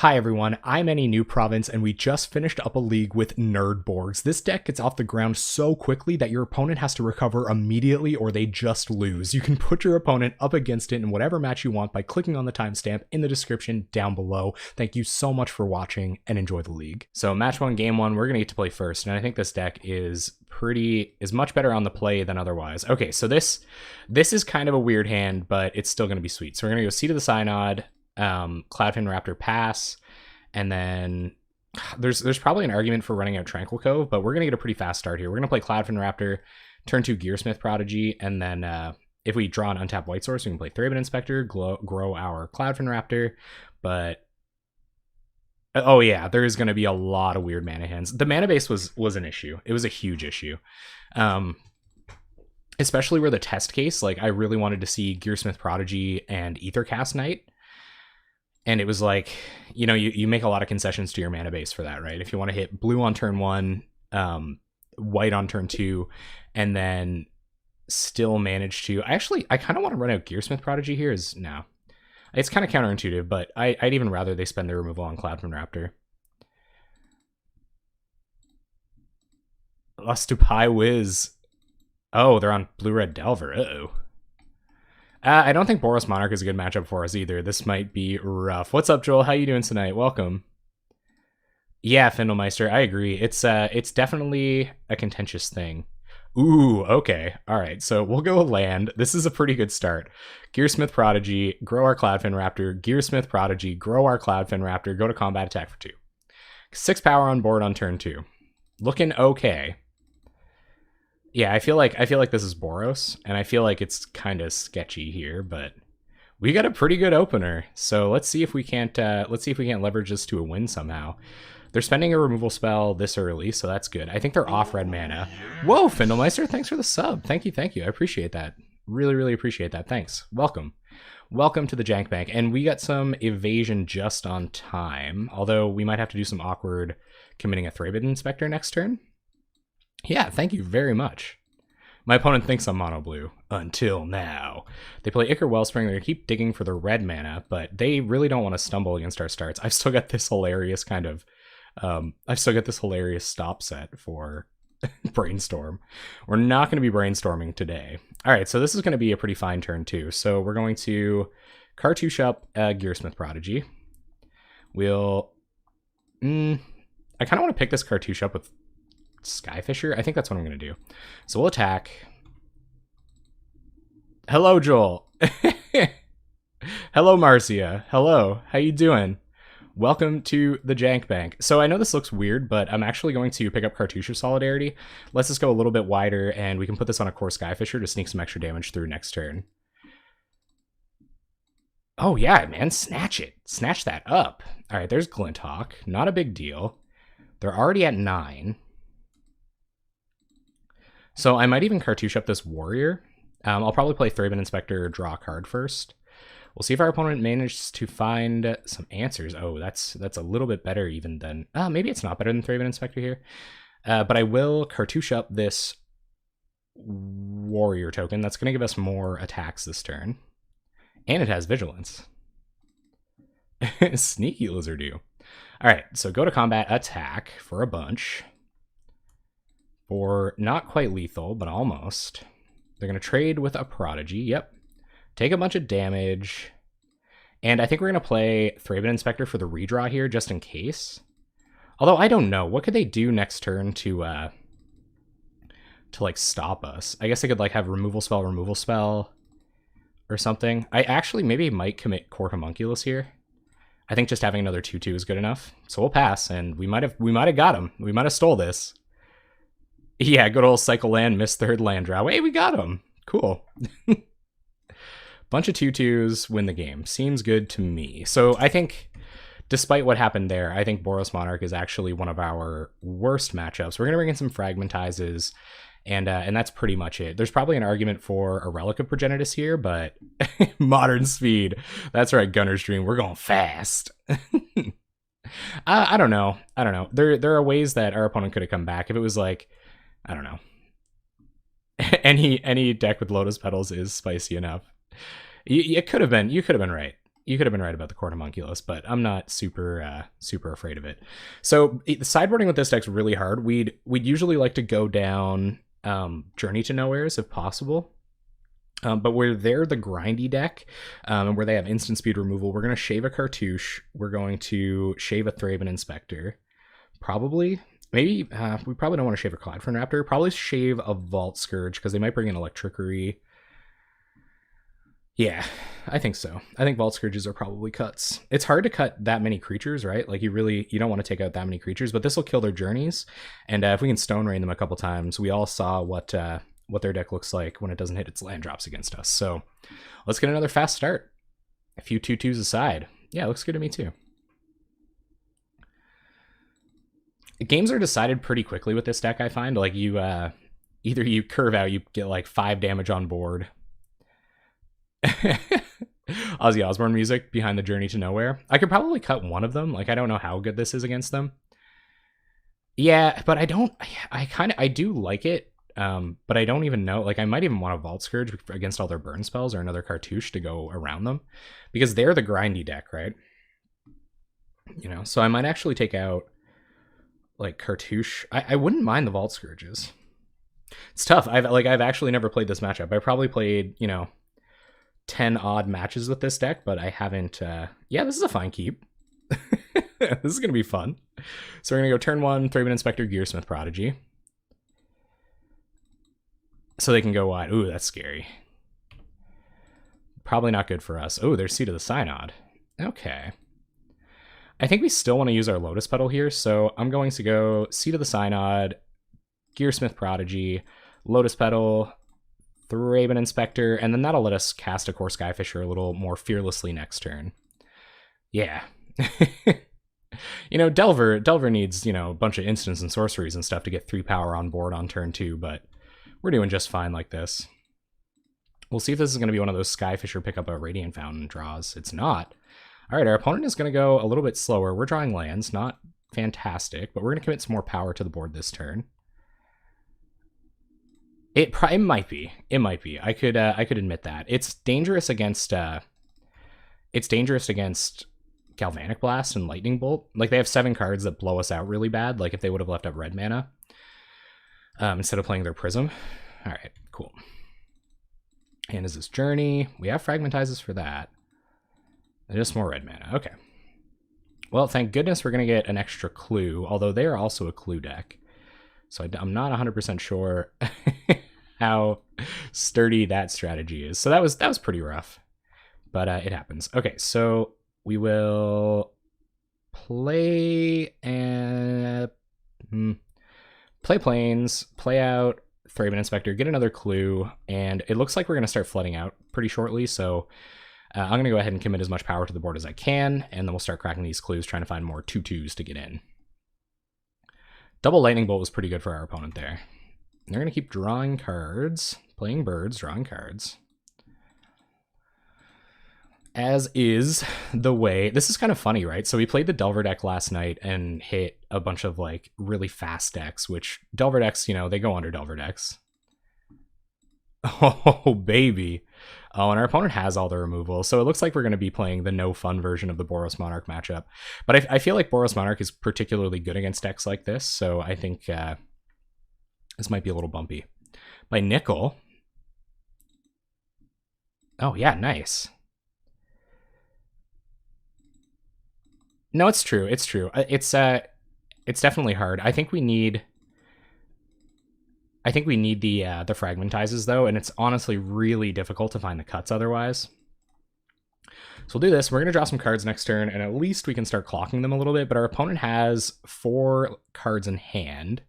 Hi everyone, I'm Any New Province, and we just finished up a league with Nerd Borgs. This deck gets off the ground so quickly that your opponent has to recover immediately or they just lose. You can put your opponent up against it in whatever match you want by clicking on the timestamp in the description down below. Thank you so much for watching and enjoy the league. So match 1, game 1, we're going to get to play first, and I think this deck is much better on the play than otherwise. Okay, so this is kind of a weird hand, but it's still going to be sweet. So we're going to go Seat of the Synod, Cloudfin Raptor pass, and then there's probably an argument for running out Tranquil Cove, but we're gonna get a pretty fast start here. We're gonna play Cloudfin Raptor, turn 2 Gearsmith Prodigy, and then if we draw an untapped white source, we can play Thraben Inspector, grow our Cloudfin Raptor. But oh yeah, there is gonna be a lot of weird mana hands. The mana base was an issue. It was a huge issue. Especially where the test case, like I really wanted to see Gearsmith Prodigy and Aethercast Knight. And it was like, you know, you make a lot of concessions to your mana base for that, right? If you want to hit blue on turn 1, white on turn 2, and then still manage to... I kind of want to run out Gearsmith Prodigy here. No. It's kind of counterintuitive, but I'd even rather they spend their removal on Cloudfin Raptor. Lustupai Wiz. Oh, they're on blue-red Delver. Uh-oh. I don't think Boros Monarch is a good matchup for us either. This might be rough. What's up, Joel? How you doing tonight? Welcome. Yeah, Findelmeister, I agree. It's definitely a contentious thing. Ooh, okay. All right, so we'll go land. This is a pretty good start. Gearsmith Prodigy, grow our Cloudfin Raptor. Gearsmith Prodigy, grow our Cloudfin Raptor. Go to combat, attack for 2. 6 power on board on turn 2. Looking okay. Yeah, I feel like this is Boros, and I feel like it's kind of sketchy here, but we got a pretty good opener. So let's see if we can't leverage this to a win somehow. They're spending a removal spell this early, so that's good. I think they're off red mana. Whoa, Findelmeister, thanks for the sub. Thank you. I appreciate that. Really, really appreciate that. Thanks. Welcome to the Jank Bank, and we got some evasion just on time. Although we might have to do some awkward committing a Thraben Inspector next turn. Yeah, thank you very much. My opponent thinks I'm mono blue. Until now. They play Ichor Wellspring. They're going to keep digging for the red mana, but they really don't want to stumble against our starts. I've still got this hilarious stop set for Brainstorm. We're not going to be brainstorming today. All right, so this is going to be a pretty fine turn too. So we're going to cartouche up Gearsmith Prodigy. I kind of want to pick this cartouche up with Skyfisher. I think that's what I'm going to do. So we'll attack. Hello, Joel. Hello, Marcia. Hello. How you doing? Welcome to the Jank Bank. So I know this looks weird, but I'm actually going to pick up Cartouche of Solidarity. Let's just go a little bit wider, and we can put this on a core Skyfisher to sneak some extra damage through next turn. Oh yeah, man. Snatch it. Snatch that up. All right, there's Glinthawk. Not a big deal. They're already at 9. So I might even cartouche up this warrior. I'll probably play Thraben Inspector, draw a card first. We'll see if our opponent manages to find some answers. Oh, that's a little bit better even than... maybe it's not better than Thraben Inspector here. But I will cartouche up this warrior token. That's going to give us more attacks this turn. And it has Vigilance. Sneaky Lizardu. All right, so go to combat, attack for a bunch. Or not quite lethal, but almost. They're going to trade with a Prodigy. Yep. Take a bunch of damage. And I think we're going to play Thraben Inspector for the redraw here, just in case. Although, I don't know. What could they do next turn to like, stop us? I guess they could, like, have removal spell, or something. I actually maybe might commit Court Homunculus here. I think just having another 2/2 is good enough. So we'll pass, and we might have got him. We might have stole this. Yeah, good old Cycle Land, missed third land draw. Hey, we got him. Cool. Bunch of 2/2s, win the game. Seems good to me. So I think, despite what happened there, I think Boros Monarch is actually one of our worst matchups. We're going to bring in some Fragmentizes, and that's pretty much it. There's probably an argument for a Relic of Progenitus here, but modern speed. That's right, Gunner's Dream. We're going fast. I don't know. There are ways that our opponent could have come back. If it was like, I don't know. Any deck with Lotus Petals is spicy enough. You could have been right. You could have been right about the Court Homunculus, but I'm not super afraid of it. So sideboarding with this deck's really hard. We'd usually like to go down Journey to Nowheres if possible. But where they're the grindy deck, and where they have instant speed removal, we're going to shave a Cartouche. We're going to shave a Thraben Inspector. Probably. Maybe, we probably don't want to shave a Cloudfern Raptor. Probably shave a Vault Scourge, because they might bring in Electrickery. Yeah, I think so. I think Vault Scourges are probably cuts. It's hard to cut that many creatures, right? Like, you don't want to take out that many creatures, but this will kill their journeys. And if we can Stone Rain them a couple times, we all saw what their deck looks like when it doesn't hit its land drops against us. So let's get another fast start. A few 2/2s aside. Yeah, looks good to me too. Games are decided pretty quickly with this deck, I find. Like, you either you curve out, you get like 5 damage on board. Ozzy Osbourne music behind the Journey to Nowhere. I could probably cut one of them. Like, I don't know how good this is against them. Yeah, but I do like it. But I don't even know. Like, I might even want a Vault Scourge against all their burn spells or another Cartouche to go around them, because they're the grindy deck, right? You know, so I might actually take out like Cartouche. I wouldn't mind the Vault Scourges. It's tough. I've actually never played this matchup. I probably played, 10 odd matches with this deck, but I haven't. Yeah, this is a fine keep. This is gonna be fun. So we're gonna go turn 1, Thraben Inspector, Gearsmith Prodigy. So they can go wide. Ooh, that's scary. Probably not good for us. Oh, there's Seat of the Synod. Okay. I think we still want to use our Lotus Petal here, so I'm going to go Seat of the Synod, Gearsmith Prodigy, Lotus Petal, Thraben Inspector, and then that'll let us cast a Core Skyfisher a little more fearlessly next turn. Yeah. Delver needs, a bunch of instants and sorceries and stuff to get 3 power on board on turn 2, but we're doing just fine like this. We'll see if this is going to be one of those Skyfisher pick up a Radiant Fountain draws. It's not. All right, our opponent is going to go a little bit slower. We're drawing lands, not fantastic, but we're going to commit some more power to the board this turn. It might be. It might be. I could admit that. It's dangerous against Galvanic Blast and Lightning Bolt. Like, they have 7 cards that blow us out really bad, like if they would have left up red mana instead of playing their Prism. All right, cool. And is this Journey? We have Fragmentizes for that. And just more red mana. Okay. Well, thank goodness we're going to get an extra clue, although they are also a clue deck. So I'm not 100% sure how sturdy that strategy is. So that was pretty rough, but it happens. Okay, so we will play play Plains, play out Thraben Inspector, get another clue, and it looks like we're going to start flooding out pretty shortly, so I'm going to go ahead and commit as much power to the board as I can, and then we'll start cracking these clues, trying to find more 2/2s to get in. Double Lightning Bolt was pretty good for our opponent there. They're going to keep drawing cards, playing birds, drawing cards. As is the way. This is kind of funny, right? So we played the Delver deck last night and hit a bunch of like really fast decks, which Delver decks, they go under Delver decks. Oh, baby. Oh, and our opponent has all the removal, so it looks like we're going to be playing the no-fun version of the Boros Monarch matchup. But I feel like Boros Monarch is particularly good against decks like this, so I think this might be a little bumpy. By Nickel. Oh, yeah, nice. No, it's true. It's true. It's definitely hard. I think we need the Fragmentizes, though, and it's honestly really difficult to find the cuts otherwise. So we'll do this. We're going to draw some cards next turn, and at least we can start clocking them a little bit, but our opponent has 4 cards in hand.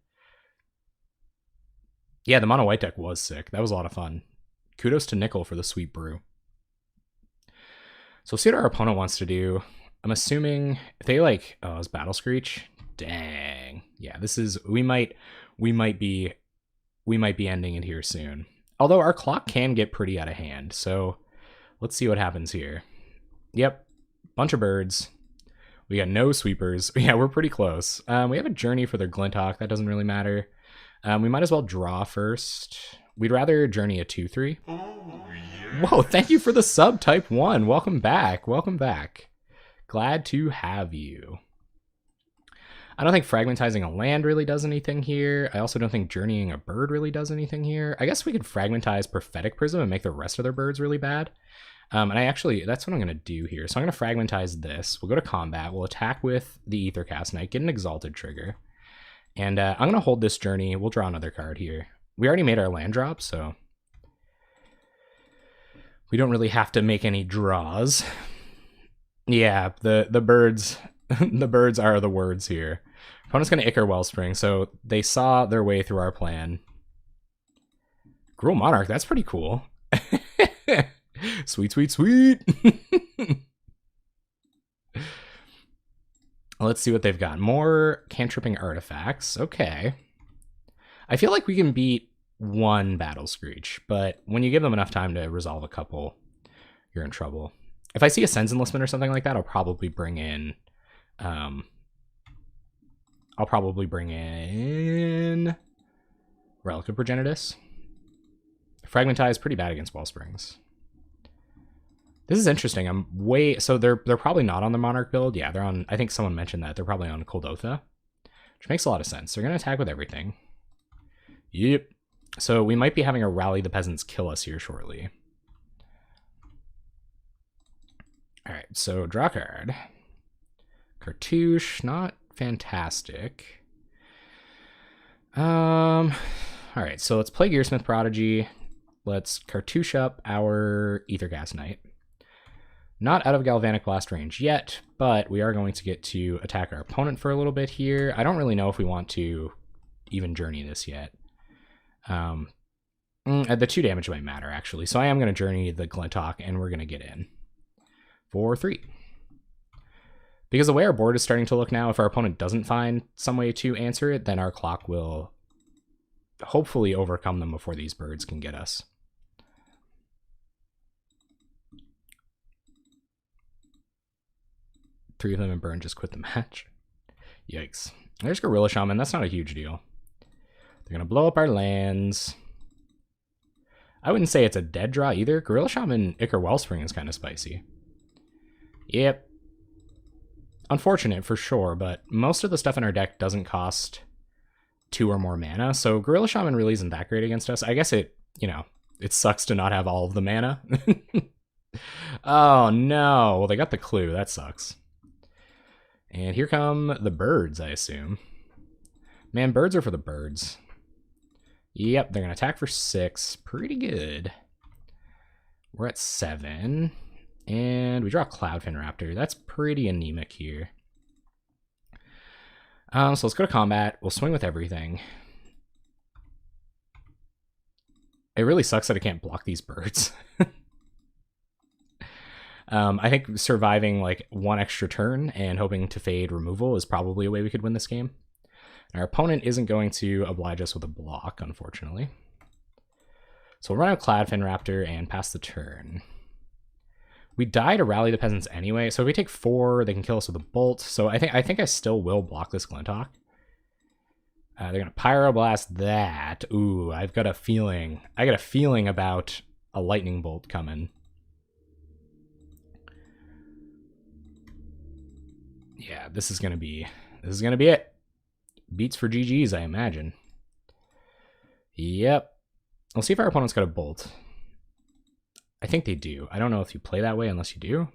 Yeah, the mono white deck was sick. That was a lot of fun. Kudos to Nickel for the sweet brew. So we'll see what our opponent wants to do. I'm assuming if they it's Battle Screech. Dang. Yeah, this is we might be ending it here soon. Although our clock can get pretty out of hand, so let's see what happens here. Yep, bunch of birds. We got no sweepers. Yeah, we're pretty close. We have a Journey for their Glinthawk. That doesn't really matter. We might as well draw first. We'd rather Journey a 2/3. Oh, Whoa, thank you for the sub, Type 1. Welcome back. Welcome back. Glad to have you. I don't think fragmentizing a land really does anything here. I also don't think journeying a bird really does anything here. I guess we could fragmentize Prophetic Prism and make the rest of their birds really bad. And that's what I'm going to do here. So I'm going to fragmentize this. We'll go to combat. We'll attack with the Aethercast Knight, get an Exalted trigger. And I'm going to hold this journey. We'll draw another card here. We already made our land drop, so we don't really have to make any draws. Yeah, the birds the birds are the words here. Opponent's going to Ichor Wellspring, so they saw their way through our plan. Gruul Monarch, that's pretty cool. Sweet, sweet, sweet. Let's see what they've got. More cantripping artifacts. Okay. I feel like we can beat one Battle Screech, but when you give them enough time to resolve a couple, you're in trouble. If I see a Sen's Enlistment or something like that, I'll probably bring in Relic of Progenitus. Fragmentize is pretty bad against Wellsprings. This is interesting. So they're probably not on the Monarch build. Yeah, they're on, I think someone mentioned that. They're probably on Kuldotha, which makes a lot of sense. They're going to attack with everything. Yep. So we might be having a Rally the Peasants kill us here shortly. All right, so draw card. Cartouche, not fantastic. All right, so let's play Gearsmith Prodigy. Let's cartouche up our Aethercast Knight. Not out of Galvanic Blast range yet, but we are going to get to attack our opponent for a little bit here. I don't really know if we want to even journey this yet. The 2 damage might matter, actually. So I am going to journey the Glintock, and we're going to get in for 3. Because the way our board is starting to look now, if our opponent doesn't find some way to answer it, then our clock will hopefully overcome them before these birds can get us. Three of them and Burn just quit the match. Yikes. There's Gorilla Shaman. That's not a huge deal. They're going to blow up our lands. I wouldn't say it's a dead draw either. Gorilla Shaman Ichor Wellspring is kind of spicy. Yep. Unfortunate for sure, but most of the stuff in our deck doesn't cost 2 or more mana, so Gorilla Shaman really isn't that great against us. I guess it sucks to not have all of the mana. Oh no, well they got the clue, that sucks. And here come the birds, I assume. Man, birds are for the birds. Yep, they're gonna attack for 6, pretty good. We're at 7. And we draw Cloudfin Raptor. That's pretty anemic here. So let's go to combat. We'll swing with everything. It really sucks that I can't block these birds. I think surviving like 1 extra turn and hoping to fade removal is probably a way we could win this game. Our opponent isn't going to oblige us with a block, unfortunately. So we'll run out Cloudfin Raptor and pass the turn. We die to Rally the Peasants anyway, so if we take 4, they can kill us with a bolt. So I think I still will block this Glintock. They're gonna Pyroblast that. Ooh, I've got a feeling. I got a feeling about a lightning bolt coming. Yeah, this is gonna be it. Beats for GGs, I imagine. Yep. We'll see if our opponent's got a bolt. I think they do. I don't know if you play that way unless you do.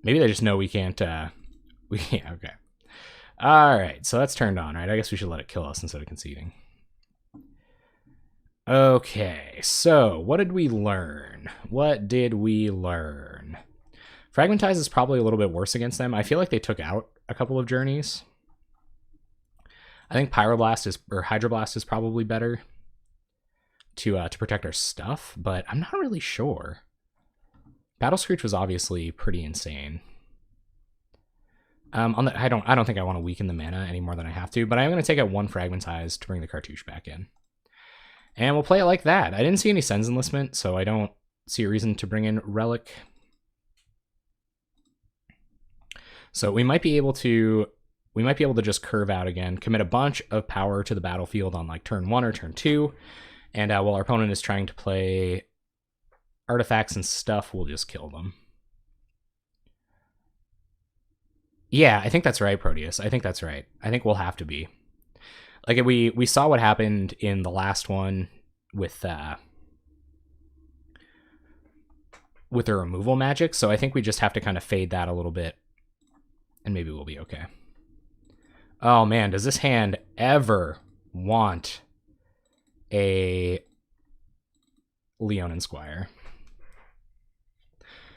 Maybe they just know we can't, yeah, okay. Alright, so that's turned on, right? I guess we should let it kill us instead of conceding. Okay, so what did we learn? What did we learn? Fragmentize is probably a little bit worse against them. I feel like they took out a couple of journeys. I think Hydroblast is probably better to protect our stuff, but I'm not really sure. Battle Screech was obviously pretty insane. I don't think I want to weaken the mana any more than I have to, but I'm going to take out 1 Fragmentize to bring the Cartouche back in. And we'll play it like that. I didn't see any Sen's Enlistment, so I don't see a reason to bring in Relic. So we might be able to just curve out again, commit a bunch of power to the battlefield on like turn 1 or turn 2, And while our opponent is trying to play artifacts and stuff, we'll just kill them. Yeah, I think that's right, Proteus. I think that's right. I think we'll have to be. Like, we saw what happened in the last one with the removal magic, so I think we just have to kind of fade that a little bit, and maybe we'll be okay. Oh man, does this hand ever want a Leonin Squire?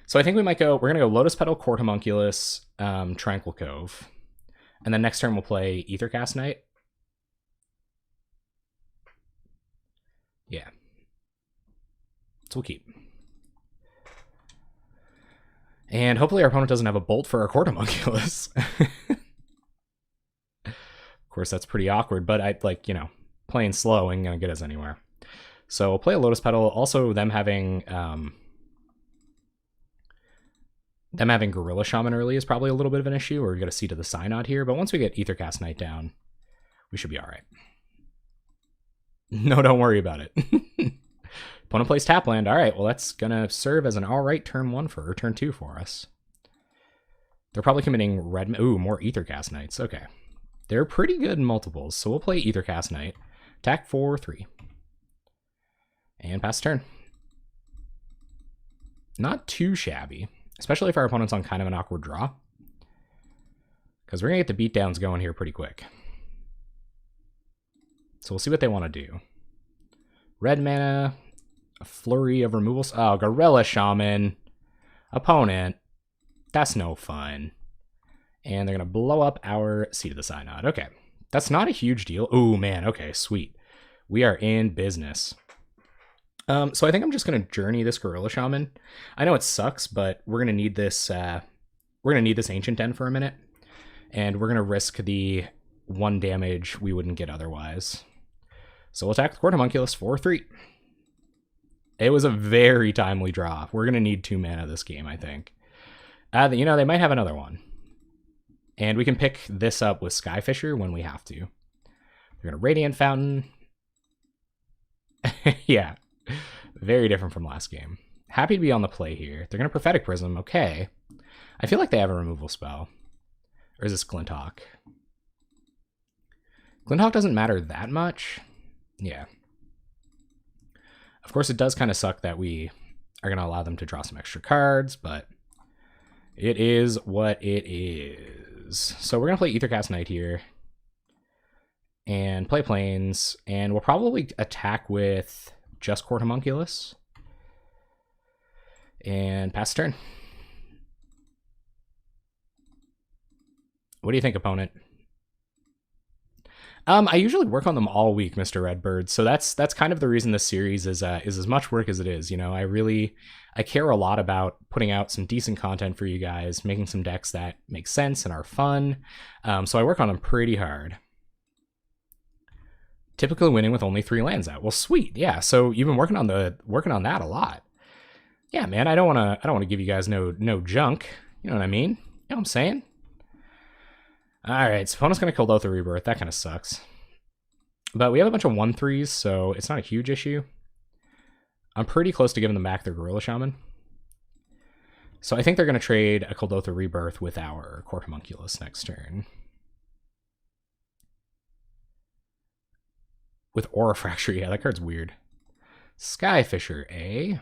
So I think we might go, we're going to go Lotus Petal, Court Homunculus, Tranquil Cove. And then next turn we'll play Aethercast Knight. Yeah. So we'll keep. And hopefully our opponent doesn't have a Bolt for our Court Homunculus. Of course, that's pretty awkward, but I like, you know, playing slow ain't going to get us anywhere. So we'll play a Lotus Petal. Also, them having Gorilla Shaman early is probably a little bit of an issue, or we got a Seat of the Synod here, but once we get Aethercast Knight down, we should be all right. No, don't worry about it. Opponent plays Tapland. All right, well, that's going to serve as an all right turn 1 for, or turn 2 for us. They're probably committing red... Ooh, more Aethercast Knights. Okay. They're pretty good in multiples, so we'll play Aethercast Knight. Attack 4/3. And pass turn. Not too shabby, especially if our opponent's on kind of an awkward draw. Because we're going to get the beatdowns going here pretty quick. So we'll see what they want to do. Red mana, a flurry of removals. Oh, Gorilla Shaman. Opponent. That's no fun. And they're going to blow up our Seat of the Synod. Okay. That's not a huge deal. Oh, man. Okay, sweet. We are in business. So I think I'm just going to journey this Gorilla Shaman. I know it sucks, but we're going to need this. We're going to need this Ancient Den for a minute. And we're going to risk the 1 damage we wouldn't get otherwise. So we'll attack the Court Homunculus 4/3. It was a very timely draw. We're going to need 2 mana this game, I think. You know, they might have another one. And we can pick this up with Skyfisher when we have to. We're going to Radiant Fountain. Yeah. Very different from last game. Happy to be on the play here. They're going to Prophetic Prism. Okay. I feel like they have a removal spell. Or is this Glinthawk? Glinthawk doesn't matter that much. Yeah. Of course, it does kind of suck that we are going to allow them to draw some extra cards, but it is what it is. So we're going to play Aethercast Knight here. And play Plains. And we'll probably attack with just Court Homunculus. And pass turn. What do you think, opponent? I usually work on them all week, Mr. Redbird. So that's kind of the reason this series is as much work as it is. You know, I care a lot about putting out some decent content for you guys, making some decks that make sense and are fun. So I work on them pretty hard. Typically winning with only 3 lands out. Well, sweet, yeah. So you've been working on that a lot. Yeah, man. I don't want to give you guys no junk. You know what I mean? You know what I'm saying? All right, so opponent's going to kill Lothar Rebirth. That kind of sucks. But we have a bunch of 1/3s, so it's not a huge issue. I'm pretty close to giving them back their Gorilla Shaman. So I think they're going to trade a Lothar Rebirth with our Court Homunculus next turn. With Aura Fracture, yeah, that card's weird. Skyfisher, eh?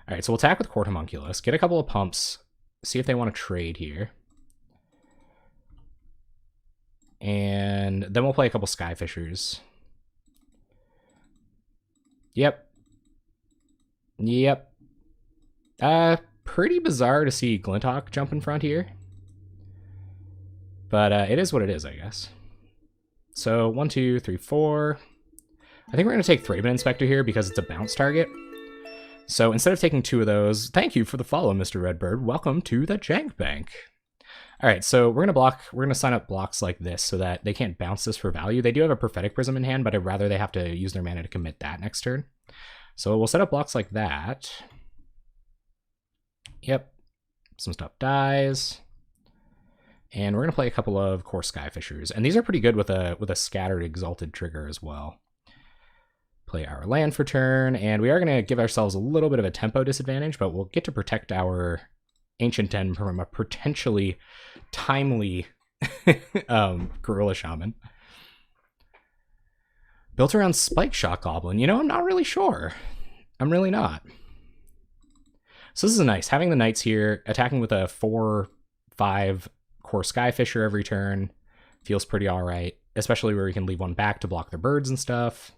All right, so we'll attack with Court Homunculus, get a couple of pumps, see if they want to trade here. And then we'll play a couple Skyfishers. Yep. Pretty bizarre to see Glinthawk jump in front here. But it is what it is, I guess. So 1, 2, 3, 4. I think we're going to take Thraben Inspector here because it's a bounce target. So instead of taking 2 of those, thank you for the follow, Mr. Redbird. Welcome to the Jank Bank. All right, so we're going to sign up blocks like this so that they can't bounce this for value. They do have a Prophetic Prism in hand, but I'd rather they have to use their mana to commit that next turn. So we'll set up blocks like that. Yep, some stuff dies. And we're going to play a couple of Core Skyfishers. And these are pretty good with a Scattered Exalted trigger as well. Play our land for turn, and we are going to give ourselves a little bit of a tempo disadvantage, but we'll get to protect our Ancient Den from a potentially timely Gorilla Shaman. Built around Spike Shot Goblin. You know, I'm not really sure. I'm really not. So this is nice. Having the Knights here, attacking with a 4/5 core Skyfisher every turn feels pretty alright, especially where we can leave one back to block their birds and stuff.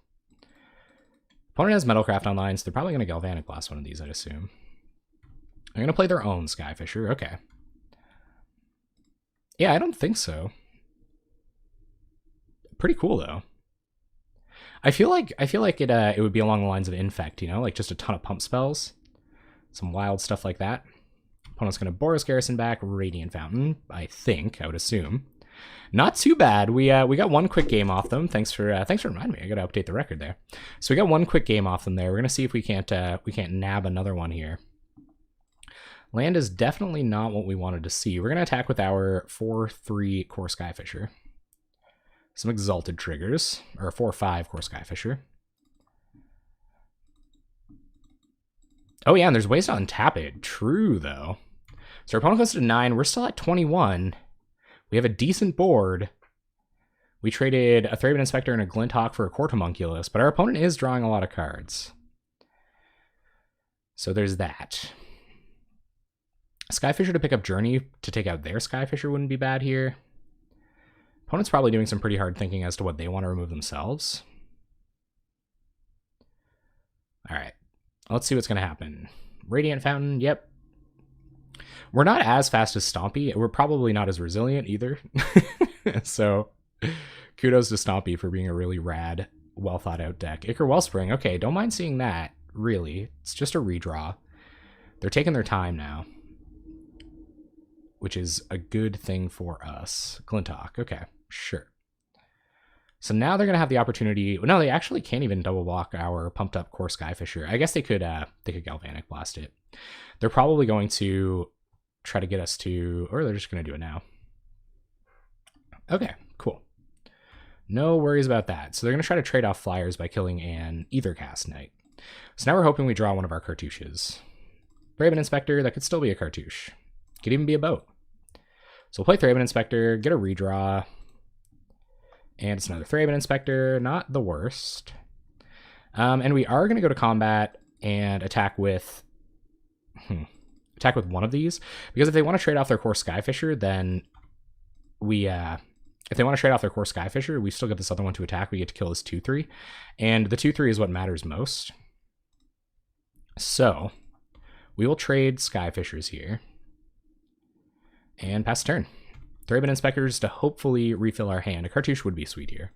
Opponent has Metalcraft online, so they're probably going to Galvanic Blast one of these, I'd assume. They're going to play their own Skyfisher. Okay. Yeah, I don't think so. Pretty cool, though. I feel like it would be along the lines of Infect, you know? Like, just a ton of pump spells. Some wild stuff like that. Opponent's going to Boros Garrison back, Radiant Fountain, I think, I would assume. Not too bad. We got one quick game off them. Thanks for reminding me. I got to update the record there. So we got one quick game off them there. We're gonna see if we can't nab another one here. Land is definitely not what we wanted to see. We're gonna attack with our 4/3 core Skyfisher. Some exalted triggers, or a 4/5 core Skyfisher. Oh yeah, and there's ways to untap it. True though. So our opponent goes to 9. We're still at 21. We have a decent board. We traded a Thraben Inspector and a Glinthawk for a Quartomunculus, but our opponent is drawing a lot of cards. So there's that. Skyfisher to pick up Journey to take out their Skyfisher wouldn't be bad here. Opponent's probably doing some pretty hard thinking as to what they want to remove themselves. Alright, let's see what's going to happen. Radiant Fountain, yep. We're not as fast as Stompy. We're probably not as resilient either. So kudos to Stompy for being a really rad, well thought out deck. Ichor Wellspring, okay, don't mind seeing that, really. It's just a redraw. They're taking their time now, which is a good thing for us. Glinthawk, okay, sure. So now they're going to have the opportunity. No, they actually can't even double block our pumped up core Skyfisher. I guess they could Galvanic Blast it. They're probably going to try to get us to, or they're just going to do it now. Okay, cool. No worries about that. So they're going to try to trade off flyers by killing an Aethercast Knight. So now we're hoping we draw one of our cartouches. Thraben Inspector, that could still be a cartouche. Could even be a boat. So we'll play Thraben Inspector, get a redraw. And it's another Thraben Inspector, not the worst. And we are going to go to combat and attack with one of these, because if they want to trade off their core Skyfisher, then we if they want to trade off their core Skyfisher, we still get this other one to attack. We get to kill this 2/3, and the 2/3 is what matters most. So we will trade Skyfishers here and pass turn. Thraben Inspectors to hopefully refill our hand. A cartouche would be sweet here.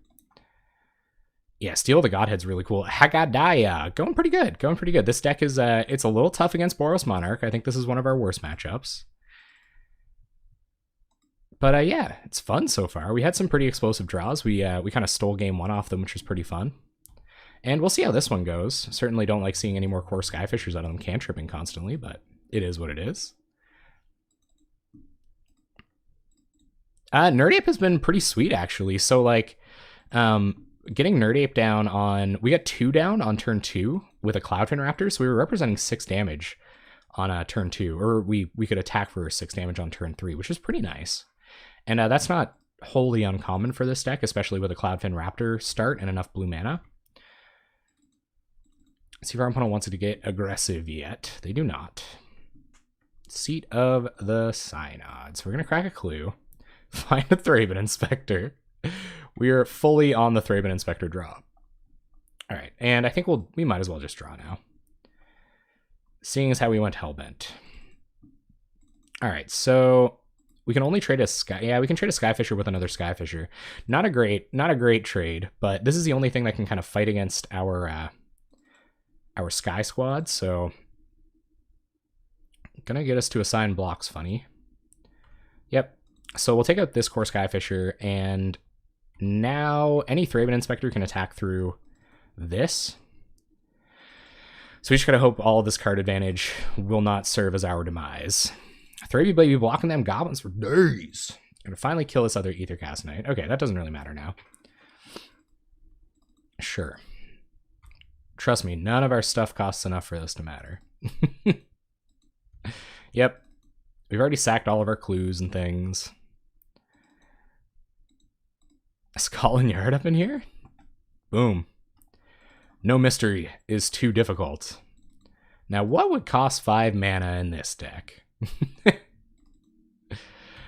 Yeah, Steel of the Godhead's really cool. Haggadaya, going pretty good, going pretty good. This deck is, it's a little tough against Boros Monarch. I think this is one of our worst matchups. But yeah, it's fun so far. We had some pretty explosive draws. We kind of stole game 1 off them, which was pretty fun. And we'll see how this one goes. Certainly don't like seeing any more core Skyfishers out of them cantripping constantly, but it is what it is. Nerd Ape has been pretty sweet, actually. So, like, getting Nerd Ape down on... We got 2 down on turn 2 with a Cloudfin Raptor, so we were representing 6 damage on turn 2. Or we could attack for 6 damage on turn 3, which is pretty nice. And that's not wholly uncommon for this deck, especially with a Cloudfin Raptor start and enough blue mana. Let's see if our opponent wants it to get aggressive yet. They do not. Seat of the Synods. We're going to crack a clue. Find a Thraben Inspector. We are fully on the Thraben Inspector draw. All right, and I think we might as well just draw now, seeing as how we went Hellbent. All right, so we can only trade a Sky. Yeah, we can trade a Skyfisher with another Skyfisher. Not a great trade, but this is the only thing that can kind of fight against our Sky Squad. So gonna get us to assign blocks. Funny. Yep. So we'll take out this core Skyfisher, and now any Thraben Inspector can attack through this. So we just gotta hope all of this card advantage will not serve as our demise. Thraben Baby blocking them goblins for days. Gonna finally kill this other Aethercast Knight. Okay, that doesn't really matter now. Sure. Trust me, none of our stuff costs enough for this to matter. Yep. We've already sacked all of our clues and things. A skull and yard up in here? Boom. No mystery is too difficult. Now, what would cost 5 mana in this deck?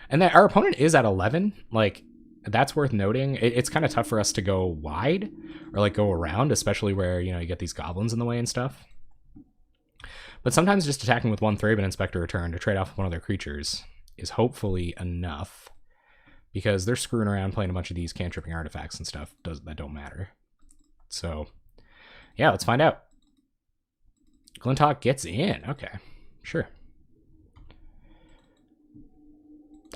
And that our opponent is at 11. Like, that's worth noting. It's kind of tough for us to go wide or like go around, especially where, you know, you get these goblins in the way and stuff. But sometimes just attacking with 1 Thraben Inspector return to trade off with one of their creatures is hopefully enough, because they're screwing around playing a bunch of these cantripping artifacts and stuff that don't matter. So, yeah, let's find out. Glinthawk gets in. Okay, sure.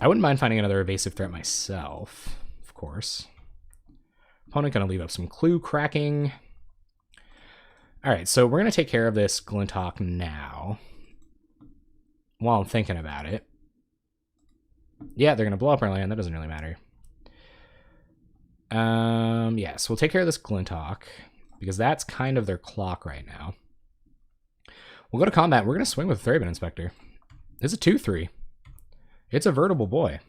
I wouldn't mind finding another evasive threat myself, of course. Opponent going to leave up some clue cracking. All right, so we're going to take care of this Glinthawk now while I'm thinking about it. Yeah, they're going to blow up our land. That doesn't really matter. Yeah, so we'll take care of this Glinthawk because that's kind of their clock right now. We'll go to combat. We're going to swing with Thraben Inspector. It's a 2/3. It's a veritable boy.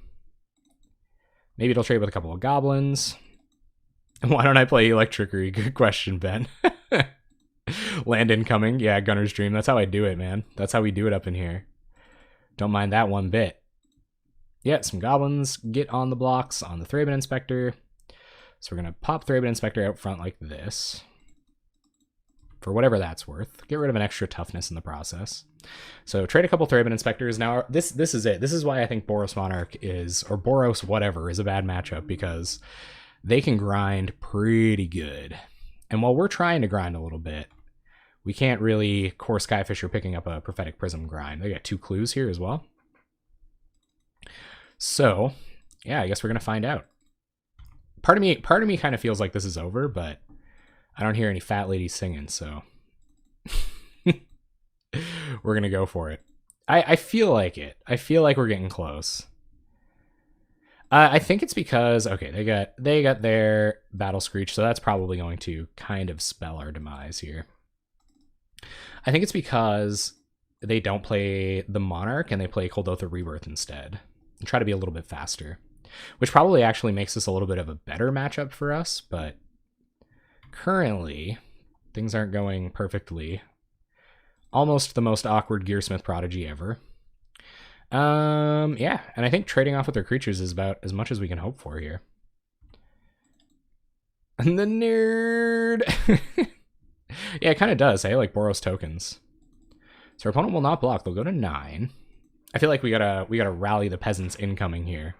Maybe it'll trade with a couple of goblins. Why don't I play Electrickery? Good question, Ben. Land incoming. Yeah, Gunner's Dream. That's how I do it, man. That's how we do it up in here. Don't mind that one bit. Yeah, some goblins get on the blocks on the Thraben Inspector. So we're going to pop Thraben Inspector out front like this. For whatever that's worth. Get rid of an extra toughness in the process. So trade a couple Thraben Inspectors. Now, this is it. This is why I think Boros Monarch is, or Boros whatever, is a bad matchup, because they can grind pretty good. And while we're trying to grind a little bit, we can't really core Skyfisher picking up a Prophetic Prism grind. They got 2 clues here as well. So, yeah, I guess we're going to find out. Part of me kind of feels like this is over, but I don't hear any fat ladies singing, so we're going to go for it. I feel like it. I feel like we're getting close. I think it's because, okay, they got their Battle Screech, so that's probably going to kind of spell our demise here. I think it's because they don't play the Monarch and they play Cold Oath of Rebirth instead and try to be a little bit faster, which probably actually makes this a little bit of a better matchup for us, but currently things aren't going perfectly. Almost the most awkward Gearsmith Prodigy ever. Yeah, and I think trading off with their creatures is about as much as we can hope for here. And the nerd. Yeah, it kind of does, hey, like Boros tokens. So our opponent will not block. They'll go to 9. I feel like we gotta rally the peasants incoming here.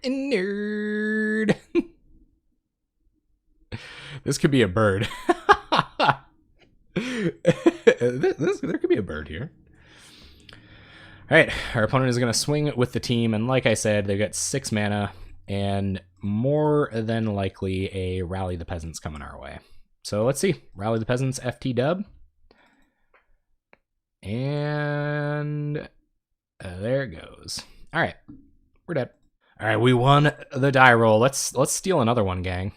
Nerd. This could be a bird. There could be a bird here. All right, our opponent is going to swing with the team, and like I said, they've got 6 mana, and more than likely a Rally the Peasants coming our way. So let's see. Rally the Peasants, FT dub. And there it goes. All right, we're dead. All right, we won the die roll. Let's steal another one, gang.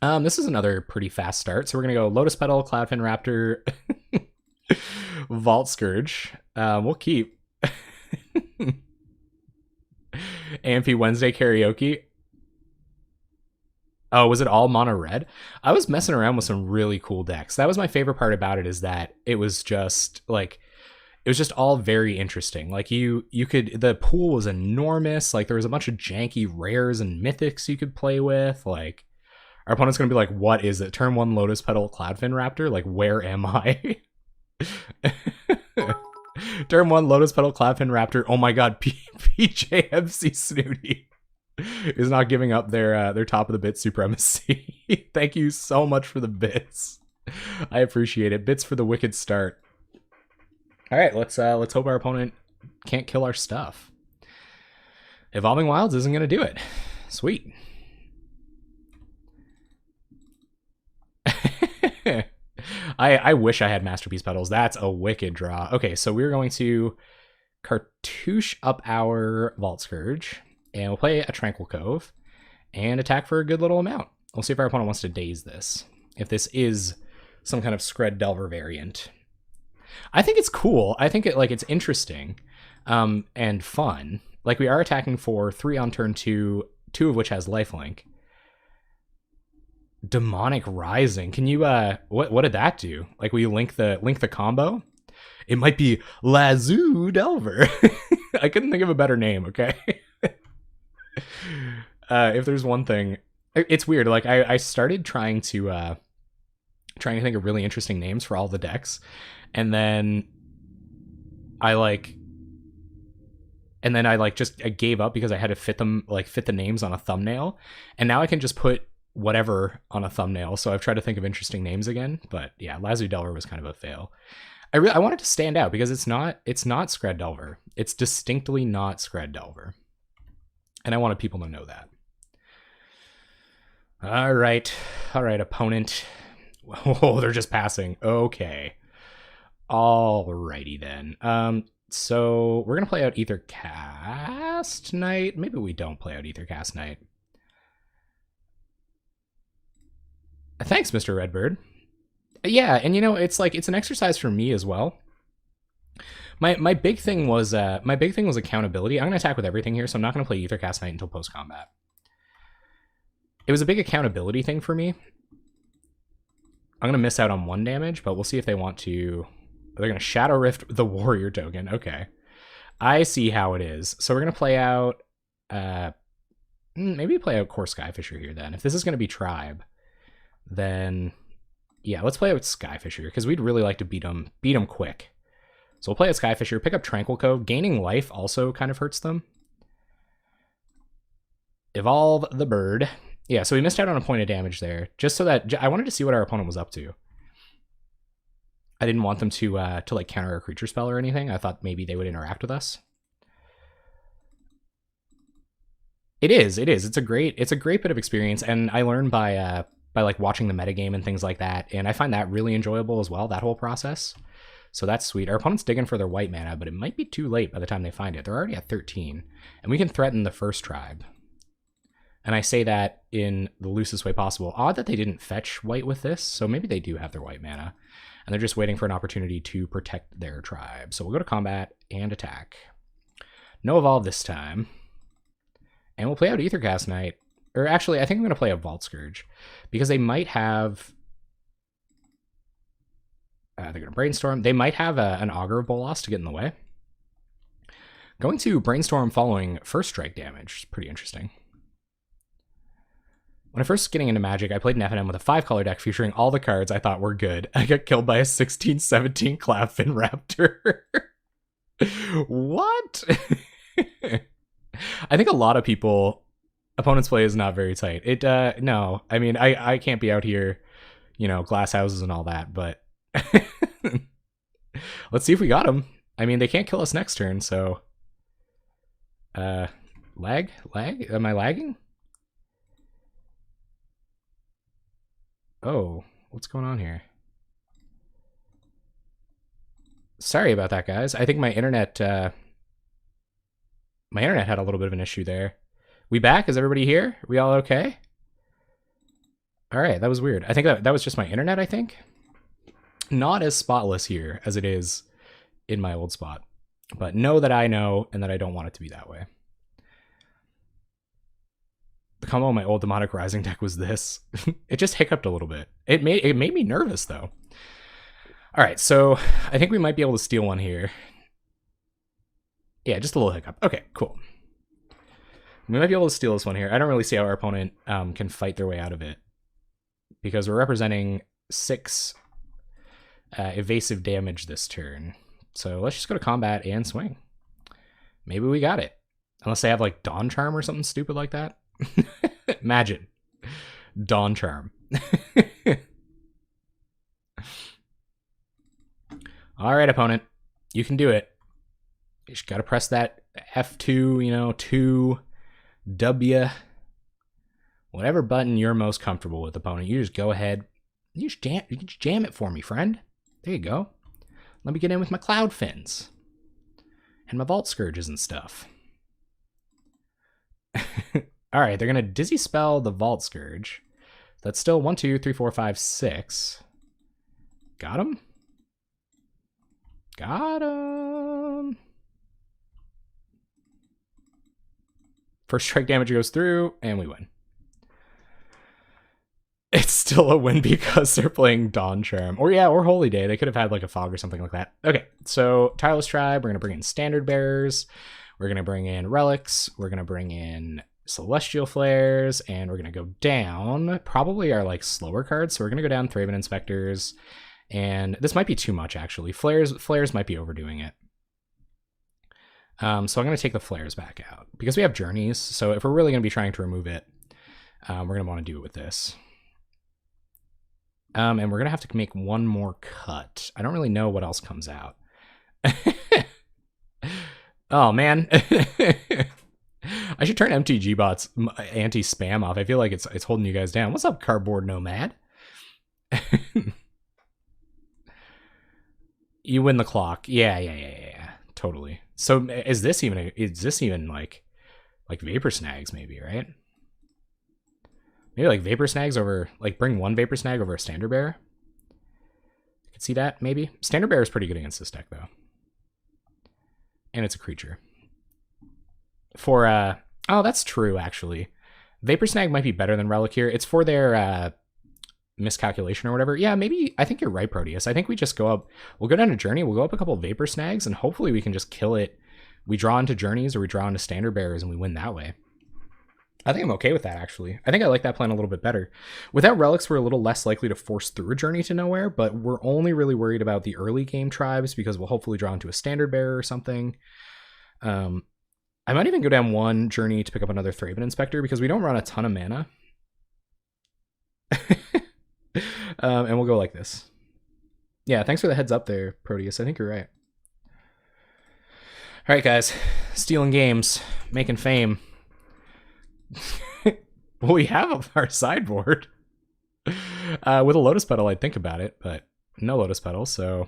This is another pretty fast start. So we're going to go Lotus Petal, Cloudfin Raptor, Vault Scourge. We'll keep Amphi Wednesday Karaoke. Oh, was it all mono red? I was messing around with some really cool decks. That was my favorite part about it, is that it was just like, it was just all very interesting. Like you could, the pool was enormous. Like there was a bunch of janky rares and mythics you could play with. Like our opponent's going to be like, what is it? Turn 1 Lotus Petal Cloudfin Raptor? Like, where am I? Turn 1 Lotus Petal Cloudfin Raptor. Oh my god, PJMC Snooty is not giving up their top of the bit supremacy. Thank you so much for the bits. I appreciate it. Bits for the wicked start. All right, let's hope our opponent can't kill our stuff. Evolving Wilds isn't going to do it. Sweet. I wish I had Masterpiece Petals. That's a wicked draw. Okay, so we're going to cartouche up our Vault Scourge, and we'll play a Tranquil Cove and attack for a good little amount. We'll see if our opponent wants to daze this. If this is some kind of Scred Delver variant. I think it's cool. I think it's interesting and fun. Like, we are attacking for 3 on turn 2, 2 of which has lifelink. Demonic Rising. Can you what did that do? Like, will you link the combo? It might be Lazoo Delver. I couldn't think of a better name, okay? If there's one thing, it's weird. Like, I started trying to think of really interesting names for all the decks, and then I gave up because I had to fit the names on a thumbnail, and now I can just put whatever on a thumbnail. So I've tried to think of interesting names again, but yeah, Lazoo Delver was kind of a fail. I wanted to stand out because it's not Scred Delver. It's distinctly not Scred Delver, and I wanted people to know that. All right, opponent. Oh, they're just passing. Okay. Alrighty then. So we're gonna play out Ethercast Knight. Maybe we don't play out Ethercast Knight. Thanks, Mr. Redbird. Yeah, and it's an exercise for me as well. My big thing was accountability. I'm gonna attack with everything here, so I'm not gonna play Ethercast Knight until post combat. It was a big accountability thing for me. I'm gonna miss out on 1 damage, but we'll see if they want to. They're gonna Shadow Rift the Warrior token. Okay, I see how it is. So we're gonna play out. Maybe play out Core Skyfisher here then. If this is gonna be Tribe, then yeah, let's play out Skyfisher because we'd really like to beat them quick. So we'll play out Skyfisher, pick up Tranquil Cove. Gaining life also kind of hurts them. Evolve the bird. Yeah, so we missed out on a point of damage there, just so that I wanted to see what our opponent was up to. I didn't want them to like counter a creature spell or anything. I thought maybe they would interact with us. It is. It's a great bit of experience, and I learned by like watching the metagame and things like that, and I find that really enjoyable as well, that whole process. So that's sweet. Our opponent's digging for their white mana, but it might be too late by the time they find it. They're already at 13, and we can threaten the first tribe. And I say that in the loosest way possible. Odd that they didn't fetch white with this, so maybe they do have their white mana, and they're just waiting for an opportunity to protect their tribe. So we'll go to combat and attack. No evolve this time. And we'll play out Ethercast Knight. Or actually, I think I'm going to play a Vault Scourge, because they might have... they're going to Brainstorm. They might have an Augur of Bolas to get in the way. Going to Brainstorm following first strike damage. Pretty interesting. When I first getting into Magic, I played an FNM with a 5-color deck featuring all the cards I thought were good. I got killed by a 16-17 Cloudfin Raptor. What? I think a lot of people... Opponent's play is not very tight. No. I mean, I can't be out here, glass houses and all that, but... Let's see if we got them. I mean, they can't kill us next turn, so... Lag? Am I lagging? Oh, what's going on here? Sorry about that, guys. I think my internet had a little bit of an issue there. We back? Is everybody here? Are we all okay? All right, that was weird. I think that was just my internet, I think. Not as spotless here as it is in my old spot. But know that I know, and that I don't want it to be that way. The combo on my old Demonic Rising deck was this. It just hiccuped a little bit. It made me nervous, though. All right, so I think we might be able to steal one here. Yeah, just a little hiccup. Okay, cool. We might be able to steal this one here. I don't really see how our opponent can fight their way out of it, because we're representing 6 evasive damage this turn. So let's just go to combat and swing. Maybe we got it. Unless they have like Dawn Charm or something stupid like that. Imagine. Dawn Charm. All right, opponent. You can do it. You just got to press that F2, 2, W. Whatever button you're most comfortable with, opponent. You just go ahead. You just jam it for me, friend. There you go. Let me get in with my Cloud Fins. And my Vault Scourges and stuff. Alright, they're going to Dizzy Spell the Vault Scourge. That's still 1, 2, 3, 4, 5, 6. Got him? Got him. First strike damage goes through, and we win. It's still a win because they're playing Dawn Charm. Or yeah, or Holy Day. They could have had like a Fog or something like that. Okay, so Tireless Tribe, we're going to bring in Standard Bearers. We're going to bring in Relics. We're going to bring in Celestial Flares. And we're going to go down probably our like slower cards. So we're going to go down Thraben Inspectors. And this might be too much, actually. Flares might be overdoing it. So I'm going to take the Flares back out. Because we have Journeys, so if we're really going to be trying to remove it, we're going to want to do it with this. And we're going to have to make one more cut. I don't really know what else comes out. Oh, man. I should turn MTG bots anti-spam off. I feel like it's holding you guys down. What's up, Cardboard Nomad? You win the clock. Yeah. Totally. So is this even like Vapor Snags maybe, right? Maybe like Vapor Snags over, like bring one Vapor Snag over a Standard Bearer. You can see that maybe. Standard Bearer is pretty good against this deck though. And it's a creature. For oh, that's true actually. Vapor Snag might be better than Relic here. It's for their miscalculation or whatever. Yeah, maybe. I think you're right, Proteus. I think we just go up. We'll go down a Journey. We'll go up a couple of Vapor Snags, and hopefully we can just kill it. We draw into Journeys or we draw into Standard Bearers, and we win that way. I think I'm okay with that, actually. I think I like that plan a little bit better. Without Relics, we're a little less likely to force through a Journey to Nowhere, but we're only really worried about the early game tribes because we'll hopefully draw into a Standard Bearer or something. I might even go down one Journey to pick up another Thraben Inspector because we don't run a ton of mana. And we'll go like this. Yeah, thanks for the heads up there, Proteus. I think you're right. All right, guys. Stealing games. Making fame. Well, we have our sideboard. With a Lotus Petal, I'd think about it, but no Lotus Petal, so...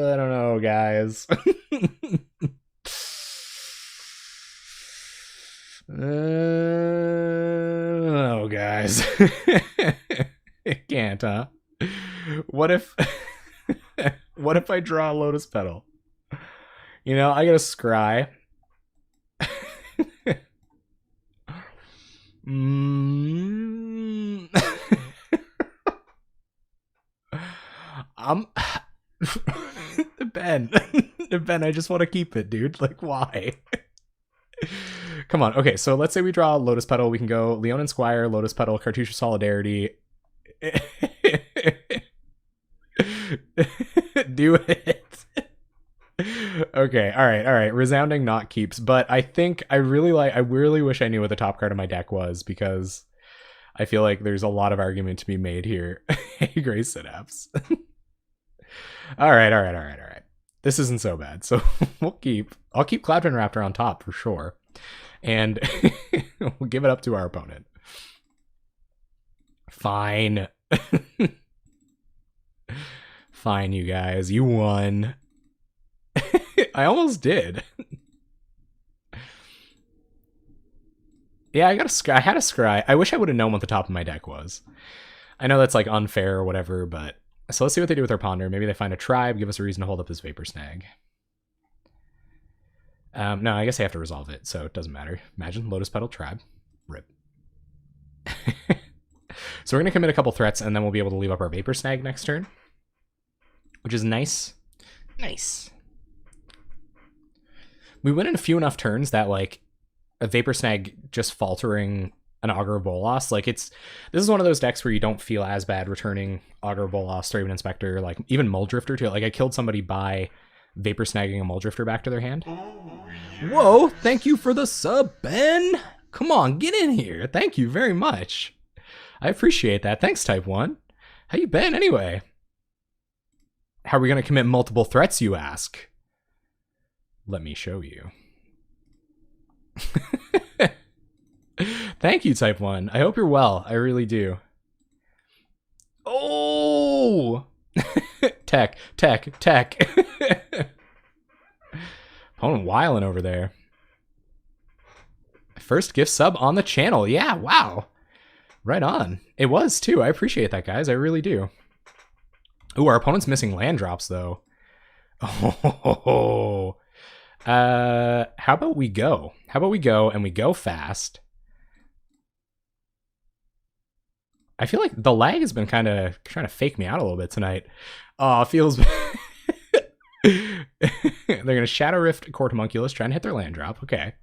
I don't know, guys. Oh, guys. It can't, huh? What if... what if I draw a Lotus Petal? You know, I get a Scry. Ben, I just want to keep it, dude. Like, why? Come on. Okay, so let's say we draw Lotus Petal. We can go Leonin Squire, Lotus Petal, Cartouche of Solidarity. Do it. Okay, all right. Resounding not keeps, but I think I really wish I knew what the top card of my deck was because I feel like there's a lot of argument to be made here. Hey, Gray Synapse. All right. This isn't so bad. So I'll keep Cloudfin Raptor on top for sure. And we'll give it up to our opponent. Fine. Fine, you guys. You won. I almost did. Yeah, I had a Scry. I wish I would have known what the top of my deck was. I know that's like unfair or whatever, but... So let's see what they do with their Ponder. Maybe they find a tribe, give us a reason to hold up this Vapor Snag. No, I guess I have to resolve it, so it doesn't matter. Imagine Lotus Petal Tribe. Rip. So we're going to commit a couple threats, and then we'll be able to leave up our Vapor Snag next turn. Which is nice. Nice. We win in a few enough turns that, like, a Vapor Snag just faltering an Augur of Bolas. Like, this is one of those decks where you don't feel as bad returning Augur of Bolas, Thraben Inspector, like, even Muldrifter, too. Like, I killed somebody by Vapor Snagging a Muldrifter back to their hand. Oh, yeah. Whoa, thank you for the sub, Ben! Come on, get in here. Thank you very much. I appreciate that. Thanks, Type 1. How you been, anyway? How are we going to commit multiple threats, you ask? Let me show you. Thank you, Type 1. I hope you're well. I really do. Oh! Tech. Opponent wilding over there. First gift sub on the channel. Yeah, wow. Right on. It was, too. I appreciate that, guys. I really do. Ooh, our opponent's missing land drops, though. Oh. How about we go? How about we go and we go fast? I feel like the lag has been kind of trying to fake me out a little bit tonight. Oh, it feels... They're going to Shadow Rift Cortomunculus, trying to hit their land drop. Okay.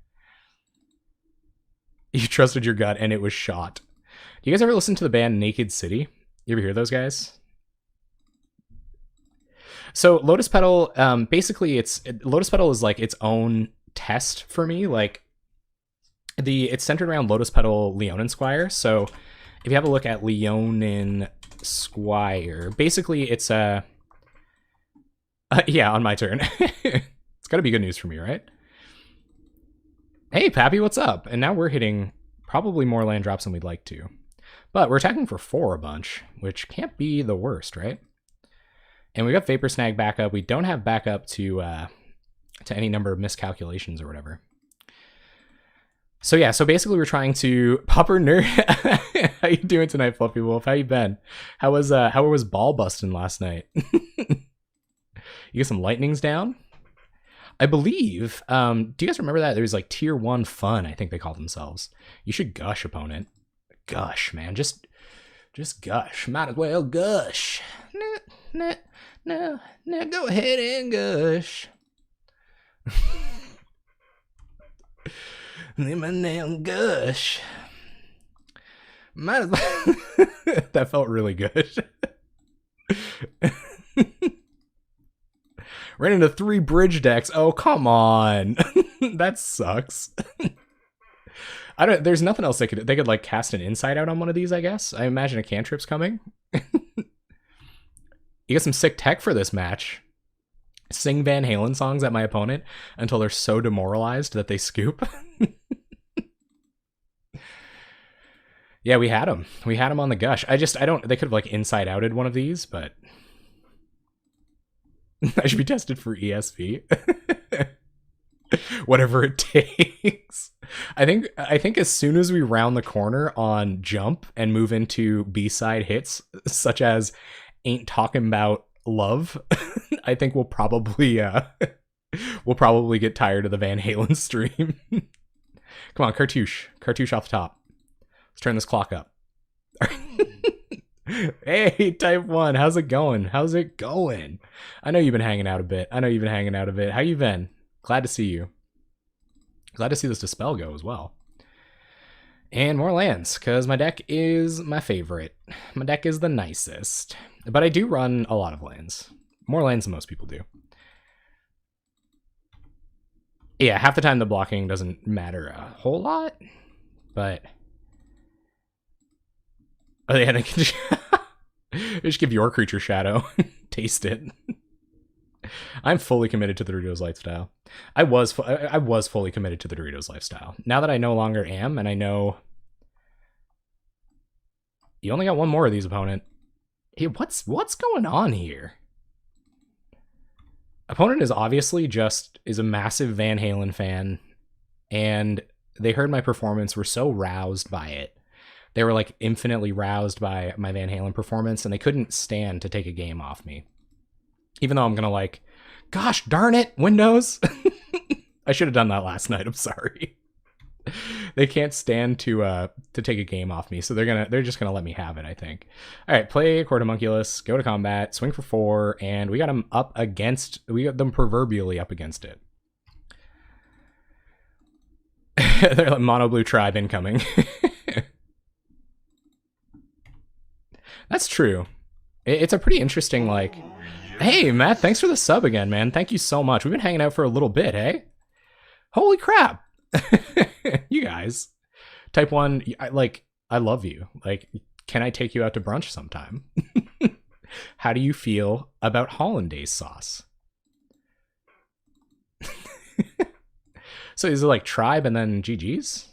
You trusted your gut and it was shot. Do you guys ever listen to the band Naked City? You ever hear those guys? So Lotus Petal, basically Lotus Petal is like its own test for me. Like it's centered around Lotus Petal Leonin Squire. So if you have a look at Leonin Squire, basically it's yeah, on my turn. It's gotta be good news for me, right? Hey, Pappy, what's up? And now we're hitting probably more land drops than we'd like to. But we're attacking for 4 a bunch, which can't be the worst, right? And we got Vapor Snag backup. We don't have backup to any number of miscalculations or whatever. So yeah, so basically we're trying to... Pauper Nerd, how you doing tonight, Fluffy Wolf? How you been? How was ball busting last night? You get some lightnings down? I believe, do you guys remember that? There was like tier 1 fun, I think they call themselves. You should gush, opponent. Gush, man. Just gush. Might as well gush. No, go ahead and gush. Let my name gush. Might as well. That felt really good. Ran into 3 bridge decks. Oh, come on. That sucks. There's nothing else they could like cast an Insight Out on one of these, I guess. I imagine a cantrip's coming. You get some sick tech for this match. Sing Van Halen songs at my opponent until they're so demoralized that they scoop. Yeah, we had him. We had him on the gush. They could have like Inside Outed one of these, but I should be tested for ESV. Whatever it takes. I think as soon as we round the corner on jump and move into B-side hits, such as Ain't Talking About Love, I think we'll probably get tired of the Van Halen stream. Come on, Cartouche. Cartouche off the top. Let's turn this clock up. Hey, Type 1, how's it going? How's it going? I know you've been hanging out a bit. How you been? Glad to see you. Glad to see this Dispel go as well. And more lands, because my deck is my favorite. My deck is the nicest. But I do run a lot of lands. More lands than most people do. Yeah, half the time the blocking doesn't matter a whole lot, but... Oh, yeah, they can just give your creature Shadow. Taste it. I'm fully committed to the Doritos lifestyle. I was fully committed to the Doritos lifestyle. Now that I no longer am, and I know... You only got one more of these, opponent. Hey, what's going on here? Opponent is obviously is a massive Van Halen fan, and they heard my performance, were so roused by it. They were like infinitely roused by my Van Halen performance, and they couldn't stand to take a game off me. Even though I'm gonna like, gosh darn it, Windows. I should have done that last night. I'm sorry. They can't stand to take a game off me, so they're just gonna let me have it, I think. All right, play Cortomunculus, go to combat, swing for 4, and we got them proverbially up against it. They're like mono blue tribe incoming. That's true. It's a pretty interesting, like... Hey, Matt, thanks for the sub again, man. Thank you so much. We've been hanging out for a little bit, hey? Holy crap. You guys. Type 1, I love you. Like, can I take you out to brunch sometime? How do you feel about hollandaise sauce? So is it like tribe and then GG's?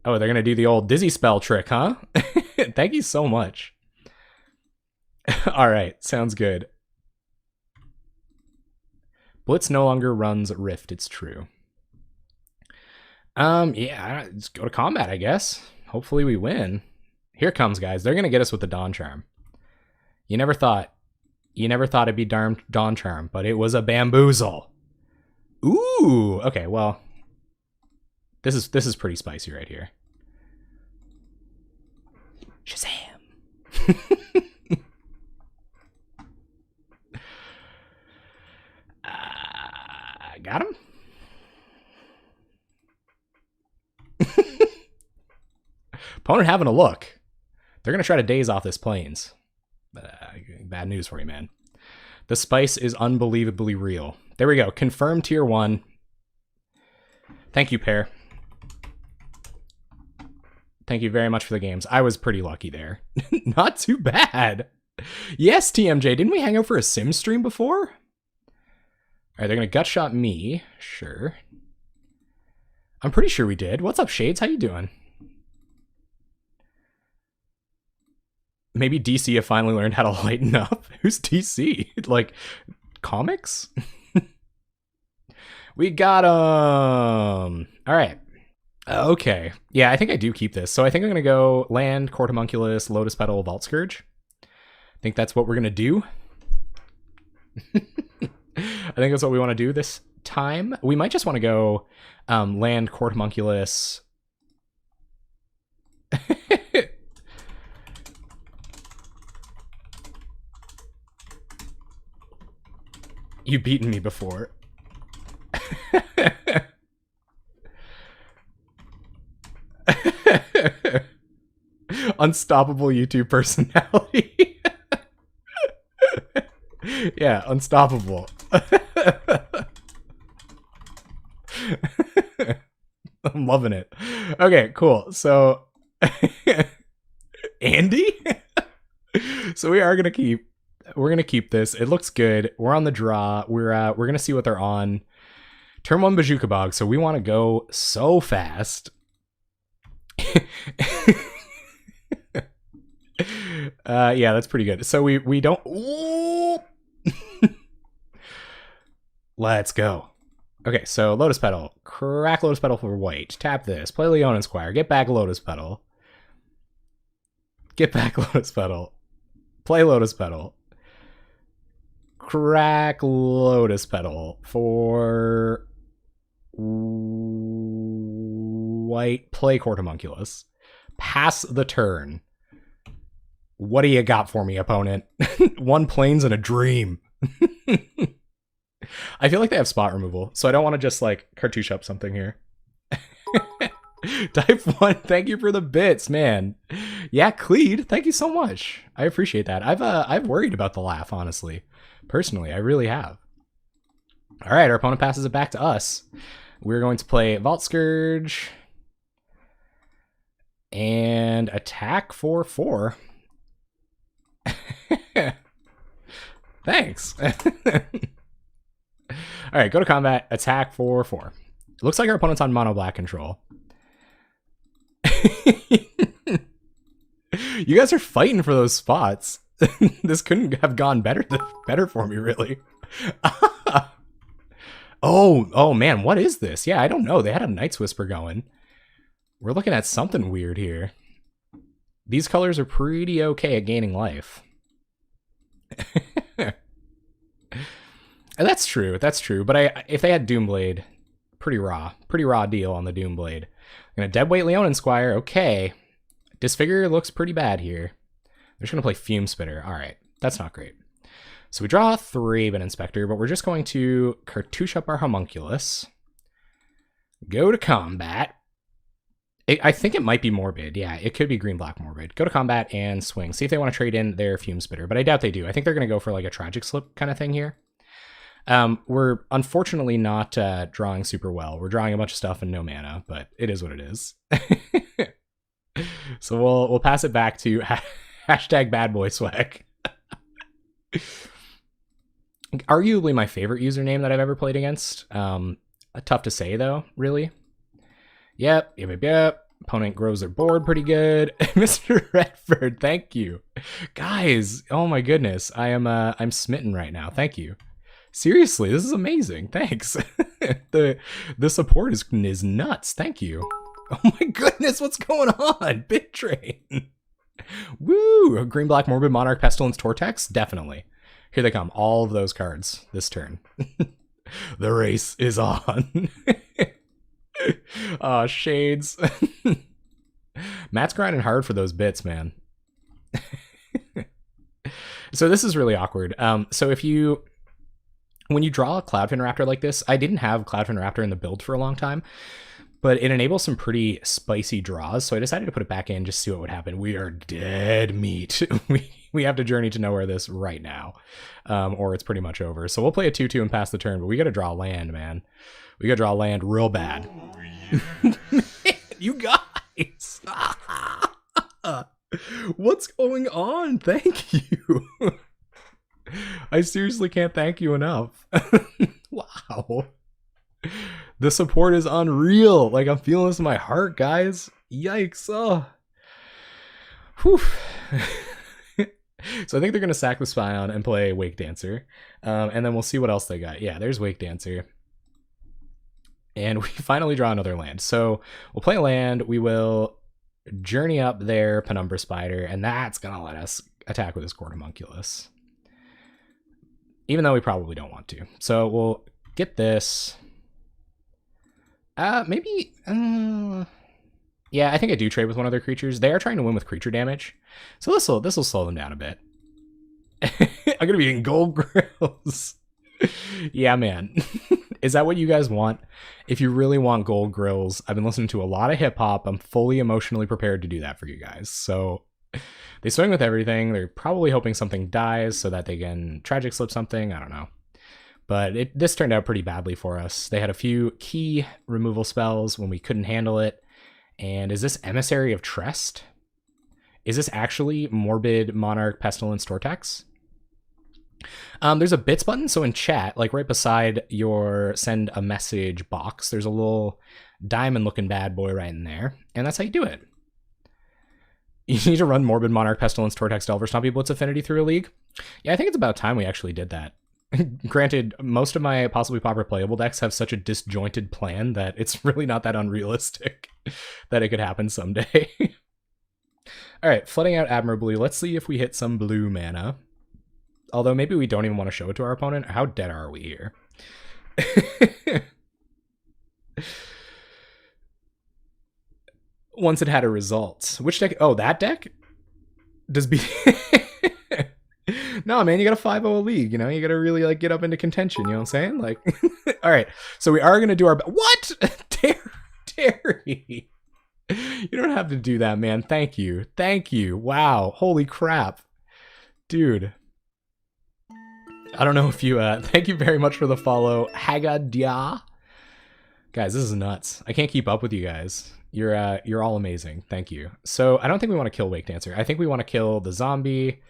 Oh, they're going to do the old dizzy spell trick, huh? Thank you so much. All right, sounds good. Blitz no longer runs Rift, it's true. Yeah, just go to combat, I guess. Hopefully we win. Here comes, guys. They're gonna get us with the Dawn Charm. You never thought it'd be Dawn Charm, but it was a bamboozle. Ooh, okay, well, this is pretty spicy right here. Shazam! Got him. Opponent having a look. They're gonna try to daze off this plains. Bad news for you, man. The spice is unbelievably real. There we go. Confirmed tier 1. Thank you, Pear. Thank you very much for the games. I was pretty lucky there. Not too bad. Yes, TMJ. Didn't we hang out for a sim stream before? All right, they're going to gut shot me. Sure. I'm pretty sure we did. What's up, Shades? How you doing? Maybe DC have finally learned how to lighten up. Who's DC? Like, comics? We got him. All right. Okay. Yeah, I think I do keep this. So I think I'm going to go land, Court Homunculus, Lotus Petal, Vault Scourge. I think that's what we're going to do. I think that's what we want to do this time. We might just want to go land, Court Homunculus. You've beaten me before. Unstoppable YouTube personality. Yeah, unstoppable. I'm loving it. Okay, cool. So Andy? So we're gonna keep this. It looks good. We're on the draw. We're gonna see what they're on. Turn 1 Bazooka Bog, so we want to go so fast. Yeah, that's pretty good. So we don't. Ooh. Let's go. Okay, so Lotus Petal. Crack Lotus Petal for white. Tap this. Play Leonin Squire. Get back Lotus Petal. Get back Lotus Petal. Play Lotus Petal. Crack Lotus Petal for white. Play Court Homunculus. Pass the turn. What do you got for me, opponent? 1 plains and a dream. I feel like they have spot removal, so I don't want to just like cartouche up something here. Type 1, thank you for the bits, man. Yeah, Cleed, thank you so much. I appreciate that. I've worried about the laugh, honestly. Personally, I really have. All right, our opponent passes it back to us. We're going to play Vault Scourge and attack for 4. Thanks. All right, go to combat, attack for 4. It looks like our opponent's on mono black control. You guys are fighting for those spots. This couldn't have gone better for me, really. Oh man, what is this? Yeah, I don't know. They had a Night's Whisper going. We're looking at something weird here. These colors are pretty okay at gaining life. That's true. But if they had Doomblade, pretty raw deal on the Doomblade. I'm gonna deadweight Leonin Squire. Okay, Disfigure looks pretty bad here. They're just gonna play Fume Spitter. All right, that's not great. So we draw 3 Thraben Inspector, but we're just going to cartouche up our Homunculus. Go to combat. I think it might be Morbid. Yeah, it could be green-black Morbid. Go to combat and swing. See if they want to trade in their Fume Spitter, but I doubt they do. I think they're going to go for like a Tragic Slip kind of thing here. We're unfortunately not drawing super well. We're drawing a bunch of stuff and no mana, but it is what it is. So we'll pass it back to hashtag bad boy swag. Arguably my favorite username that I've ever played against. Tough to say though, really. Yep. Opponent grows their board pretty good. Mr. Redford, thank you. Guys, oh my goodness. I'm smitten right now. Thank you. Seriously, this is amazing. Thanks. the support is nuts. Thank you. Oh my goodness, what's going on? Bit train. Woo! Green, black, morbid, monarch, pestilence, Tortex? Definitely. Here they come. All of those cards this turn. The race is on. Oh, shades. Matt's grinding hard for those bits, man. So this is really awkward. So when you draw a Cloudfin Raptor like this, I didn't have Cloudfin Raptor in the build for a long time, but it enables some pretty spicy draws, so I decided to put it back in just to see what would happen. We are dead meat. We have to journey to nowhere this right now, or it's pretty much over. So we'll play a 2-2 and pass the turn, but we got to draw land, man. We got to draw land real bad. You guys! What's going on? Thank you. I seriously can't thank you enough. Wow. The support is unreal. Like, I'm feeling this in my heart, guys. Yikes. Oh. Whew. So I think they're going to sack the Spion and play Wake Dancer. And then we'll see what else they got. Yeah, there's Wake Dancer. And we finally draw another land. So we'll play a land. We will journey up their Penumbra Spider, and that's going to let us attack with this Court Homunculus. Even though we probably don't want to. So we'll get this. Maybe... yeah, I think I do trade with one of their creatures. They are trying to win with creature damage. So this will slow them down a bit. I'm going to be getting gold grills. Yeah, man. Is that what you guys want? If you really want gold grills, I've been listening to a lot of hip hop. I'm fully emotionally prepared to do that for you guys. So they swing with everything. They're probably hoping something dies so that they can tragic slip something. I don't know. But this turned out pretty badly for us. They had a few key removal spells when we couldn't handle it. And is this Emissary of Trest? Is this actually Morbid, Monarch, Pestilence, Tortex? There's a bits button, so in chat, like right beside your send a message box, there's a little diamond looking bad boy right in there, and that's how you do it. You need to run Morbid, Monarch, Pestilence, Tortex, Delver, Stompy Blitz Affinity through a league. Yeah, I think it's about time we actually did that. Granted, most of my possibly Pauper playable decks have such a disjointed plan that it's really not that unrealistic that it could happen someday. Alright, flooding out admirably. Let's see if we hit some blue mana. Although maybe we don't even want to show it to our opponent. How dead are we here? Once it had a result. Which deck? Oh, that deck? Does be... No, man, you got a 5-0 league, you know? You got to really, like, get up into contention, you know what I'm saying? Like, all right. So we are going to do our... What? Terry. You don't have to do that, man. Thank you. Thank you. Wow. Holy crap. Dude. I don't know if you... thank you very much for the follow. Hagadia. Guys, this is nuts. I can't keep up with you guys. You're all amazing. Thank you. So I don't think we want to kill Wake Dancer. I think we want to kill the zombie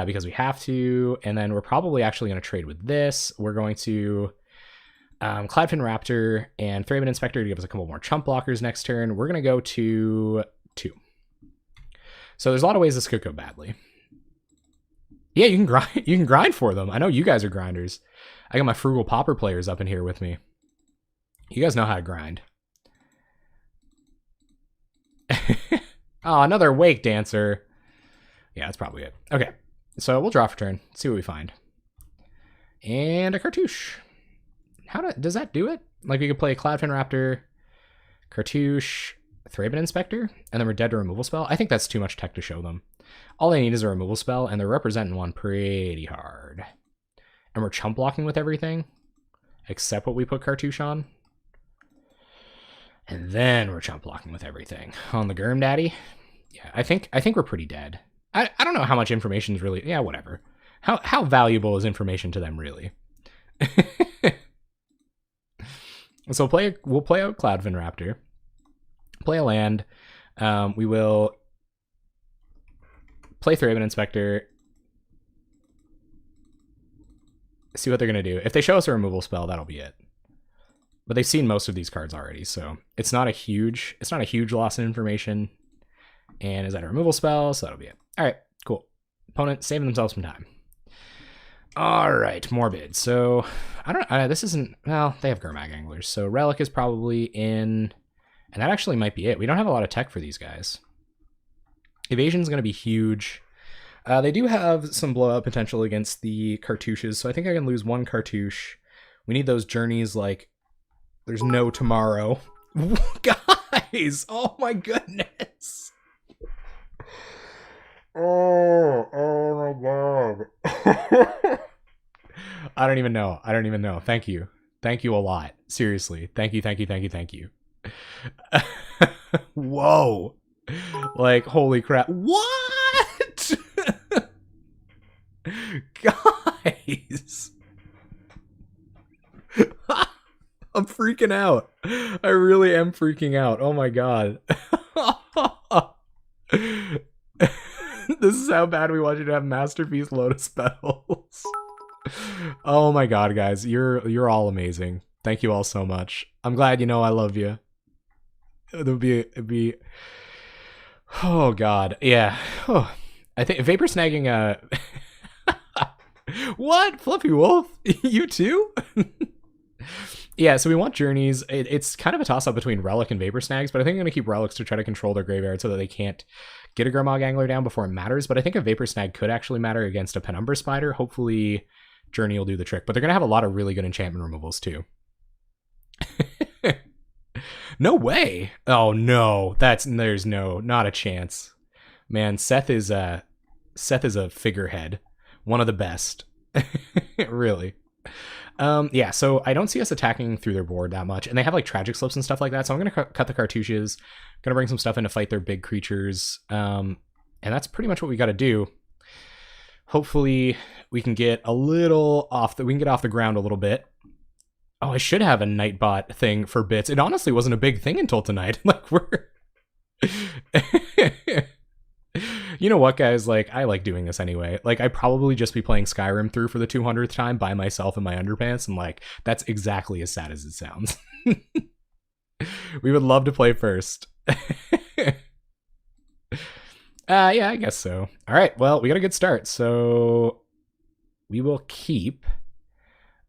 because we have to. And then we're probably actually going to trade with this. We're going to Cloudfin Raptor and Thraben Inspector to give us a couple more chump blockers next turn. We're going to go to 2. So there's a lot of ways this could go badly. Yeah, you can grind. You can grind for them. I know you guys are grinders. I got my frugal Pauper players up in here with me. You guys know how to grind. Oh, another Wake Dancer. Yeah, that's probably it. Okay, so we'll draw for turn. See what we find. And a Cartouche. Does that do it? Like we could play Cloudfin Raptor, Cartouche, Thraben Inspector, and then we're dead to removal spell. I think that's too much tech to show them. All they need is a removal spell, and they're representing one pretty hard. And we're chump blocking with everything, except what we put Cartouche on. And then we're chump blocking with everything. On the Gurm Daddy? Yeah, I think we're pretty dead. I don't know how much information is really... Yeah, whatever. How valuable is information to them, really? So we'll play out Cloudfin Raptor. Play a land. We will play Thraben Inspector. See what they're going to do. If they show us a removal spell, that'll be it. But they've seen most of these cards already, so it's not a huge loss in information. And is that a removal spell? So that'll be it. All right, cool. Opponent saving themselves some time. All right, Morbid. So I don't. This isn't. Well, they have Gurmag Anglers, so Relic is probably in, and that actually might be it. We don't have a lot of tech for these guys. Evasion is going to be huge. They do have some blowout potential against the cartouches, so I think I can lose one cartouche. We need those journeys like there's no tomorrow. Guys, oh my goodness. Oh my god. I don't even know. Thank you. Thank you a lot. Seriously. Thank you. Whoa. Like, holy crap. What? Guys. I'm freaking out. I really am freaking out. Oh my god. This is how bad we want you to have Masterpiece Lotus Petals. Oh my god, guys. You're all amazing. Thank you all so much. I'm glad you know I love you. It'd be oh god. Yeah. Oh. I think Vapor Snagging What? Fluffy Wolf? You too? Yeah, so we want Journeys. It's kind of a toss-up between Relic and Vapor Snags, but I think I'm going to keep Relics to try to control their graveyard so that they can't get a Gurmag Angler down before it matters. But I think a Vapor Snag could actually matter against a Penumbra Spider. Hopefully Journey will do the trick. But they're going to have a lot of really good enchantment removals too. No way! Oh no, there's not a chance. Man, Seth is a figurehead. One of the best. Really. Yeah, so I don't see us attacking through their board that much, and they have like Tragic Slips and stuff like that, so I'm going to cut the cartouches, going to bring some stuff in to fight their big creatures, and that's pretty much what we got to do. Hopefully we can get a little off the ground a little bit. Oh, I should have a Nightbot thing for bits. It honestly wasn't a big thing until tonight. Like, we're... You know what, guys? Like, I like doing this anyway. Like, I'd probably just be playing Skyrim through for the 200th time by myself in my underpants, and like, that's exactly as sad as it sounds. We would love to play first. Yeah, I guess so. All right, well, we got a good start, so we will keep.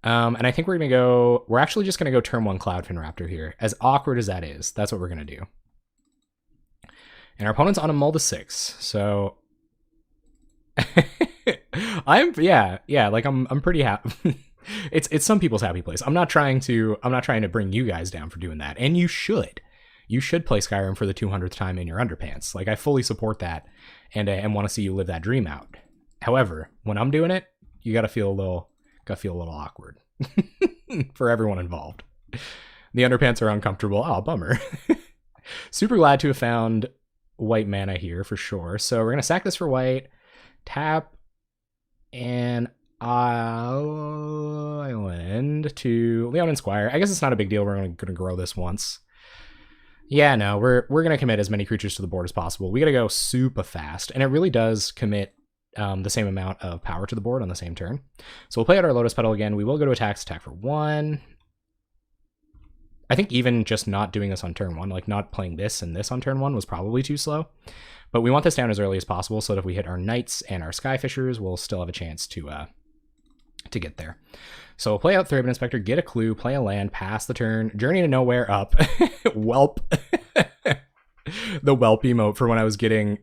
And I think we're actually just gonna go turn 1 Cloudfin Raptor here. As awkward as that is, that's what we're gonna do. And our opponent's on a Mull to 6, so I'm pretty happy. It's some people's happy place. I'm not trying to bring you guys down for doing that, and you should. You should play Skyrim for the 200th time in your underpants. Like, I fully support that, and want to see you live that dream out. However, when I'm doing it, you gotta feel a little awkward for everyone involved. The underpants are uncomfortable. Oh, bummer. Super glad to have found white mana here for sure. So we're gonna sack this for white, tap, and island to Leonin Squire. I guess it's not a big deal. We're gonna grow this once. Yeah, no, we're gonna commit as many creatures to the board as possible. We gotta go super fast, and it really does commit the same amount of power to the board on the same turn. So we'll play out our Lotus Petal again. We will go to attack for 1. I think even just not doing this on turn 1, like not playing this and this on turn 1 was probably too slow. But we want this down as early as possible so that if we hit our Knights and our Skyfishers, we'll still have a chance to get there. So we'll play out Thraben Inspector, get a clue, play a land, pass the turn, Journey to Nowhere up, Whelp. The Whelp emote for when I was getting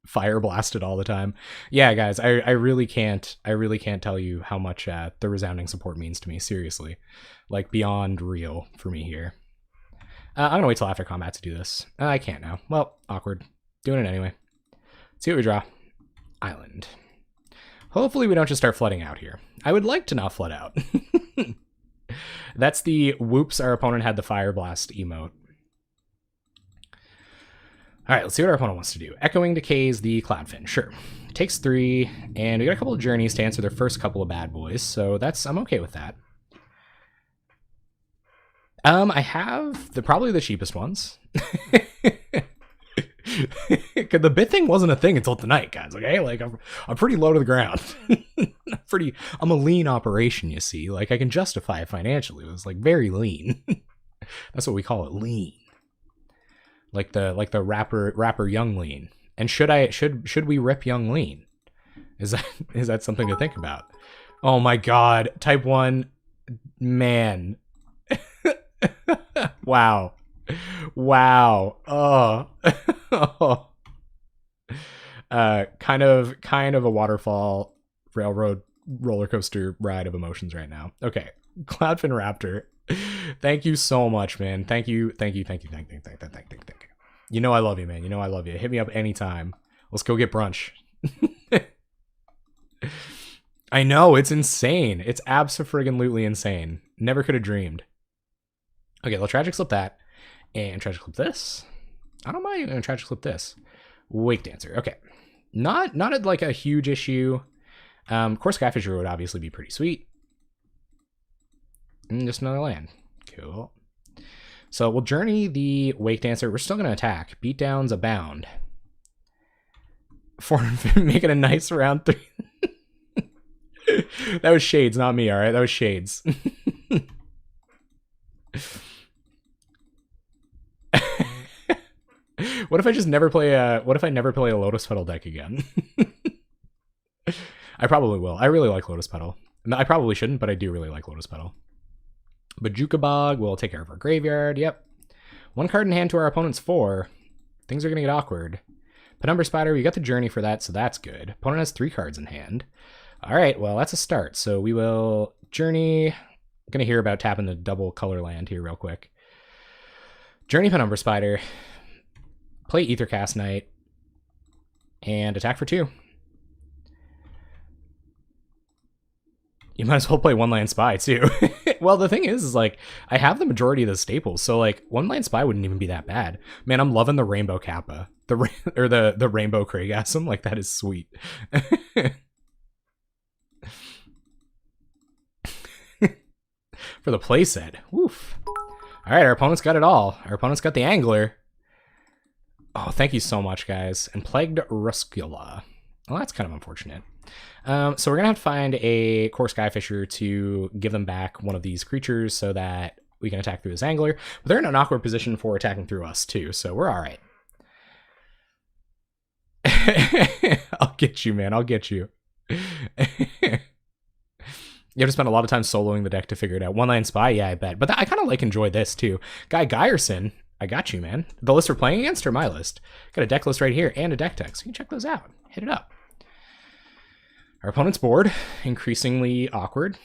fire blasted all the time. Yeah, guys, I really can't tell you how much the resounding support means to me. Seriously, like beyond real for me here. I'm gonna wait till after combat to do this. I can't now. Well, awkward. Doing it anyway. See what we draw. Island. Hopefully we don't just start flooding out here. I would like to not flood out. That's the whoops, our opponent had the fire blast emote. All right, let's see what our opponent wants to do. Echoing Decays the Cloudfin, sure. Takes 3, and we got a couple of journeys to answer their first couple of bad boys, so I'm okay with that. I have probably the cheapest ones. Because The bit thing wasn't a thing until tonight, guys. Okay, like I'm pretty low to the ground. I'm a lean operation, you see. Like I can justify it financially. It was like very lean. That's what we call it, lean. Like the rapper Young Lean. And should we rip Young Lean? Is that something to think about? Oh my God, Type 1, man. Wow. Oh. Oh. Kind of a waterfall railroad roller coaster ride of emotions right now. Okay, Cloudfin Raptor, thank you so much, man. Thank you. You know I love you, man. You know I love you. Hit me up anytime. Let's go get brunch. I know, it's insane. It's abso-friggin-lutely insane. Never could have dreamed. Okay, let's tragic slip that. And tragic slip this. I don't mind tragic slip this. Wake Dancer. Okay. Not like a huge issue. Core Skyfisher would obviously be pretty sweet. And just another land. Cool. So we'll journey the Wake Dancer. We're still going to attack. Beatdowns abound. For making a nice round 3. That was Shades, not me, alright? That was Shades. What if I just never play a Lotus Petal deck again? I probably will. I really like Lotus Petal. I probably shouldn't, but I do really like Lotus Petal. Bajuka Bog will take care of our graveyard. Yep. 1 card in hand to our opponent's 4. Things are going to get awkward. Penumbra Spider, we got the Journey for that, so that's good. Opponent has 3 cards in hand. All right, well, that's a start. So we will Journey. I'm going to hear about tapping the double color land here real quick. Journey Penumbra Spider. Play Aethercast Knight. And attack for 2. You might as well play 1-land Spy, too. Well, the thing is like, I have the majority of the staples, so, like, 1-land Spy wouldn't even be that bad. Man, I'm loving the Rainbow Kappa. The Rainbow Craigasm. Like, that is sweet. For the playset. Woof. All right, our opponent's got it all. Our opponent's got the Angler. Oh, thank you so much, guys. And Plagued Ruscula. Well, that's kind of unfortunate. So we're going to have to find a Core Skyfisher to give them back one of these creatures so that we can attack through this Angler. But they're in an awkward position for attacking through us, too, so we're all right. I'll get you, man. I'll get you. You have to spend a lot of time soloing the deck to figure it out. 1-land Spy, yeah, I bet. But I kind of enjoy this, too. Guy Geyerson, I got you, man. The list we're playing against or my list? Got a deck list right here and a deck text. You can check those out. Hit it up. Our opponent's board, increasingly awkward.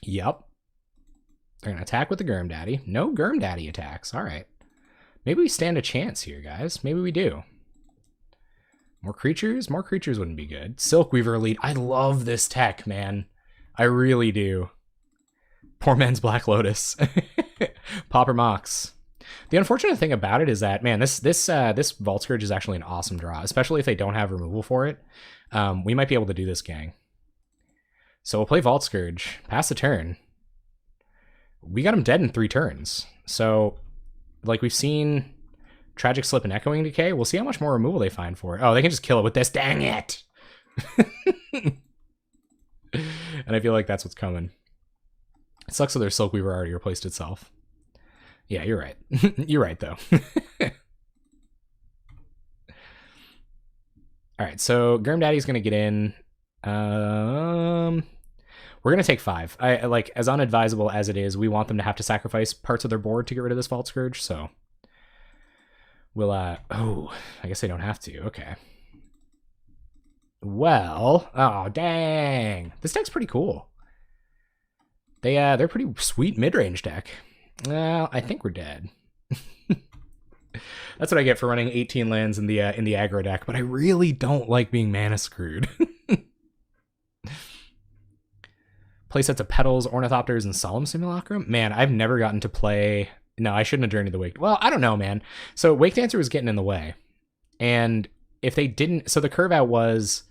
Yep. They're going to attack with the Germ Daddy. No Germ Daddy attacks. All right. Maybe we stand a chance here, guys. Maybe we do. More creatures? More creatures wouldn't be good. Silkweaver Elite. I love this tech, man. I really do. Poor man's Black Lotus. Pauper Mox. The unfortunate thing about it is that, man, this Vault Scourge is actually an awesome draw, especially if they don't have removal for it. We might be able to do this, gang. So we'll play Vault Scourge. Pass the turn. We got him dead in 3 turns. So, like, we've seen Tragic Slip and Echoing Decay. We'll see how much more removal they find for it. Oh, they can just kill it with this. Dang it! And I feel like that's what's coming. It sucks that their Silkweaver already replaced itself. Yeah, you're right. You're right, though. All right, so Germ Daddy's going to get in. We're going to take 5. I like, as unadvisable as it is, we want them to have to sacrifice parts of their board to get rid of this Vault Scourge, so we'll, oh, I guess they don't have to. Okay. Well, oh, dang. This deck's pretty cool. They're pretty sweet mid-range deck. Well, I think we're dead. That's what I get for running 18 lands in the aggro deck, but I really don't like being mana screwed. Play sets of Petals, Ornithopters, and Solemn Simulacrum? Man, I've never gotten to play... No, I shouldn't have Journeyed the Wake... Well, I don't know, man. So Wake Dancer was getting in the way. And if they didn't... So the curve out was...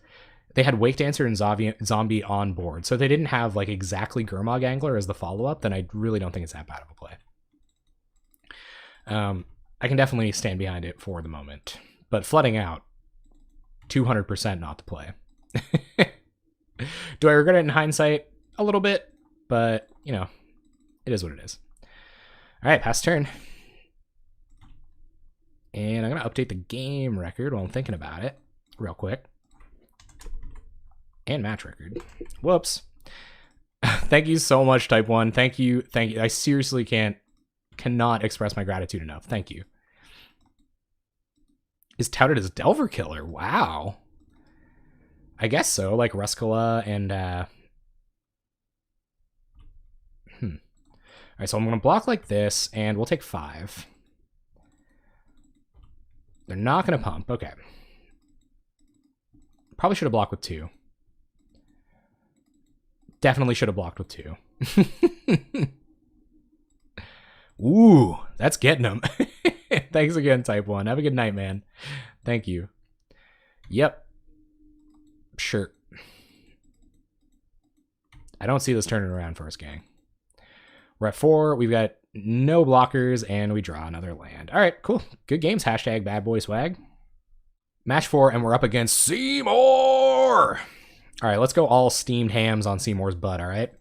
They had Wake Dancer and Zombie on board. So if they didn't have, like, exactly Gurmag Angler as the follow-up, then I really don't think it's that bad of a play. I can definitely stand behind it for the moment. but flooding out, 200% not to play. Do I regret it in hindsight? A little bit, but, you know, it is what it is. All right, pass turn. And I'm going to update the game record while I'm thinking about it real quick. And match record. Whoops. Thank you so much, Type 1. Thank you. Thank you. I seriously cannot express my gratitude enough. Thank you. Is touted as Delver Killer. Wow. I guess so. Like Ruskala and... All right, so I'm going to block like this, and we'll take 5. They're not going to pump. Okay. Probably should have blocked with 2. Definitely should have blocked with 2. Ooh, that's getting them. Thanks again, Type 1. Have a good night, man. Thank you. Yep. Sure. I don't see this turning around for us, gang. We're at 4. We've got no blockers, and we draw another land. All right, cool. Good games. Hashtag bad boy swag. Match 4, and we're up against Seymour. All right, let's go all steamed hams on Seymour's butt, all right?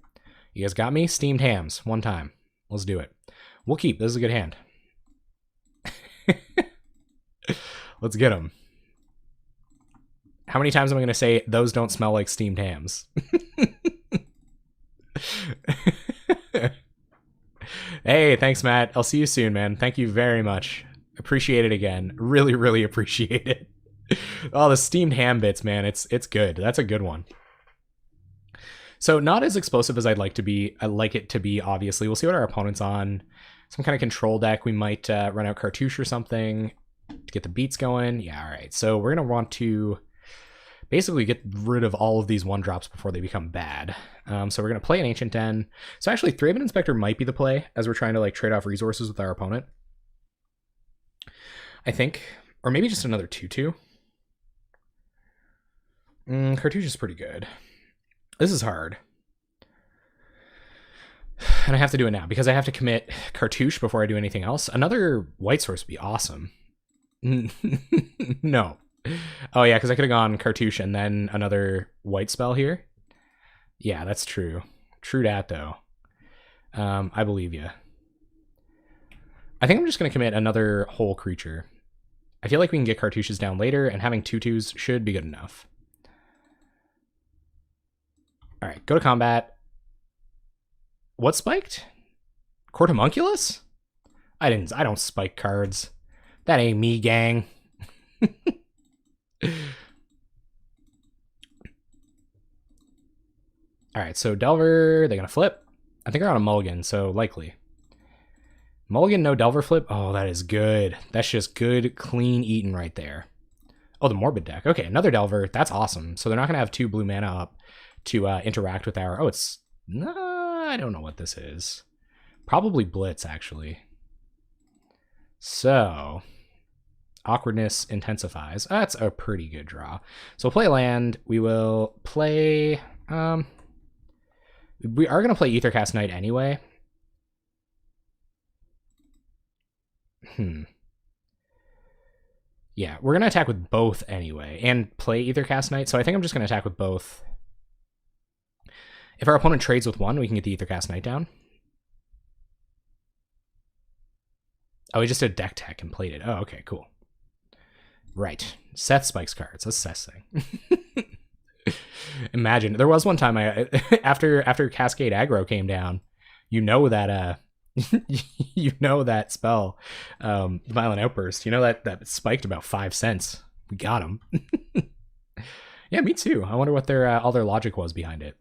You guys got me? Steamed hams. One time. Let's do it. We'll keep. This is a good hand. Let's get them. How many times am I going to say, those don't smell like steamed hams? Hey, thanks, Matt. I'll see you soon, man. Thank you very much. Appreciate it again. Really, really appreciate it. Oh, the steamed ham bits, man. It's good. That's a good one. So not as explosive as I'd like to be. I like it to be, obviously. We'll see what our opponent's on. Some kind of control deck. We might run out Cartouche or something to get the beats going. Yeah, all right. So we're going to want to basically get rid of all of these 1-drops before they become bad. So we're going to play an Ancient Den. So actually, Thraben Inspector might be the play as we're trying to like trade off resources with our opponent. I think. Or maybe just another 2/2. Cartouche is pretty good. This is hard. And I have to do it now because I have to commit Cartouche before I do anything else. Another white source would be awesome. No. Oh, yeah, because I could have gone Cartouche and then another white spell here. Yeah, that's true. True dat, though. I believe you. I think I'm just going to commit another whole creature. I feel like we can get Cartouches down later, and having 2/2s should be good enough. All right, go to combat. What spiked? Court Homunculus? I don't spike cards. That ain't me, gang. All right, so Delver, they're gonna flip. I think they're on a mulligan, so likely. Mulligan, no Delver flip. Oh, that is good. That's just good, clean eating right there. Oh, the Morbid deck. Okay, another Delver. That's awesome. So they're not gonna have 2 blue mana up to interact with our... Oh, it's... I don't know what this is. Probably Blitz, actually. So... Awkwardness intensifies. That's a pretty good draw. So we'll play land. We will play... we are going to play Aethercast Knight anyway. Yeah, we're going to attack with both anyway, and play Aethercast Knight, so I think I'm just going to attack with both. If our opponent trades with 1, we can get the Aethercast Knight down. Oh, he just did deck tech and played it. Oh, okay, cool. Right. Seth spikes cards. That's Seth's thing. Imagine. There was one time after Cascade Aggro came down, you know that that spell, Violent Outburst, you know that spiked about 5 cents. We got him. Yeah, me too. I wonder what their all their logic was behind it.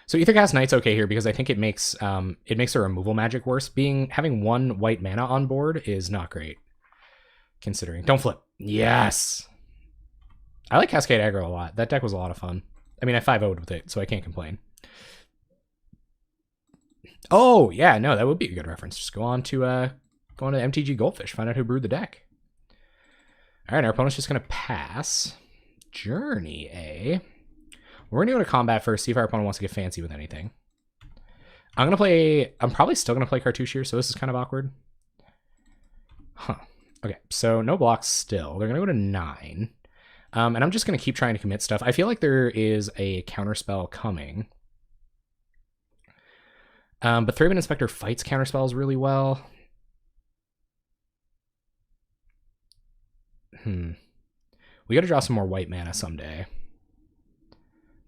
So Aethercast Knight's okay here because I think it makes the removal magic worse. Having 1 white mana on board is not great. Considering. Don't flip. Yes. I like Cascade Aggro a lot. That deck was a lot of fun. I mean, I 5-0'd with it, so I can't complain. Oh, yeah, no, that would be a good reference. Just go on to MTG Goldfish, find out who brewed the deck. All right, our opponent's just going to pass. Journey, eh? We're going to go to combat first, see if our opponent wants to get fancy with anything. I'm probably still going to play Cartouche here, so this is kind of awkward. Huh. Okay, so no blocks still. They're going to go to 9. And I'm just going to keep trying to commit stuff. I feel like there is a counterspell coming. But Thraben Inspector fights counterspells really well. We got to draw some more white mana someday.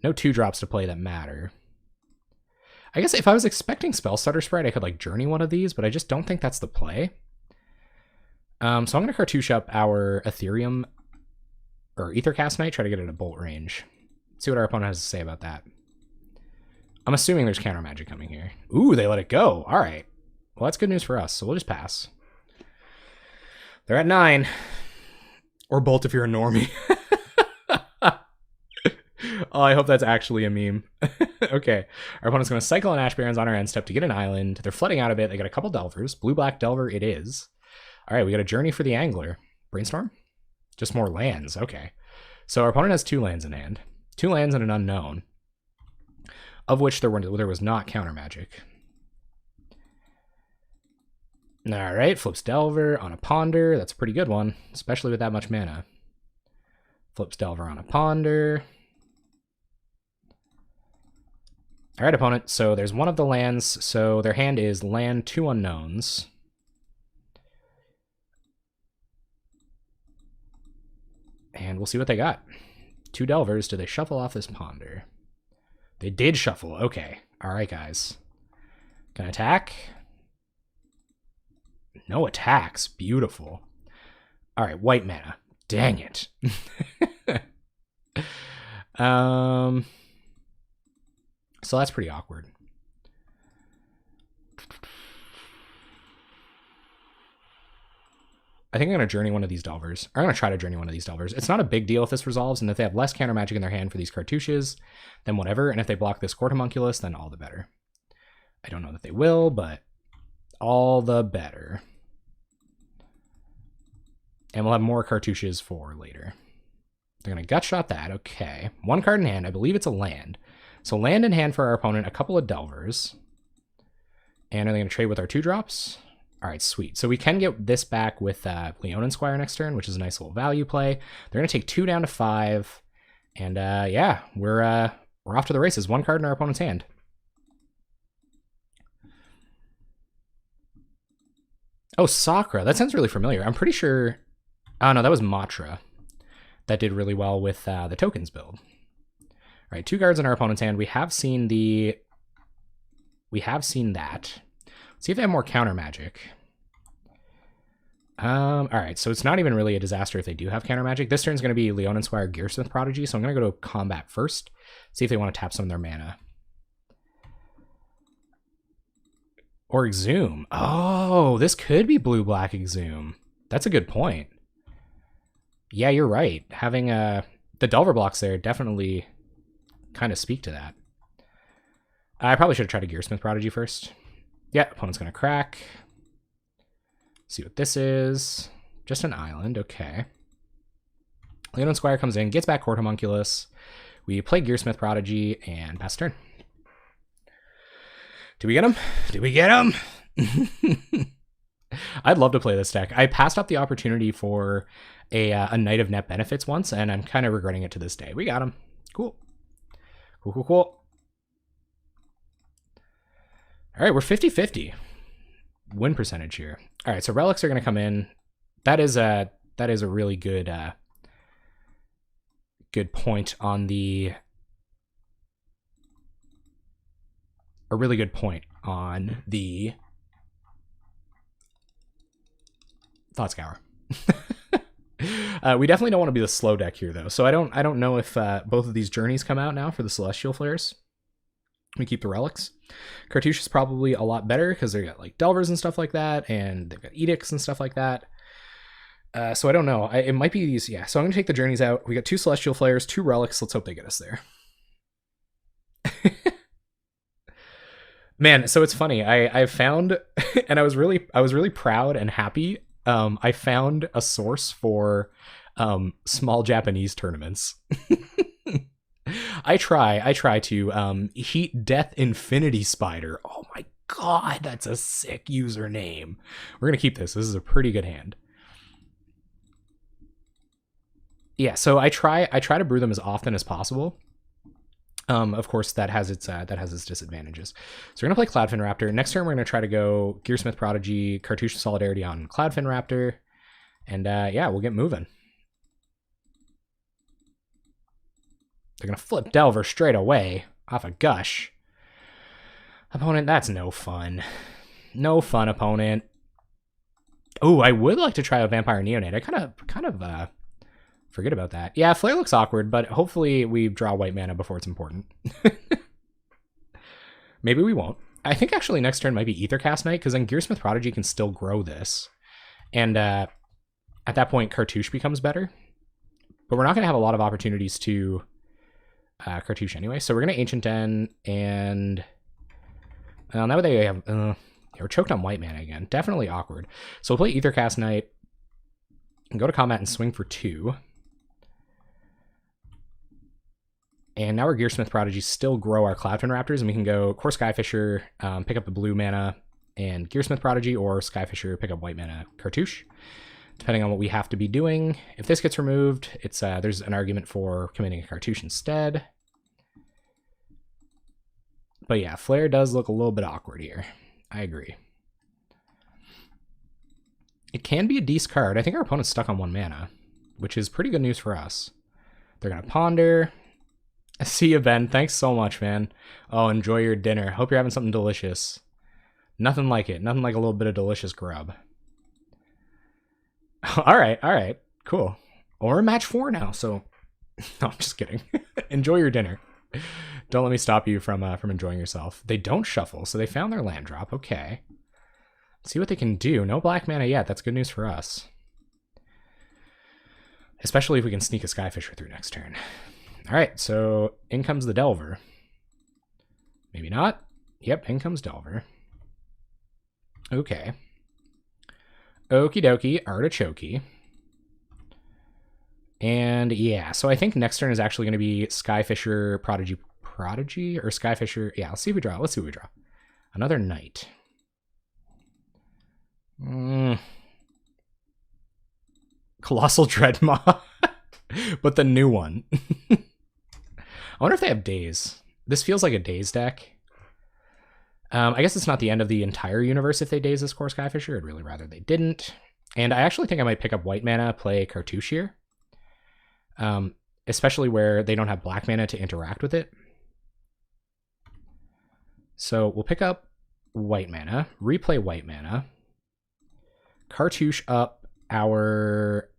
No 2-drops to play that matter. I guess if I was expecting Spellstutter Sprite, I could like Journey one of these, but I just don't think that's the play. So I'm going to Cartouche up our Ethereum or Aethercast Knight, try to get it at bolt range. See what our opponent has to say about that. I'm assuming there's counter magic coming here. Ooh, they let it go. All right. Well, that's good news for us, so we'll just pass. They're at 9. Or bolt if you're a normie. Oh, I hope that's actually a meme. Okay. Our opponent's going to cycle an Ash Barrens on our end step to get an island. They're flooding out of it. They got a couple Delvers. Blue-black Delver it is. All right, we got a Journey for the Angler. Brainstorm? Just more lands. Okay. So our opponent has 2 lands in hand. 2 lands and an unknown. Of which there was not counter magic. All right, flips Delver on a Ponder. That's a pretty good one, especially with that much mana. Flips Delver on a Ponder. All right, opponent. So there's one of the lands. So their hand is land 2 unknowns. And we'll see what they got. 2 Delvers. Do they shuffle off this Ponder? They did shuffle. Okay. All right, guys. Can I attack? No attacks. Beautiful. All right, white mana. Dang it. So that's pretty awkward. I think I'm going to Journey one of these Delvers. I'm going to try to Journey one of these Delvers. It's not a big deal if this resolves, and if they have less counter magic in their hand for these cartouches, then whatever. And if they block this Court Homunculus, then all the better. I don't know that they will, but all the better. And we'll have more cartouches for later. They're going to Gutshot that. Okay. 1 card in hand. I believe it's a land. So land in hand for our opponent, a couple of Delvers. And are they going to trade with our 2-drops? All right, sweet. So we can get this back with Leonin Squire next turn, which is a nice little value play. They're going to take 2 down to 5. And yeah, we're off to the races. 1 card in our opponent's hand. Oh, Sakura. That sounds really familiar. I'm pretty sure... Oh, no, that was Matra. That did really well with the tokens build. All right, 2 cards in our opponent's hand. We have seen that. See if they have more counter magic. All right, so it's not even really a disaster if they do have counter magic. This turn's going to be Leonin Squire Gearsmith Prodigy, so I'm going to go to combat first, see if they want to tap some of their mana. Or Exhume. Oh, this could be blue-black Exhume. That's a good point. Yeah, you're right. Having the Delver blocks there definitely kind of speak to that. I probably should have tried a Gearsmith Prodigy first. Yeah, opponent's going to crack. See what this is. Just an island, okay. Leonin Squire comes in, gets back Court Homunculus. We play Gearsmith Prodigy and pass turn. Did we get him? Did we get him? I'd love to play this deck. I passed up the opportunity for a Knight of Net Benefits once, and I'm kind of regretting it to this day. We got him. Cool. Cool, cool, cool. All right, we're 50-50 win percentage here. All right, so relics are going to come in. That is a really good good point on the Thought Scour. We definitely don't want to be the slow deck here though. So I don't know if both of these journeys come out now for the Celestial Flares. We keep the relics. Cartouche is probably a lot better because they got like Delvers and stuff like that, and they've got Edicts and stuff like that. So I don't know. It might be these. Yeah. So I'm gonna take the journeys out. We got 2 Celestial Flares, 2 relics. Let's hope they get us there. Man, so it's funny. I found, and I was really proud and happy. I found a source for small Japanese tournaments. I try to Heat Death Infinity Spider. Oh my god, that's a sick username. We're gonna keep this. This is a pretty good hand. Yeah, so I try to brew them as often as possible. Of course, that has its disadvantages. So we're gonna play Cloudfin Raptor. Next turn, we're gonna try to go Gearsmith Prodigy, Cartouche of Solidarity on Cloudfin Raptor, and yeah, we'll get moving. They're gonna flip Delver straight away off a Gush. Opponent, that's no fun. No fun, opponent. Oh, I would like to try a Vampire Neonate. I kind of forget about that. Yeah, Flare looks awkward, but hopefully we draw white mana before it's important. Maybe we won't. I think actually next turn might be Aethercast Knight, because then Gearsmith Prodigy can still grow this. And at that point, Cartouche becomes better. But we're not going to have a lot of opportunities to Cartouche anyway. So we're going to Ancient Den, and now they have... we're choked on white mana again. Definitely awkward. So we'll play Aethercast Knight, and go to combat and swing for 2. And now our Gearsmith Prodigy still grow our Cloudfin Raptors, and we can go Core Skyfisher, pick up the blue mana, and Gearsmith Prodigy, or Skyfisher, pick up white mana, Cartouche, depending on what we have to be doing. If this gets removed, it's there's an argument for committing a Cartouche instead. But yeah, Flare does look a little bit awkward here. I agree. It can be a decent card. I think our opponent's stuck on 1 mana, which is pretty good news for us. They're going to Ponder. See you, Ben. Thanks so much, man. Oh, enjoy your dinner. Hope you're having something delicious. Nothing like it. Nothing like a little bit of delicious grub. All right. Cool. Well, we're match 4 now, so... No, I'm just kidding. Enjoy your dinner. Don't let me stop you from enjoying yourself. They don't shuffle, so they found their land drop. Okay. Let's see what they can do. No black mana yet. That's good news for us. Especially if we can sneak a Skyfisher through next turn. All right, so in comes the Delver. Maybe not. Yep, in comes Delver. Okay. Okie dokie, artichoke. And yeah, so I think next turn is actually going to be Skyfisher, Prodigy, or Skyfisher. Yeah, let's see if we draw. Another Knight. Colossal Dreadmaw, but the new one. I wonder if they have Daze. This feels like a Daze deck. I guess it's not the end of the entire universe if they Daze this Core Skyfisher. I'd really rather they didn't. And I actually think I might pick up white mana, play Cartouche here. Especially where they don't have black mana to interact with it. So we'll pick up white mana, replay white mana, Cartouche up our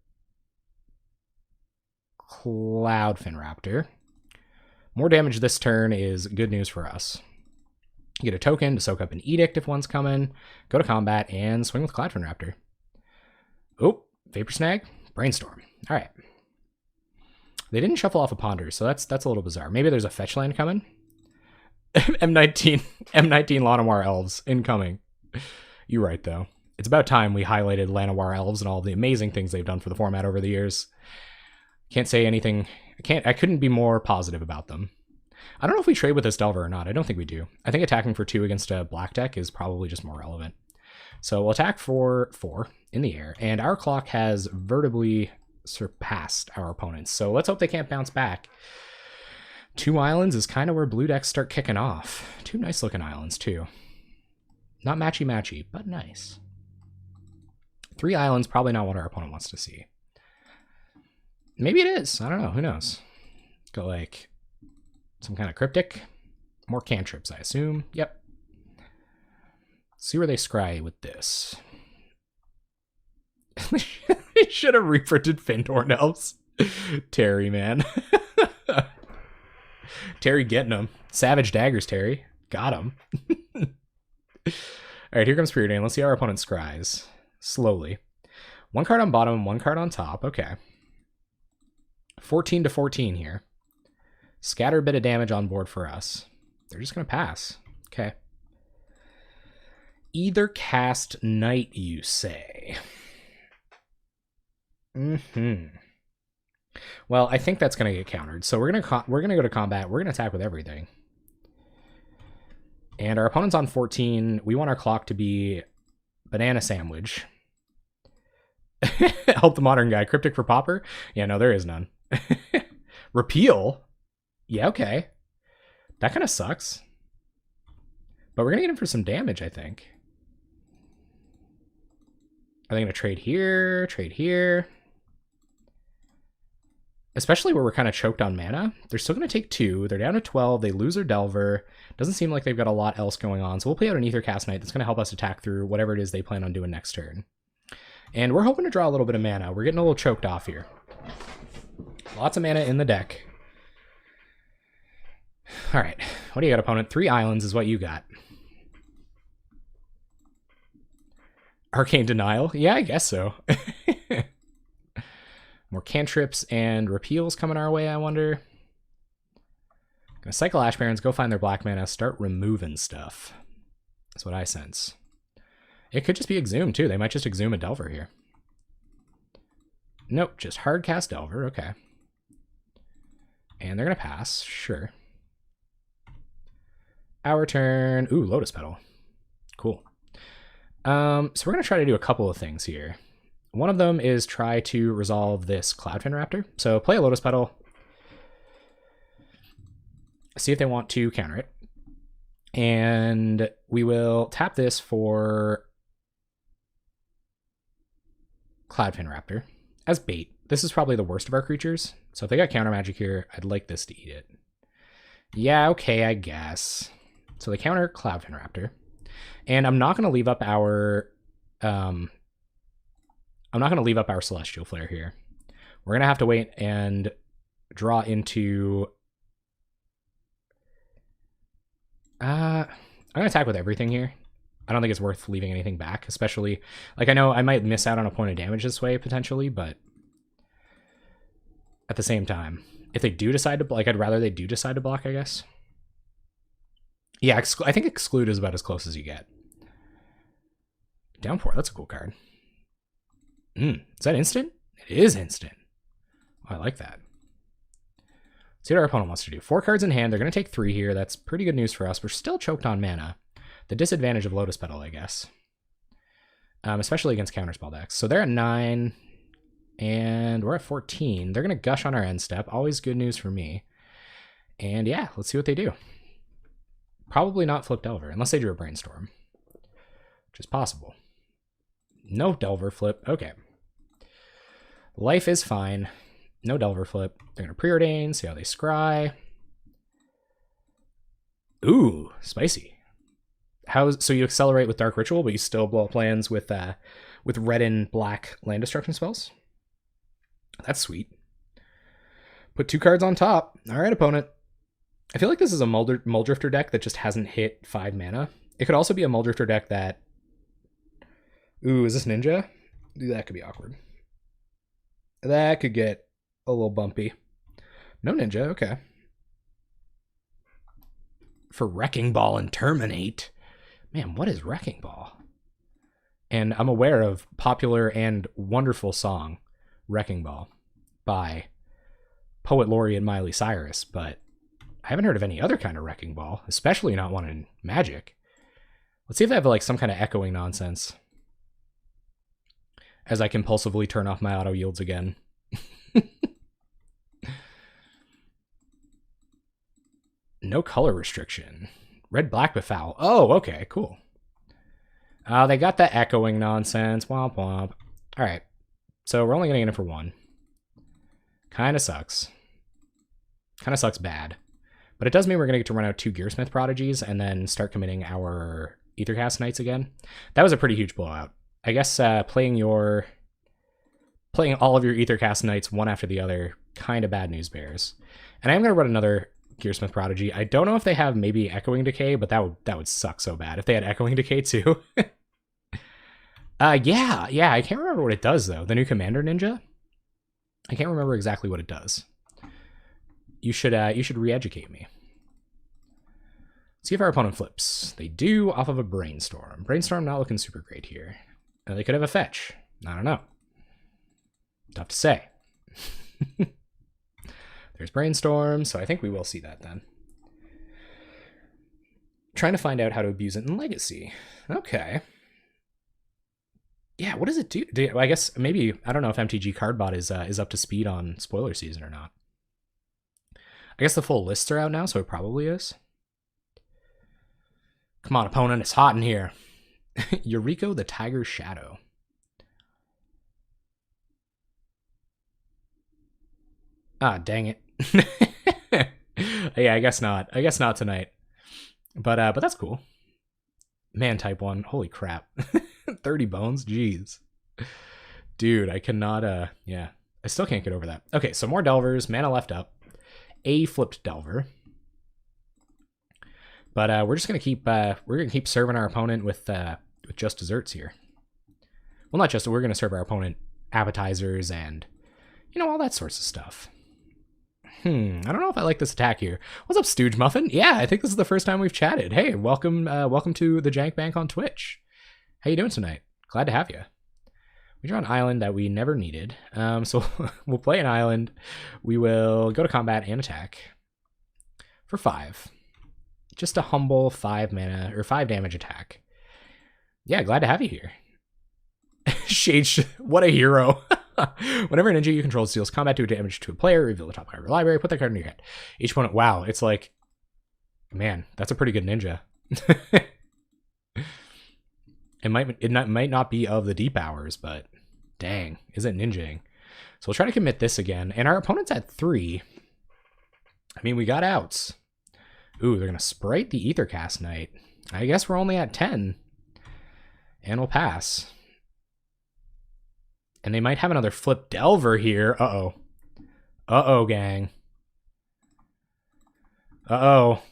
Cloudfin Raptor. More damage this turn is good news for us. You get a token to soak up an Edict if one's coming, go to combat, and swing with Cloudfin Raptor. Oh, Vapor Snag, Brainstorm. All right. They didn't shuffle off a Ponder, so that's a little bizarre. Maybe there's a fetch land coming. M19 Llanowar Elves incoming. You're right, though. It's about time we highlighted Llanowar Elves and all the amazing things they've done for the format over the years. Can't say anything. I couldn't be more positive about them. I don't know if we trade with this Delver or not. I don't think we do. I think attacking for 2 against a black deck is probably just more relevant. So we'll attack for 4 in the air, and our clock has vertibly surpassed our opponents. So let's hope they can't bounce back. 2 islands is kind of where blue decks start kicking off. 2 nice looking islands too. Not matchy, but nice. 3 islands, probably not what our opponent wants to see. Maybe it is. I don't know. Who knows? Go like some kind of cryptic. More cantrips, I assume. Yep. See where they scry with this. They should have reprinted Findorn Elves. Terry, man. Terry getting them. Savage Daggers, Terry. Got him. All right, here comes Preordain. Let's see how our opponent scries. Slowly. 1 card on bottom, 1 card on top. Okay. 14 to 14 here. Scatter a bit of damage on board for us. They're just going to pass. Okay. Aethercast Knight, you say? Well, I think that's going to get countered. So we're going to go to combat. We're going to attack with everything. And our opponent's on 14. We want our clock to be banana sandwich. Help the modern guy. Cryptic for Pauper? Yeah, no, there is none. Repeal? Yeah, okay. That kind of sucks. But we're going to get him for some damage, I think. Are they going to trade here? Trade here? Especially where we're kind of choked on mana. They're still going to take 2. They're down to 12. They lose their Delver. Doesn't seem like they've got a lot else going on. So we'll play out an Aethercast Knight that's going to help us attack through whatever it is they plan on doing next turn. And we're hoping to draw a little bit of mana. We're getting a little choked off here. Lots of mana in the deck. All right. What do you got, opponent? 3 islands is what you got. Arcane Denial? Yeah, I guess so. More cantrips and repeals coming our way, I wonder. Gonna cycle Ash Barrens, go find their black mana, start removing stuff. That's what I sense. It could just be Exhume, too. They might just Exhume a Delver here. Nope, just hard cast Delver. Okay. And they're gonna pass. Sure. Our turn. Ooh, Lotus Petal. Cool. So we're going to try to do a couple of things here. One of them is try to resolve this Cloudfin Raptor. So play a Lotus Petal. See if they want to counter it. And we will tap this for Cloudfin Raptor as bait. This is probably the worst of our creatures. So if they got counter magic here, I'd like this to eat it. Yeah, okay, I guess. So they counter Cloudfin Raptor. And I'm not going to leave up our Celestial Flare here. We're going to have to wait and draw into I'm going to attack with everything here. I don't think it's worth leaving anything back, especially like I know I might miss out on a point of damage this way potentially, but at the same time, if they do decide to like I'd rather they do decide to block, I guess. Yeah, I think Exclude is about as close as you get. Downpour, that's a cool card. Is that instant? It is instant. Oh, I like that. Let's see what our opponent wants to do. 4 cards in hand. They're going to take 3 here. That's pretty good news for us. We're still choked on mana. The disadvantage of Lotus Petal, I guess. Especially against counterspell decks. So they're at 9, and we're at 14. They're going to gush on our end step. Always good news for me. And yeah, let's see what they do. Probably not flip Delver, unless they drew a Brainstorm, which is possible. No Delver flip. Okay. Life is fine. No Delver flip. They're going to Preordain, see how they scry. Ooh, spicy. So you accelerate with Dark Ritual, but you still blow up lands with red and black land destruction spells? That's sweet. Put 2 cards on top. All right, opponent. I feel like this is a Muldrifter deck that just hasn't hit 5 mana. It could also be a Muldrifter deck that... Ooh, is this Ninja? That could be awkward. That could get a little bumpy. No Ninja, okay. For Wrecking Ball and Terminate. Man, what is Wrecking Ball? And I'm aware of popular and wonderful song, Wrecking Ball, by Poet Laureate Miley Cyrus, but I haven't heard of any other kind of Wrecking Ball, especially not one in Magic. Let's see if they have like some kind of echoing nonsense. As I compulsively turn off my auto yields again. No color restriction. Red, black, befoul. Oh, okay, cool. They got that echoing nonsense. Womp womp. All right. So we're only going to get it for 1. Kind of sucks. Kind of sucks bad. But it does mean we're going to get to run out 2 Gearsmith Prodigies and then start committing our Aethercast Knights again. That was a pretty huge blowout. I guess playing all of your Aethercast Knights one after the other, kind of bad news bears. And I am going to run another Gearsmith Prodigy. I don't know if they have maybe Echoing Decay, but that would suck so bad if they had Echoing Decay too. Yeah, I can't remember what it does though. The new Commander Ninja? I can't remember exactly what it does. You should re-educate me. See if our opponent flips. They do off of a Brainstorm. Brainstorm not looking super great here. Now they could have a fetch. I don't know. Tough to say. There's Brainstorm, so I think we will see that then. Trying to find out how to abuse it in Legacy. Okay. Yeah, what does it do? I guess maybe, I don't know if MTG Cardbot is up to speed on spoiler season or not. I guess the full lists are out now, so it probably is. Come on, opponent, it's hot in here. Yuriko the Tiger Shadow. Ah, dang it. Yeah, I guess not. I guess not tonight. But that's cool. Man, type 1. Holy crap. 30 bones? Jeez. Dude, I cannot, yeah. I still can't get over that. Okay, so more Delvers. Mana left up. A flipped Delver. But we're just gonna keep serving our opponent with just desserts here. Well, not just, we're gonna serve our opponent appetizers and, you know, all that sorts of stuff. I don't know if I like this attack here. What's up, Stooge Muffin? Yeah, I think this is the first time we've chatted. Hey, welcome to the Jank Bank on Twitch. How you doing tonight? Glad to have you. We draw an island that we never needed. So we'll play an island. We will go to combat and attack for 5. Just a humble 5 mana or 5 damage attack. Yeah, glad to have you here. Shade, what a hero. Whenever a ninja you control deals combat to damage to a player, reveal the top card of your library, put that card in your hand. Each opponent, wow, it's like, man, that's a pretty good ninja. It might not be of the deep hours, but dang, is it ninjaing? So we'll try to commit this again, and our opponent's at 3. I mean, we got outs. Ooh, they're gonna sprite the Aethercast Knight. I guess we're only at 10, and we'll pass. And they might have another flip Delver here. Uh-oh. Uh-oh, gang. Uh-oh.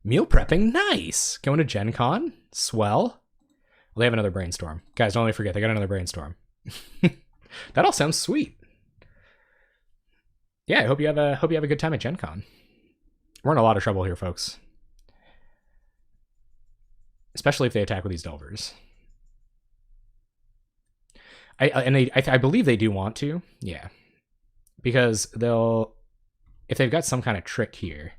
Meal prepping, nice. Going to Gen Con, swell. Well, they have another brainstorm. Guys, don't let me forget, they got another brainstorm. That all sounds sweet. Yeah, I hope you have a good time at Gen Con. We're in a lot of trouble here, folks. Especially if they attack with these Delvers. I believe they do want to, yeah, because if they've got some kind of trick here,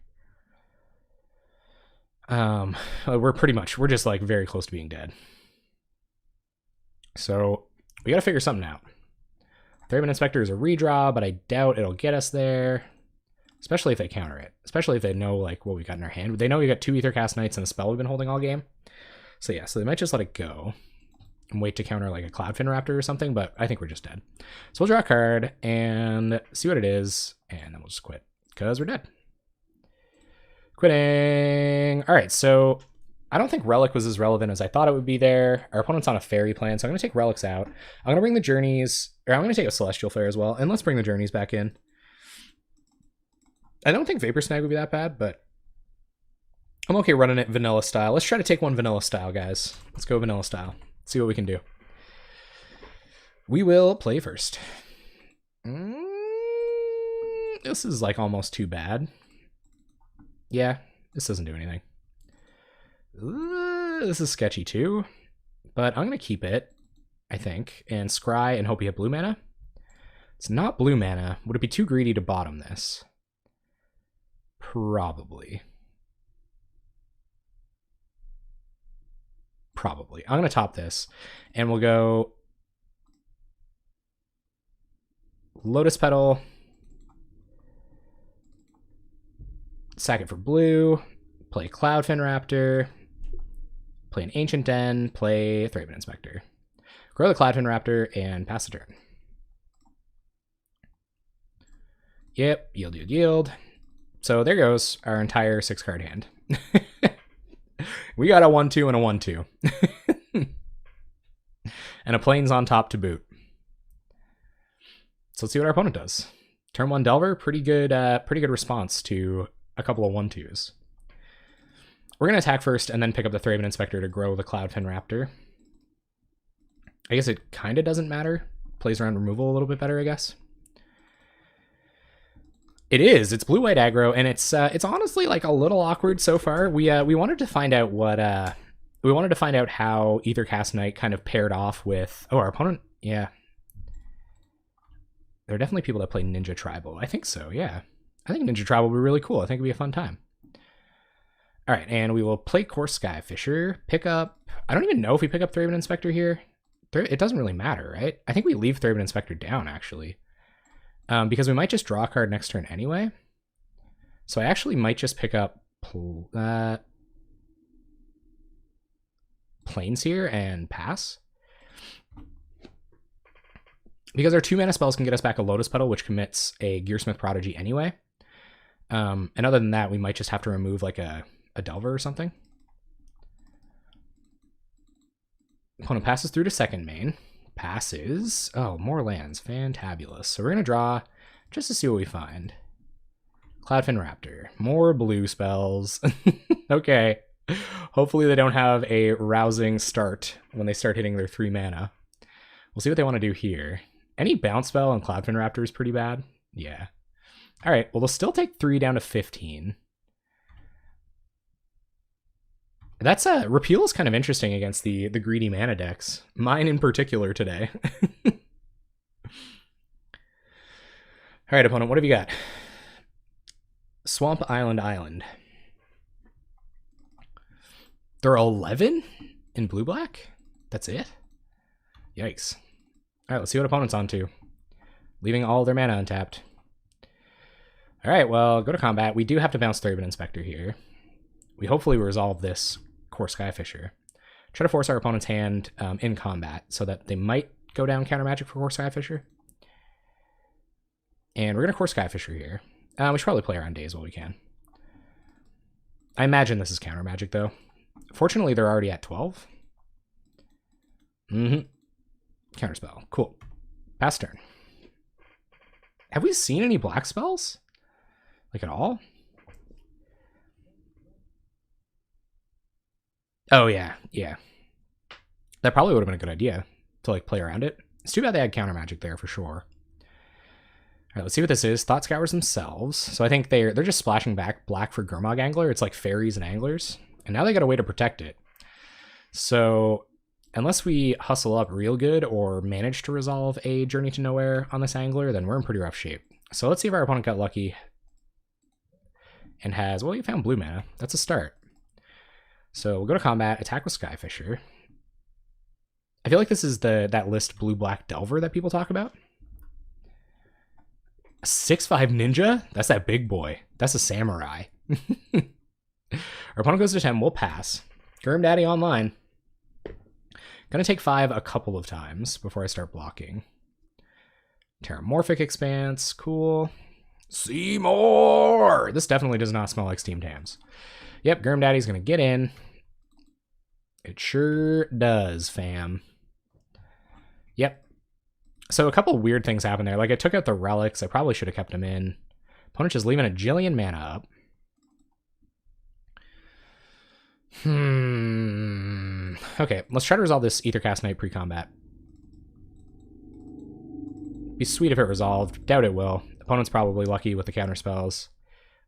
we're just like very close to being dead. So we got to figure something out. Thraben Inspector is a redraw, but I doubt it'll get us there, especially if they counter it, especially if they know like what we got in our hand. They know we got 2 Aethercast Knights and a spell we've been holding all game. So yeah, so they might just let it go and wait to counter like a Cloudfin Raptor or something, but I think we're just dead. So we'll draw a card and see what it is, and then we'll just quit, because we're dead. Quitting! Alright, so I don't think Relic was as relevant as I thought it would be there. Our opponent's on a Fairy plan, so I'm going to take Relics out. I'm going to bring the Journeys, or I'm going to take a Celestial Flare as well, and let's bring the Journeys back in. I don't think Vapor Snag would be that bad, but I'm okay running it vanilla style. Let's try to take one vanilla style, guys. Let's go vanilla style. See what we can do. We will play first. This is like almost too bad. Yeah, this doesn't do anything. This is sketchy too, but I'm going to keep it, I think, and scry and hope we have blue mana. It's not blue mana. Would it be too greedy to bottom this? Probably. Probably. I'm going to top this, and we'll go Lotus Petal, sack it for blue, play Cloudfin Raptor, play an Ancient Den, play Thraben Inspector. Grow the Cloudfin Raptor, and pass the turn. Yep, yield, yield, yield. So there goes our entire 6-card hand. We got a 1-2 and a 1-2. And a Plains on top to boot. So let's see what our opponent does. Turn 1 Delver, pretty good response to a couple of 1-2s. We're going to attack first and then pick up the Thraben Inspector to grow the Cloudfin Raptor. I guess it kind of doesn't matter. Plays around removal a little bit better, I guess. It is. It's blue-white aggro, and it's honestly like a little awkward so far. We wanted to find out what we wanted to find out how Aethercast Knight kind of paired off with. Oh, our opponent. Yeah, there are definitely people that play Ninja Tribal. I think so. Yeah, I think Ninja Tribal would be really cool. I think it'd be a fun time. All right, and we will play Course Skyfisher. Pick up... I don't even know if we pick up Thraben Inspector here. It doesn't really matter, right? I think we leave Thraben Inspector down, actually. Because we might just draw a card next turn anyway. So I actually might just pick up Plains here and pass. Because our 2 mana spells can get us back a Lotus Petal, which commits a Gearsmith Prodigy anyway. And other than that, we might just have to remove like a Delver or something. Opponent passes through to second main. Passes. Oh, more lands. Fantabulous. So we're going to draw just to see what we find. Cloudfin Raptor. More blue spells. Okay. Hopefully they don't have a rousing start when they start hitting their 3 mana. We'll see what they want to do here. Any bounce spell on Cloudfin Raptor is pretty bad. Yeah. All right. Well, they'll still take 3 down to 15. That's Repeal is kind of interesting against the greedy mana decks. Mine in particular today. All right, opponent, what have you got? Swamp Island. There are 11 in blue-black? That's it? Yikes. All right, let's see what opponent's on to. Leaving all their mana untapped. All right, well, go to combat. We do have to bounce Thraben Inspector here. We hopefully resolve this Core Skyfisher. Try to force our opponent's hand in combat so that they might go down counter magic for Core Skyfisher. And we're going to Core Skyfisher here. We should probably play around days while we can. I imagine this is counter magic, though. Fortunately, they're already at 12. Counterspell. Cool. Pass turn. Have we seen any black spells? Like, at all? Oh, yeah. That probably would have been a good idea to, like, play around it. It's too bad they had counter magic there for sure. All right, let's see what this is. Thought Scours themselves. So I think they're just splashing back black for Gurmag Angler. It's like fairies and anglers. And now they got a way to protect it. So unless we hustle up real good or manage to resolve a Journey to Nowhere on this angler, then we're in pretty rough shape. So let's see if our opponent got lucky and has... Well, you found blue mana. That's a start. So we'll go to combat, attack with Skyfisher. I feel like this is that list blue-black Delver that people talk about. A 6/5 ninja? That's that big boy. That's a samurai. Our opponent goes to 10, we'll pass. Gurm Daddy online. Gonna take 5 a couple of times before I start blocking. Terramorphic Expanse, cool. Seymour! This definitely does not smell like steamed hams. Yep, Gurm Daddy's gonna get in. It sure does, fam. Yep. So a couple weird things happened there. Like, I took out the relics. I probably should have kept them in. Opponent just leaving a jillion mana up. Okay, let's try to resolve this Aethercast Knight pre-combat. Be sweet if it resolved. Doubt it will. Opponent's probably lucky with the counter spells.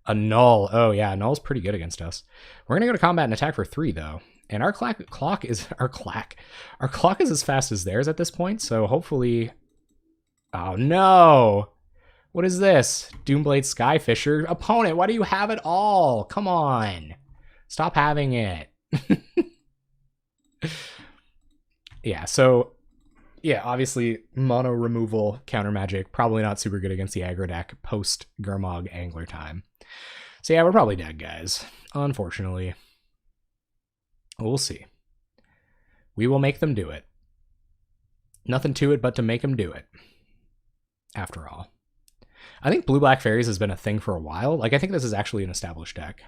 A null. Oh yeah, null's pretty good against us. We're gonna go to combat and attack for 3 though. And our clock is as fast as theirs at this point, so hopefully... Oh no! What is this? Doomblade Skyfisher? Opponent, why do you have it all? Come on! Stop having it. Yeah, so... Yeah, obviously, mono removal, counter magic, probably not super good against the aggro deck post-Gurmag Angler time. So yeah, we're probably dead, guys. Unfortunately. We'll see. We will make them do it. Nothing to it but to make them do it. After all. I think Blue-Black Fairies has been a thing for a while. Like, I think this is actually an established deck.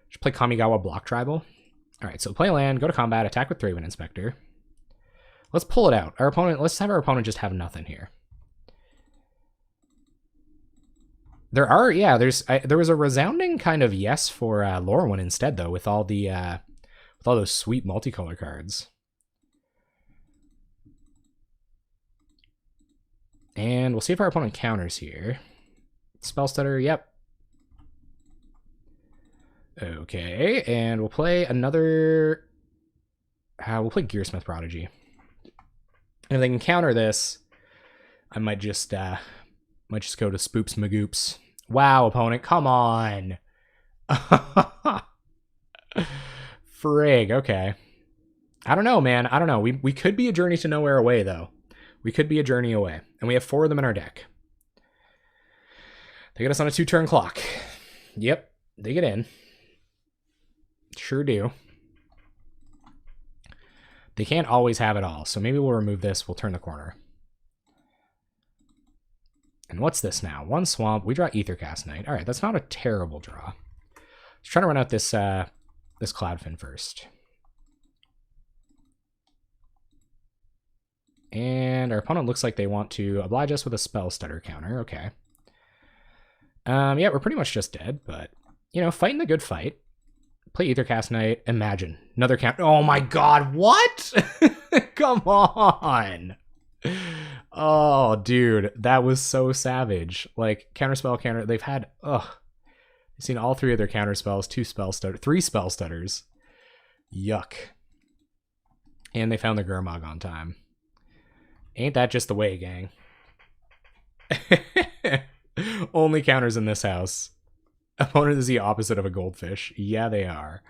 Should play Kamigawa Block Tribal. Alright, so play land, go to combat, attack with Thraben Inspector. Let's pull it out. Let's have our opponent just have nothing here. There was a resounding kind of yes for Lorwyn instead, though, with all those sweet multicolor cards. And we'll see if our opponent counters here. Spellstutter, yep. Okay, and we'll play another... we'll play Gearsmith Prodigy. And if they can counter this, I might just go to Spoops Magoops. Wow, opponent, come on. Frig, okay. I don't know, man. I don't know. We could be a Journey to Nowhere away, though. We could be a journey away. And we have 4 of them in our deck. They get us on a 2-turn clock. Yep, they get in. Sure do. They can't always have it all, so maybe we'll remove this. We'll turn the corner. And what's this now? 1 swamp. We draw Ethercast Knight. All right, that's not a terrible draw. Just trying to run out this this Cloudfin first. And our opponent looks like they want to oblige us with a Spell Stutter counter. Okay. Yeah, we're pretty much just dead, but, you know, fighting the good fight. Play Ethercast Knight. Imagine. Another count. Oh my god, what? Come on. Oh, dude, that was so savage. Like, counterspell, counter. They've had, I've seen all 3 of their counter spells, 3 spell stutters. Yuck. And they found the Gurmag on time. Ain't that just the way, gang? Only counters in this house. Opponent is the opposite of a goldfish. Yeah, they are.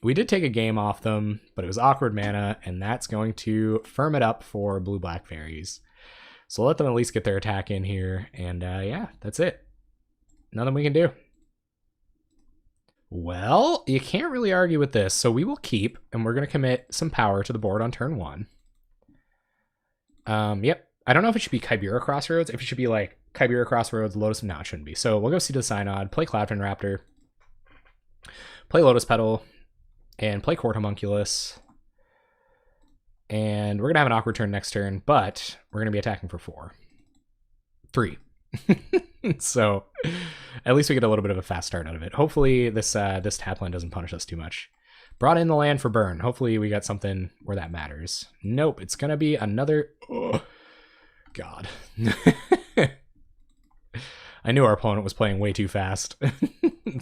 We did take a game off them, but it was awkward mana, and that's going to firm it up for blue-black fairies. So let them at least get their attack in here, and yeah, that's it. Nothing we can do. Well, you can't really argue with this, so we will keep, and we're going to commit some power to the board on turn 1. Yep. I don't know if it should be Chibera Crossroads, if it should be like Chibera Crossroads, Lotus. No, it shouldn't be. So we'll go see the Synod, play Cloudfin Raptor, play Lotus Petal, and play Court Homunculus. And we're going to have an awkward turn next turn, but we're going to be attacking for 3. So at least we get a little bit of a fast start out of it. Hopefully this tap land doesn't punish us too much. Brought in the land for burn. Hopefully we got something where that matters. Nope, it's going to be another... Oh, God. I knew our opponent was playing way too fast.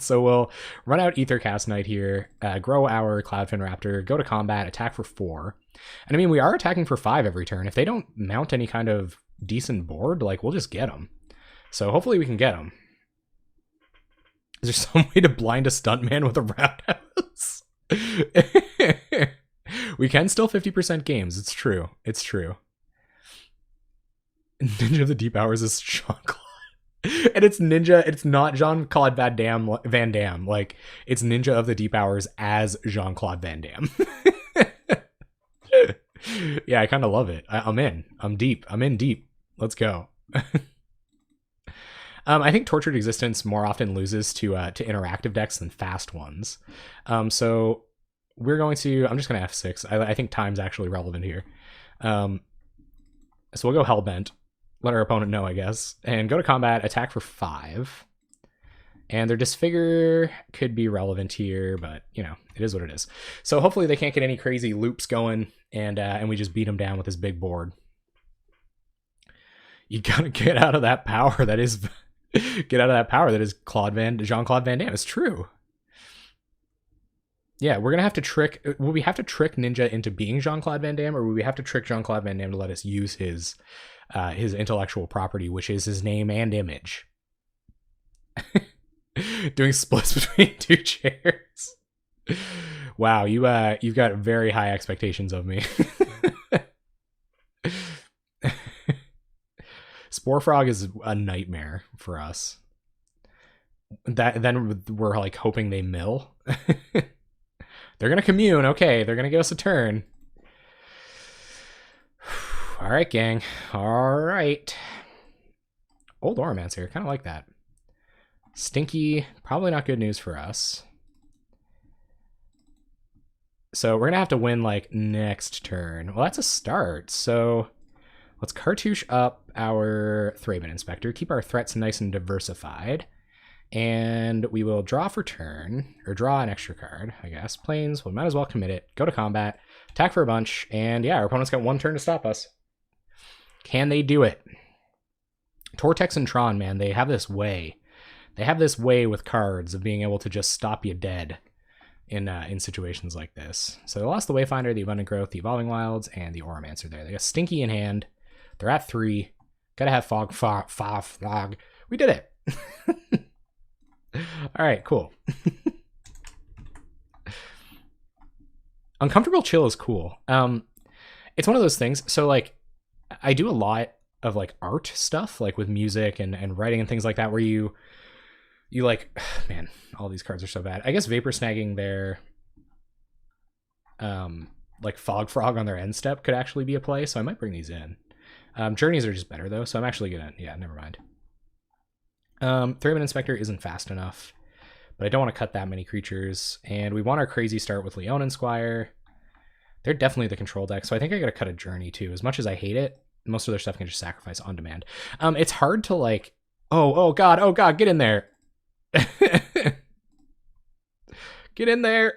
So we'll run out Ethercast Knight here, grow our Cloudfin Raptor, go to combat, attack for 4. And I mean, we are attacking for 5 every turn. If they don't mount any kind of decent board, like, we'll just get them. So hopefully we can get them. Is there some way to blind a stuntman with a roundhouse? We can still 50% games. It's true. It's true. Ninja of the Deep Hours is Jean-Claude. And it's Ninja. It's not Jean-Claude Van Damme. Like, it's Ninja of the Deep Hours as Jean-Claude Van Damme. Yeah, I kind of love it. I'm in. I'm deep. I'm in deep. Let's go. I think Tortured Existence more often loses to interactive decks than fast ones. So we're going to... I'm just going to F6. I think time's actually relevant here. So we'll go Hellbent. Let our opponent know, I guess. And go to combat, attack for 5. And their Disfigure could be relevant here, but, you know, it is what it is. So hopefully they can't get any crazy loops going, and we just beat them down with this big board. You gotta get out of that power that is... Get out of that power that is Jean-Claude Van Damme. It's true. Yeah, we're gonna have to trick... Will we have to trick Ninja into being Jean-Claude Van Damme, or will we have to trick Jean-Claude Van Damme to let us use his intellectual proproperty, which is his name and image? Doing splits between 2 chairs. Wow, you've got very high expectations of me. Spore Frog is a nightmare for us. Then we're like hoping they mill. They're gonna commune. Okay, they're gonna give us a turn. All right, gang. All right. Old Oromancer, kind of like that. Stinky, probably not good news for us. So we're gonna have to win like next turn. Well, that's a start. So let's cartouche up our Thraben Inspector, keep our threats nice and diversified, and we will draw for turn, or draw an extra card, I guess. Plains, we might as well commit it, go to combat, attack for a bunch, and yeah, our opponent's got 1 turn to stop us. Can they do it? Tortex and Tron, man, they have this way. They have this way with cards of being able to just stop you dead in situations like this. So they lost the Wayfinder, the Abundant Growth, the Evolving Wilds, and the Oromancer there. They got Stinky in hand. They're at 3. Gotta have fog. We did it. All right, cool. Uncomfortable chill is cool. It's one of those things. So like, I do a lot of like art stuff, like with music and writing and things like that, where you like, man, all these cards are so bad. I guess Vapor Snagging their like Fog Frog on their end step could actually be a play, so I might bring these in. Journeys are just better though, so I'm actually gonna, yeah, never mind. Thraben Inspector isn't fast enough, but I don't want to cut that many creatures, and we want our crazy start with Leonin Squire. They're definitely the control deck, so I think I gotta cut a Journey too. As much as I hate it, most of their stuff can just sacrifice on demand. It's hard to like, oh god, get in there. Get in there.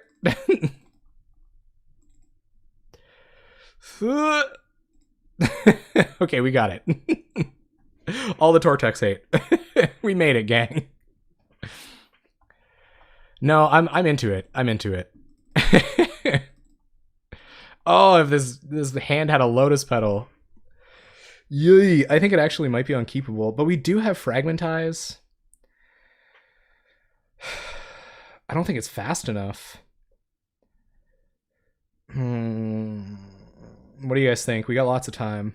Okay, we got it. All the Tortex hate. We made it, gang. No, I'm into it. I'm into it. Oh, if this hand had a Lotus Petal. Yay, I think it actually might be unkeepable, but we do have Fragmentize. I don't think it's fast enough. What do you guys think? We got lots of time.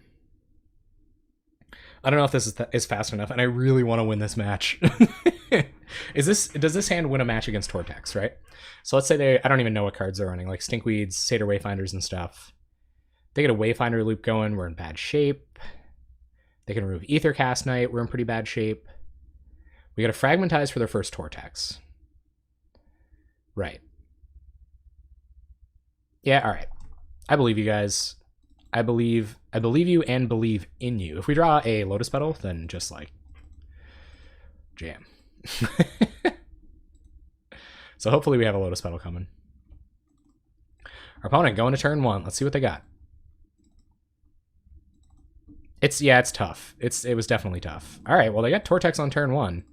I don't know if this is fast enough, and I really want to win this match. Does this hand win a match against Tortex, right? So let's say I don't even know what cards they're running, like Stinkweeds, Satyr Wayfinders, and stuff. They get a Wayfinder loop going, we're in bad shape. They can remove Aethercast Knight, we're in pretty bad shape. We got a Fragmentize for their first Tortex. Right. Yeah, all right. I believe you guys. I believe you and believe in you. If we draw a Lotus Petal, then just like jam. So hopefully we have a Lotus Petal coming. Our opponent going to turn 1. Let's see what they got. It's tough. It was definitely tough. All right, well they got Tortex on turn 1,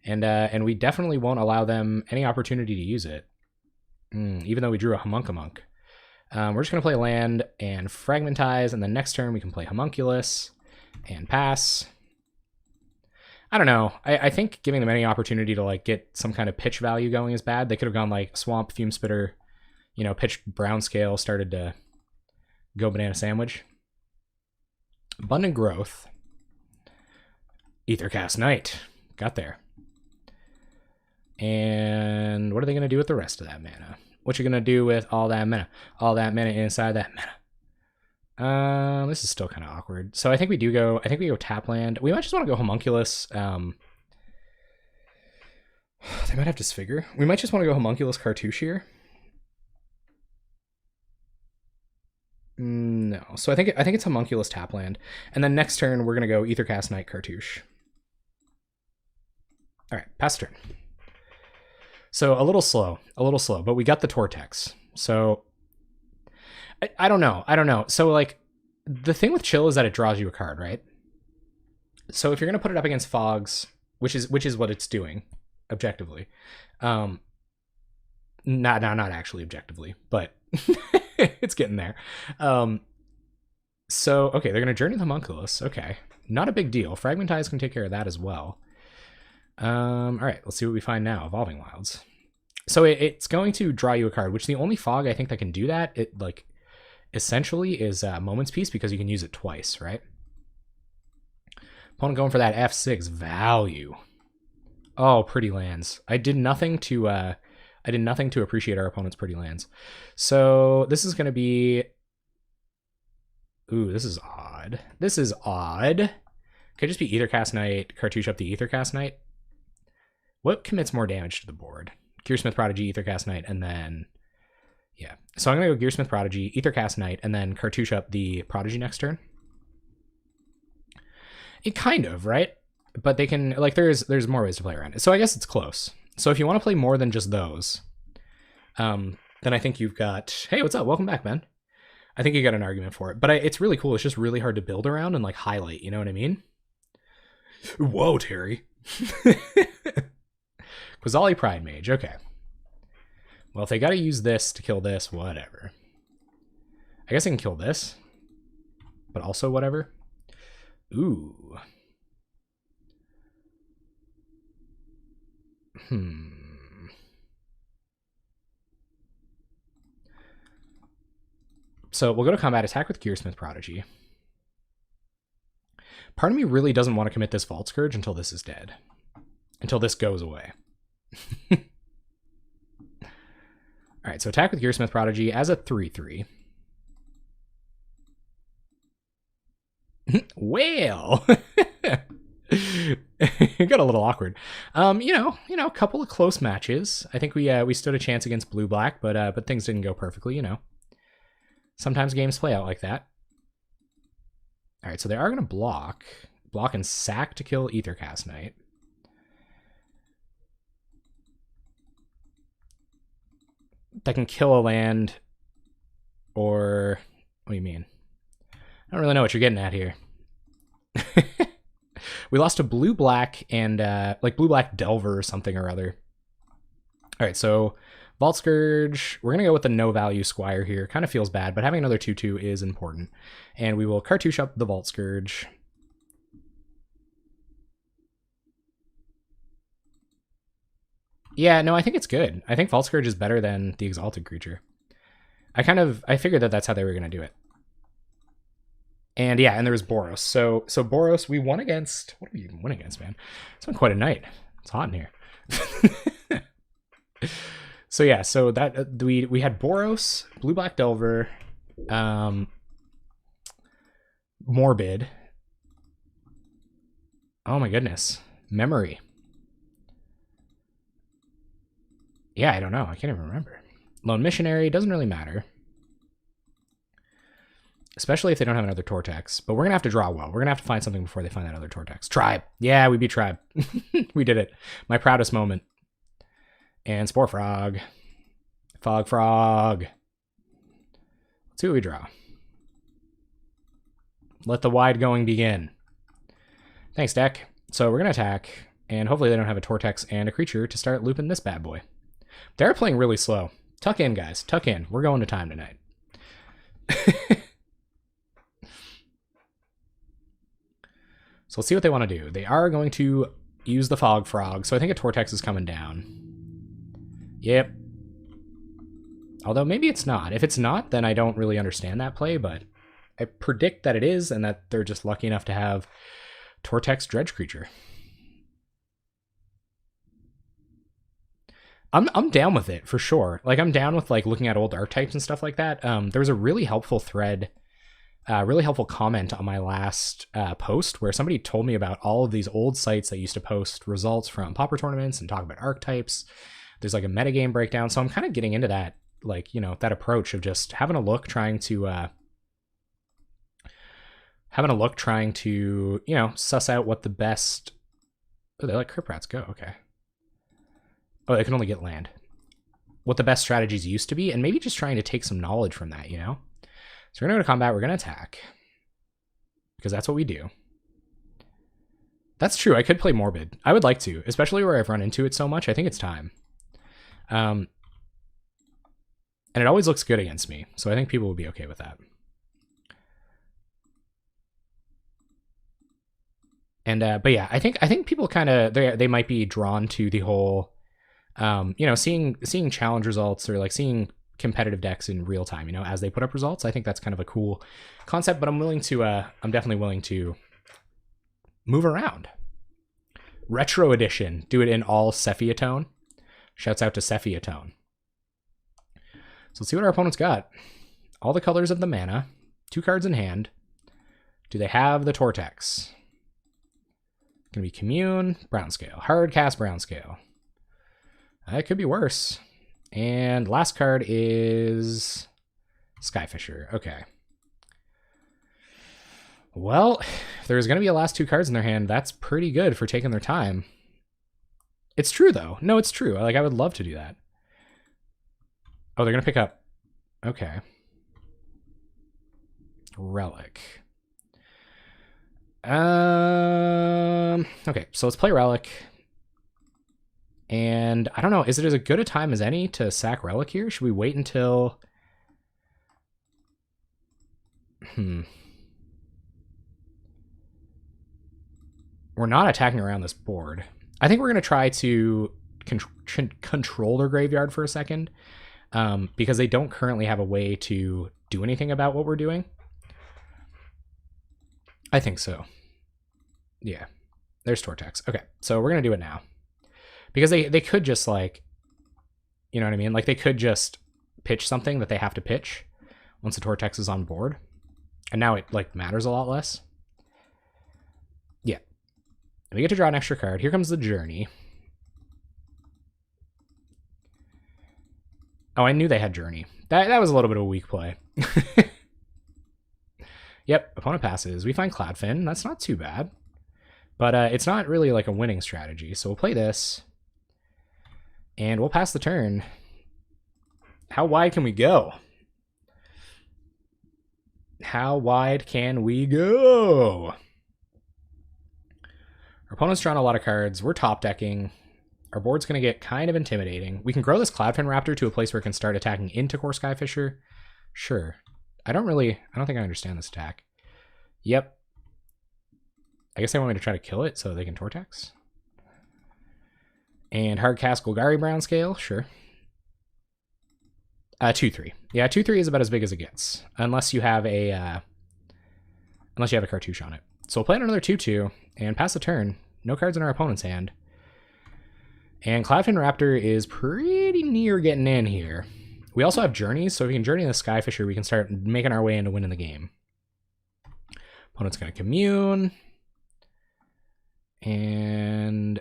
and we definitely won't allow them any opportunity to use it. Even though we drew a Homunculus. We're just going to play land and Fragmentize, and then next turn we can play Homunculus and pass. I don't know. I think giving them any opportunity to like get some kind of pitch value going is bad. They could have gone like Swamp, Fume Spitter, pitched Brown Scale, started to go Banana Sandwich. Abundant Growth. Aethercast Knight. Got there. And what are they going to do with the rest of that mana? What you gonna do with all that mana? All that mana inside that mana. This is still kind of awkward. So I think we go tap land. We might just want to go Homunculus. They might have Disfigure. We might just want to go Homunculus Cartouche here. No. So I think it's Homunculus tap land. And then next turn we're gonna go Aethercast Knight Cartouche. Alright, pass turn. So a little slow, but we got the Tortex. So I don't know. So like the thing with Chill is that it draws you a card, right? So if you're gonna put it up against Fogs, which is what it's doing, objectively, not actually objectively, but it's getting there. So okay, they're gonna Journey the Homunculus. Okay, not a big deal. Fragmentize can take care of that as well. All right, let's see what we find now. Evolving Wilds. So it's going to draw you a card, which the only Fog I think that can do that, it like essentially is Moment's Peace, because you can use it twice, right? Opponent going for that F6 value. Oh, pretty lands. I did nothing to appreciate our opponent's pretty lands. So this is going to be. Ooh, this is odd. This is odd. Could just be Aethercast Knight, Cartouche up the Aethercast Knight. What commits more damage to the board? Gearsmith Prodigy, Aethercast Knight, and then yeah. So I'm gonna go Gearsmith Prodigy, Aethercast Knight, and then Cartouche up the Prodigy next turn. It kind of, right? But they can like there's more ways to play around it. So I guess it's close. So if you want to play more than just those, then I think you've got. Hey, what's up? Welcome back, man. I think you got an argument for it, but it's really cool. It's just really hard to build around and like highlight. You know what I mean? Whoa, Terry. Quasali Pride Mage. Okay. Well, if they got to use this to kill this, whatever. I guess I can kill this, but also whatever. Ooh. So we'll go to combat, attack with Gearsmith Prodigy. Part of me really doesn't want to commit this Vault Scourge until this is dead. Until this goes away. Alright, so attack with Gearsmith Prodigy as a 3/3. Well, it got a little awkward. You know, a couple of close matches. I think we stood a chance against blue-black, but things didn't go perfectly. You know, sometimes games play out like that. All right, so they are going to block and sack to kill Aethercast Knight. That can kill a land, or what do you mean? I don't really know what you're getting at here. We lost to blue-black and like blue-black Delver or something or other. All right, so Vault Scourge. We're gonna go with the no-value Squire here. Kind of feels bad, but having another 2/2 is important. And we will cartouche up the Vault Scourge. Yeah, no, I think it's good. I think Vault Scourge is better than the Exalted Creature. I figured that that's how they were gonna do it. And yeah, and there was Boros. So Boros, we won against. What did we even win against, man? It's been quite a night. It's hot in here. So yeah, so that we had Boros, blue-black Delver, Morbid. Oh my goodness, memory. Yeah, I don't know. I can't even remember. Lone Missionary doesn't really matter. Especially if they don't have another Tortex. But we're going to have to draw well. We're going to have to find something before they find that other Tortex. Tribe. Yeah, we beat Tribe. We did it. My proudest moment. And Spore Frog. Fog Frog. Let's see what we draw. Let the wide going begin. Thanks, deck. So we're going to attack. And hopefully they don't have a Tortex and a creature to start looping this bad boy. They're playing really slow. Tuck in, guys. Tuck in. We're going to time tonight. So let's see what they want to do. They are going to use the Fog Frog, so I think a Tortex is coming down. Yep. Although maybe it's not. If it's not, then I don't really understand that play, but I predict that it is, and that they're just lucky enough to have Tortex Dredge Creature. I'm down with it, for sure. Like, I'm down with, like, looking at old archetypes and stuff like that. There was a really helpful thread, really helpful comment on my last post where somebody told me about all of these old sites that used to post results from Pauper tournaments and talk about archetypes. There's like a metagame breakdown. So I'm kind of getting into that, like, you know, that approach of just having a look, trying to, you know, suss out what the best... Oh, they let Crypt Rats go. Okay. Oh, they can only get land. What the best strategies used to be, and maybe just trying to take some knowledge from that, you know? So we're going to go to combat, we're going to attack. Because that's what we do. That's true, I could play Morbid. I would like to, especially where I've run into it so much. I think it's time. And it always looks good against me, so I think people will be okay with that. And but yeah, I think people kind of they might be drawn to the whole you know, seeing challenge results, or like seeing competitive decks in real time, you know, as they put up results. I think that's kind of a cool concept, but I'm definitely willing to move around. Retro edition, do it in all Sephiya tone. Shouts out to Sephiya tone. So let's see what our opponent's got. All the colors of the mana, 2 cards in hand. Do they have the Tortex? Gonna be Commune, Brown Scale, hard cast Brown Scale. It could be worse. And last card is Skyfisher. Okay. Well, if there's going to be a last 2 cards in their hand, that's pretty good for taking their time. It's true, though. No, it's true. Like, I would love to do that. Oh, they're going to pick up. Okay. Relic. Okay, so let's play Relic. And I don't know, is it as good a time as any to sack Relic here? Should we wait until... We're not attacking around this board. I think we're going to try to control their graveyard for a second, because they don't currently have a way to do anything about what we're doing. I think so. Yeah, there's Tortex. Okay, so we're gonna do it now, because they could just, like, you know what I mean? Like, they could just pitch something that they have to pitch once the Tortex is on board, and now it, like, matters a lot less. Yeah, and we get to draw an extra card. Here comes the Journey. Oh, I knew they had Journey. That was a little bit of a weak play. Yep, opponent passes. We find Cloudfin. That's not too bad. But it's not really like a winning strategy. So we'll play this. And we'll pass the turn. How wide can we go? How wide can we go? Our opponent's drawn a lot of cards. We're top decking. Our board's going to get kind of intimidating. We can grow this Cloudfin Raptor to a place where it can start attacking into Core Skyfisher. Sure. I don't think I understand this attack. Yep. I guess they want me to try to kill it so they can Tortex. And Hardcast Golgari Brown Scale. Sure. 2-3. Yeah, 2-3 is about as big as it gets. Unless you have a cartouche on it. So we'll play another 2-2 and pass the turn. No cards in our opponent's hand. And Cloudfin Raptor is pretty near getting in here. We also have Journeys, so if we can Journey the Skyfisher, we can start making our way into winning the game. Opponent's going to Commune. And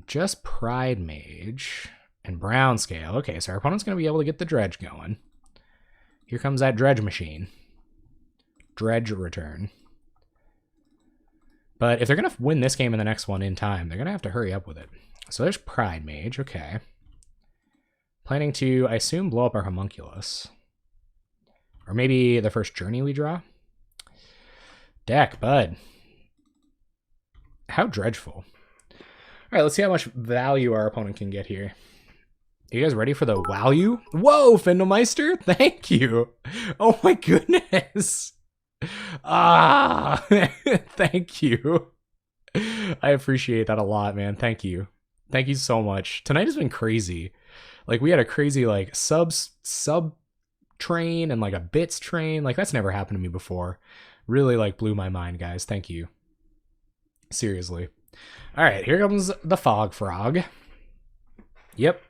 just Pride Mage and Brown Scale. Okay, so our opponent's going to be able to get the Dredge going. Here comes that Dredge machine. Dredge return. But if they're going to win this game and the next one in time, they're going to have to hurry up with it. So there's Pride Mage, okay. Planning to, I assume, blow up our Homunculus. Or maybe the first Journey we draw. Deck, bud. How dreadful. Alright, let's see how much value our opponent can get here. Are you guys ready for the value? Whoa, Findelmeister! Thank you! Oh my goodness! Ah! Thank you. I appreciate that a lot, man. Thank you. Thank you so much. Tonight has been crazy. Like, we had a crazy, like, sub train and, like, a bits train. Like, that's never happened to me before. Really, like, blew my mind, guys. Thank you. Seriously. All right, here comes the Fog Frog. Yep.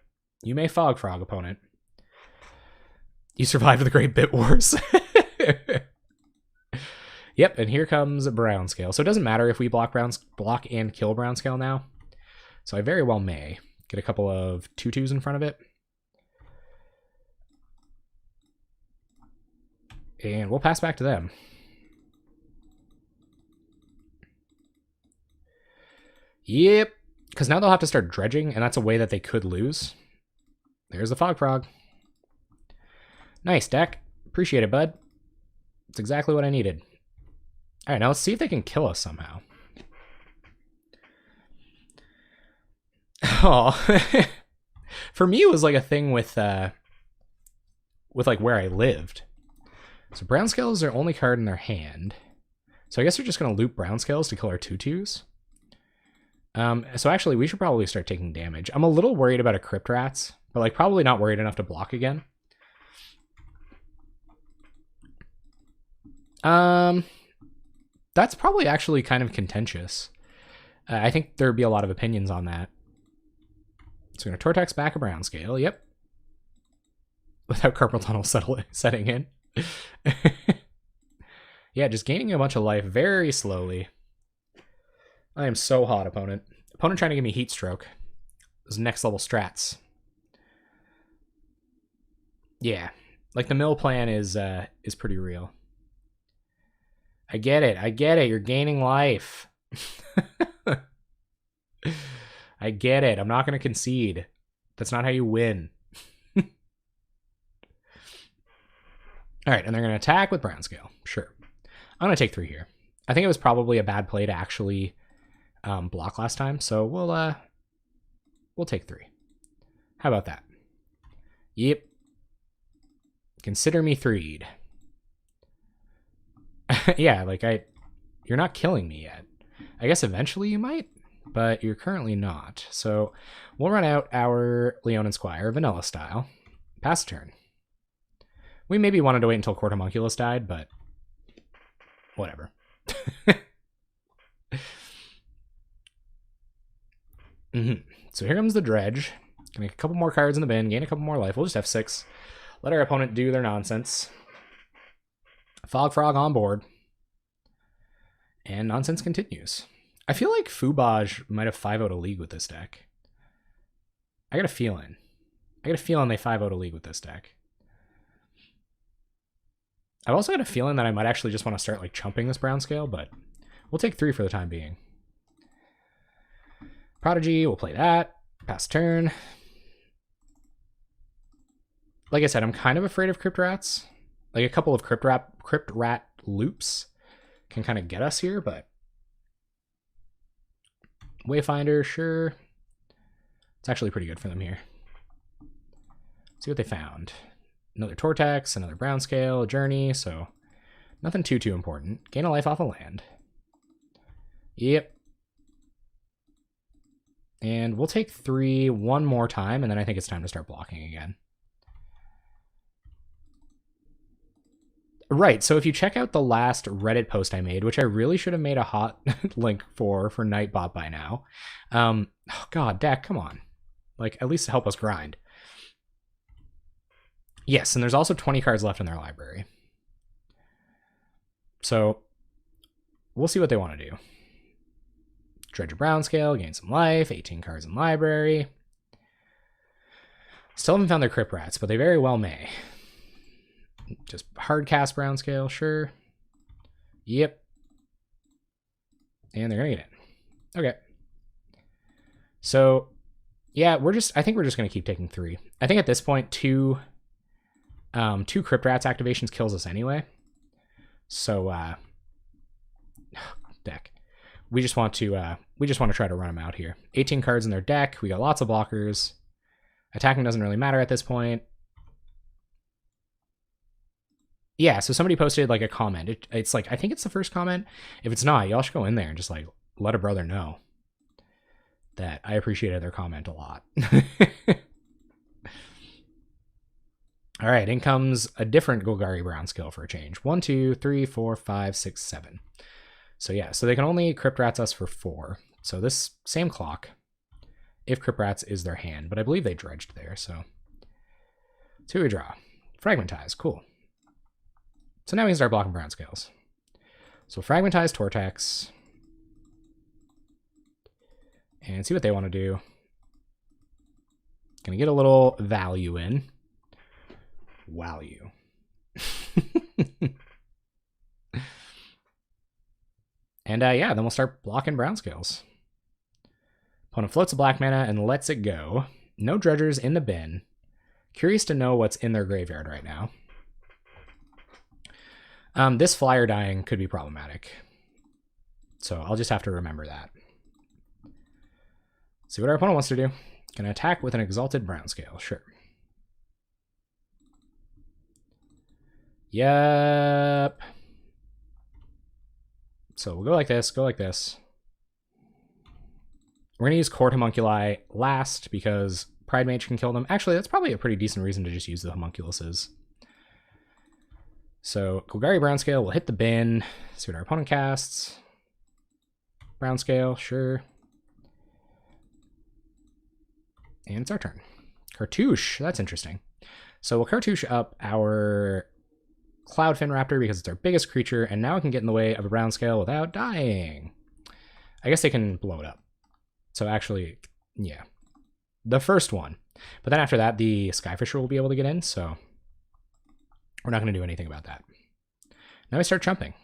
You may Fog Frog, opponent. You survived the Great Bit Wars. Yep, and here comes Brown Scale. So it doesn't matter if we block and kill Brown Scale now. So I very well may get a couple of 2/2s in front of it. And we'll pass back to them. Yep, because now they'll have to start dredging, and that's a way that they could lose. There's the Fog Frog. Nice deck. Appreciate it, bud. It's exactly what I needed. All right, now let's see if they can kill us somehow. Oh, for me, it was like a thing with like where I lived. So Brown Scale is their only card in their hand. So I guess they're just going to loop Brown Scales to kill our 2/2s. So actually, we should probably start taking damage. I'm a little worried about a Crypt Rats, but like probably not worried enough to block again. That's probably actually kind of contentious. I think there'd be a lot of opinions on that. So we're going to Tortex back a Brown Scale, yep. Without Carpal Tunnel setting in. Yeah, just gaining a bunch of life very slowly. I am so hot, opponent. Opponent trying to give me Heat Stroke. Those next level strats. Yeah, like the mill plan is pretty real. I get it. I get it. You're gaining life. I get it. I'm not going to concede. That's not how you win. All right, and they're going to attack with Brown Scale. Sure. I'm going to take 3 here. I think it was probably a bad play to actually block last time, so we'll take 3. How about that? Yep. Consider me 3'd. Yeah, like you're not killing me yet. I guess eventually you might, but you're currently not. So we'll run out our Leonin Squire, vanilla style. Pass turn. We maybe wanted to wait until Court Homunculus died, but whatever. So here comes the Dredge. Gonna make a couple more cards in the bin, gain a couple more life. We'll just have 6. Let our opponent do their nonsense. Fog Frog on board. And nonsense continues. I feel like Fubaj might have 5-0'd a league with this deck. I got a feeling. they 5-0'd a league with this deck. I've also got a feeling that I might actually just want to start like chumping this brown scale, but we'll take 3 for the time being. Prodigy, we'll play that. Pass turn. Like I said, I'm kind of afraid of Crypt Rats. Like a couple of Crypt Rat loops can kind of get us here, but Wayfinder, sure. It's actually pretty good for them here. Let's see what they found. Another Tortex, another brown scale, a Journey, so nothing too important. Gain a life off a land. Yep. And we'll take 3 one more time, and then I think it's time to start blocking again. Right, so if you check out the last Reddit post I made, which I really should have made a hot link for Nightbot by now. Oh god, deck, come on. Like, at least help us grind. Yes, and there's also 20 cards left in their library. So, we'll see what they want to do. Dredge a brown scale, gain some life, 18 cards in library. Still haven't found their Crypt Rats, but they very well may. Just hard cast brown scale, sure. Yep. And they're gonna get in. Okay. So, yeah, I think we're just gonna keep taking 3. I think at this point, 2 Crypt Rats activations kills us anyway. So, deck. We just want to try to run them out here. 18 cards in their deck. We got lots of blockers. Attacking doesn't really matter at this point. Yeah, so somebody posted like a comment. It's like, I think it's the first comment. If it's not, y'all should go in there and just like let a brother know that I appreciated their comment a lot. All right, in comes a different Golgari brown skill for a change. 1, 2, 3, 4, 5, 6, 7. So yeah, so they can only Crypt Rats us for 4. So this same clock, if Crypt Rats is their hand, but I believe they dredged there, so. So we draw. Fragmentize, cool. So now we can start blocking brown scales. So Fragmentize Tortex. And see what they want to do. Gonna get a little value in. Value. And yeah, then we'll start blocking brown scales. Opponent floats a black mana and lets it go. No dredgers in the bin. Curious to know what's in their graveyard right now. This flyer dying could be problematic. So I'll just have to remember that. See what our opponent wants to do. Gonna attack with an Exalted brown scale, sure. Yep. So we'll go like this, go like this. We're gonna use Court Homunculi last because Pride Mage can kill them. Actually, that's probably a pretty decent reason to just use the Homunculuses. So Golgari brown scale will hit the bin. See what our opponent casts. Brown scale, sure. And it's our turn. Cartouche, that's interesting. So we'll Cartouche up our Cloudfin Raptor because it's our biggest creature, and now it can get in the way of a brown scale without dying. I guess they can blow it up. So actually, yeah. The first one. But then after that, the Skyfisher will be able to get in, so we're not going to do anything about that. Now we start chumping.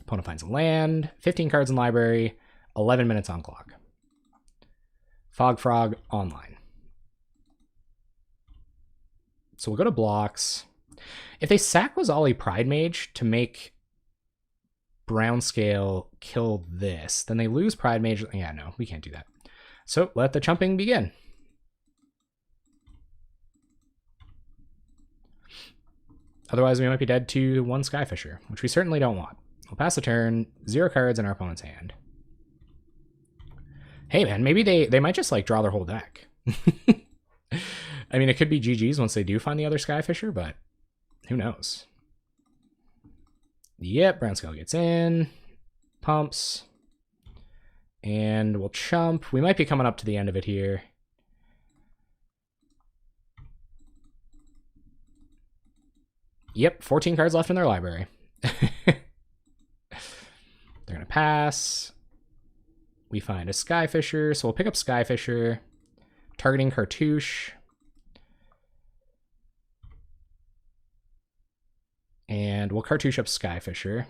Opponent finds a land, 15 cards in library, 11 minutes on clock. Fog Frog online. So we'll go to blocks. If they sack Wazali Pride Mage to make brown scale kill this, then they lose Pride Mage. Yeah, no, we can't do that. So let the chumping begin. Otherwise, we might be dead to 1 Skyfisher, which we certainly don't want. We'll pass the turn. 0 cards in our opponent's hand. Hey, man, maybe they might just, like, draw their whole deck. I mean, it could be GG's once they do find the other Skyfisher, but who knows? Yep, Brown Scale gets in. Pumps. And we'll chump. We might be coming up to the end of it here. Yep, 14 cards left in their library. They're going to pass. We find a Skyfisher, so we'll pick up Skyfisher. Targeting Cartouche. And we'll Cartouche up Skyfisher.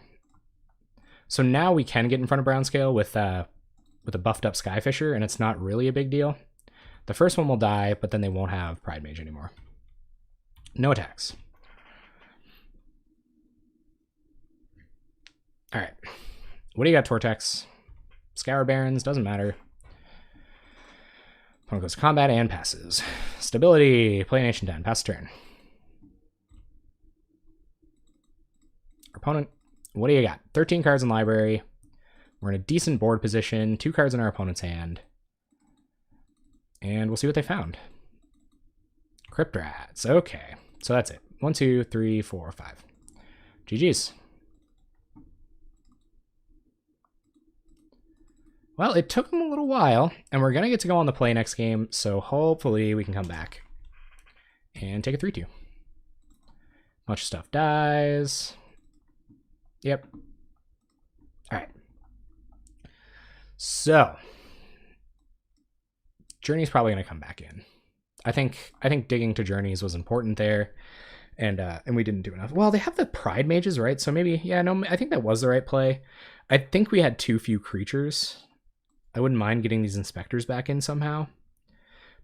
So now we can get in front of Brown Scale with a buffed up Skyfisher, and it's not really a big deal. The first one will die, but then they won't have Pride Mage anymore. No attacks. All right. What do you got, Tortex? Scour Barons, doesn't matter. Opponent goes to combat and passes. Stability, play an Ancient Den, pass turn. Our opponent, what do you got? 13 cards in library. We're in a decent board position. 2 cards in our opponent's hand. And we'll see what they found. Crypt Rats. Okay. So that's it. 1, 2, 3, 4, 5. GG's. Well, it took them a little while, and we're going to get to go on the play next game, so hopefully we can come back and take a 3-2. Bunch of stuff dies. Yep. All right. So, Journey's probably going to come back in. I think digging to Journeys was important there, and we didn't do enough. Well, they have the Pride Mages, right? So maybe, yeah, no, I think that was the right play. I think we had too few creatures. I wouldn't mind getting these Inspectors back in somehow.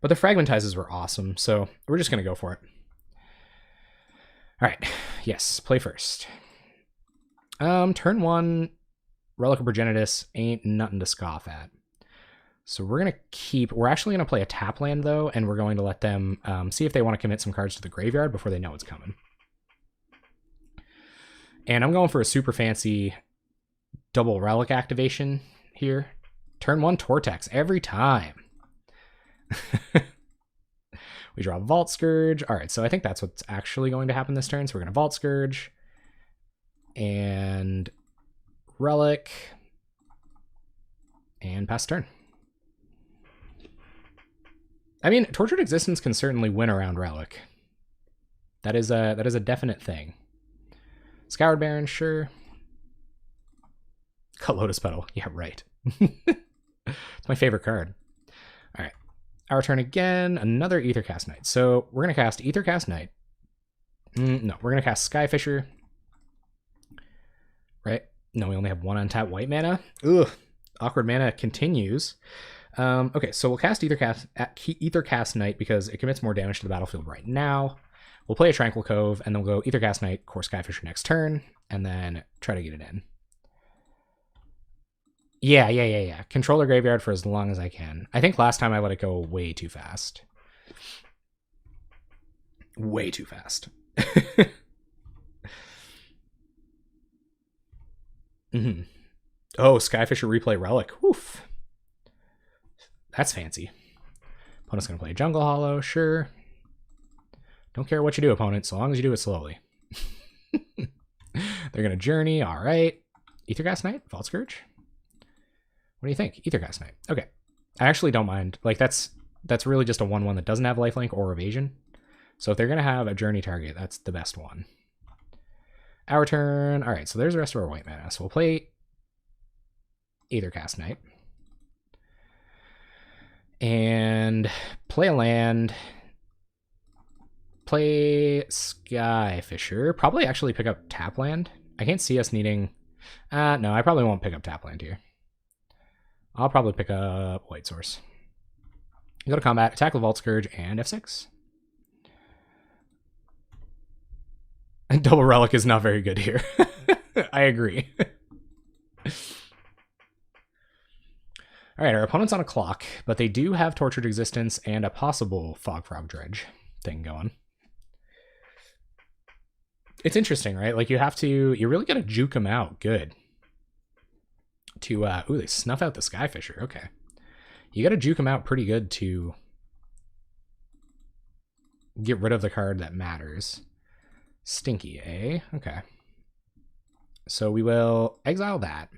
But the Fragmentizes were awesome, so we're just going to go for it. All right. Yes, play first. Turn 1, Relic of Progenitus ain't nothing to scoff at. So we're going to keep... We're actually going to play a tap land, though, and we're going to let them see if they want to commit some cards to the graveyard before they know it's coming. And I'm going for a super fancy double Relic activation here. Turn 1 Tortex every time. We draw Vault Scourge. All right, so I think that's what's actually going to happen this turn. So we're going to Vault Scourge and Relic and pass turn. I mean, Tortured Existence can certainly win around Relic. That is a definite thing. Scoured Baron, sure. Cut Lotus Petal. Yeah, right. It's my favorite card. All right. Our turn again. Another Aethercast Knight. So we're going to cast Aethercast Knight. No, we're going to cast Skyfisher. Right? No, we only have 1 untapped white mana. Ugh. Awkward mana continues. Okay, so we'll cast Aethercast Knight because it commits more damage to the battlefield right now. We'll play a Tranquil Cove, and then we'll go Aethercast Knight, core Skyfisher next turn, and then try to get it in. Yeah. Control the graveyard for as long as I can. I think last time I let it go way too fast. Way too fast. Oh, Skyfisher replay Relic. Oof. That's fancy. Opponent's going to play Jungle Hollow. Sure. Don't care what you do, opponent, so long as you do it slowly. They're going to Journey. All right. Aethercast Knight? Vault Scourge? What do you think? Aethercast Knight. Okay. I actually don't mind. Like, that's really just a 1/1 that doesn't have lifelink or evasion. So if they're going to have a Journey target, that's the best one. Our turn. All right, so there's the rest of our white mana. So we'll play Aethercast Knight. And play a land. Play Skyfisher. Probably actually pick up tap land. I can't see us needing... no, I probably won't pick up tap land here. I'll probably pick up White Source. Go to combat, attack the Vault Scourge, and F6. And Double Relic is not very good here. I agree. All right, our opponent's on a clock, but they do have Tortured Existence and a possible Fog Frog Dredge thing going. It's interesting, right? Like, you really got to juke them out good. to, ooh, they snuff out the Skyfisher. Okay. You got to juke them out pretty good to get rid of the card that matters. Stinky, eh? Okay. So we will exile that.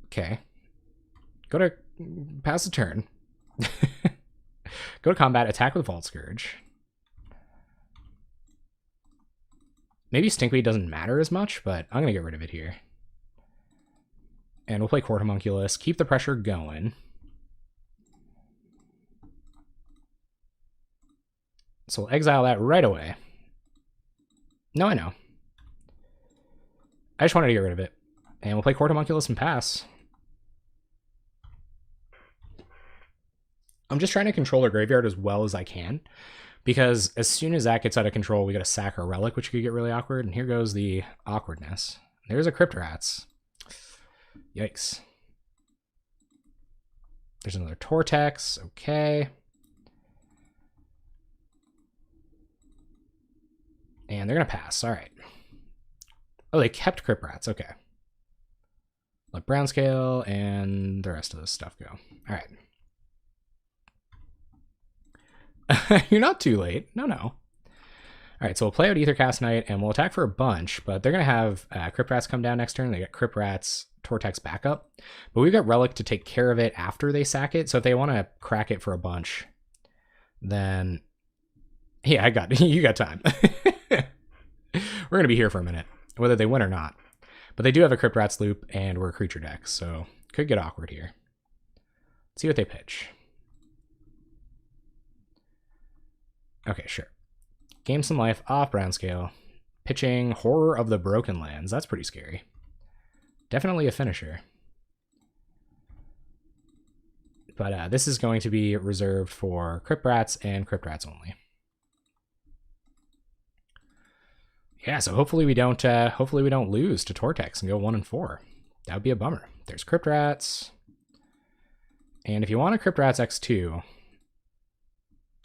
Okay. Go to pass the turn. Go to combat, attack with Vault Scourge. Maybe Stinkweed doesn't matter as much, but I'm going to get rid of it here. And we'll play Court Homunculus, keep the pressure going. So we'll exile that right away. No, I know. I just wanted to get rid of it. And we'll play Court Homunculus and pass. I'm just trying to control our graveyard as well as I can, because as soon as that gets out of control, we got to sack our relic, which could get really awkward. And here goes the awkwardness. There's a Crypt Rats. Yikes. There's another Tortex. Okay. And they're going to pass. All right. Oh, they kept Crypt Rats. Okay. Let Brown Scale and the rest of this stuff go. All right. You're not too late. No, no. All right, so we'll play out Aethercast Knight, and we'll attack for a bunch, but they're going to have Crypt Rats come down next turn. They get Crypt Rats, Tortex backup. But we've got Relic to take care of it after they sack it, so if they want to crack it for a bunch, then... Yeah, I got you got time. We're going to be here for a minute, whether they win or not. But they do have a Crypt Rats loop, and we're a creature deck, so could get awkward here. Let's see what they pitch. Okay, sure. Gain some life off Brown Scale. Pitching Horror of the Broken Lands. That's pretty scary. Definitely a finisher. But this is going to be reserved for Crypt Rats and Crypt Rats only. Yeah, so hopefully we don't lose to Tortex and go 1-4. That would be a bummer. There's Crypt Rats. And if you want a Crypt Rats X2,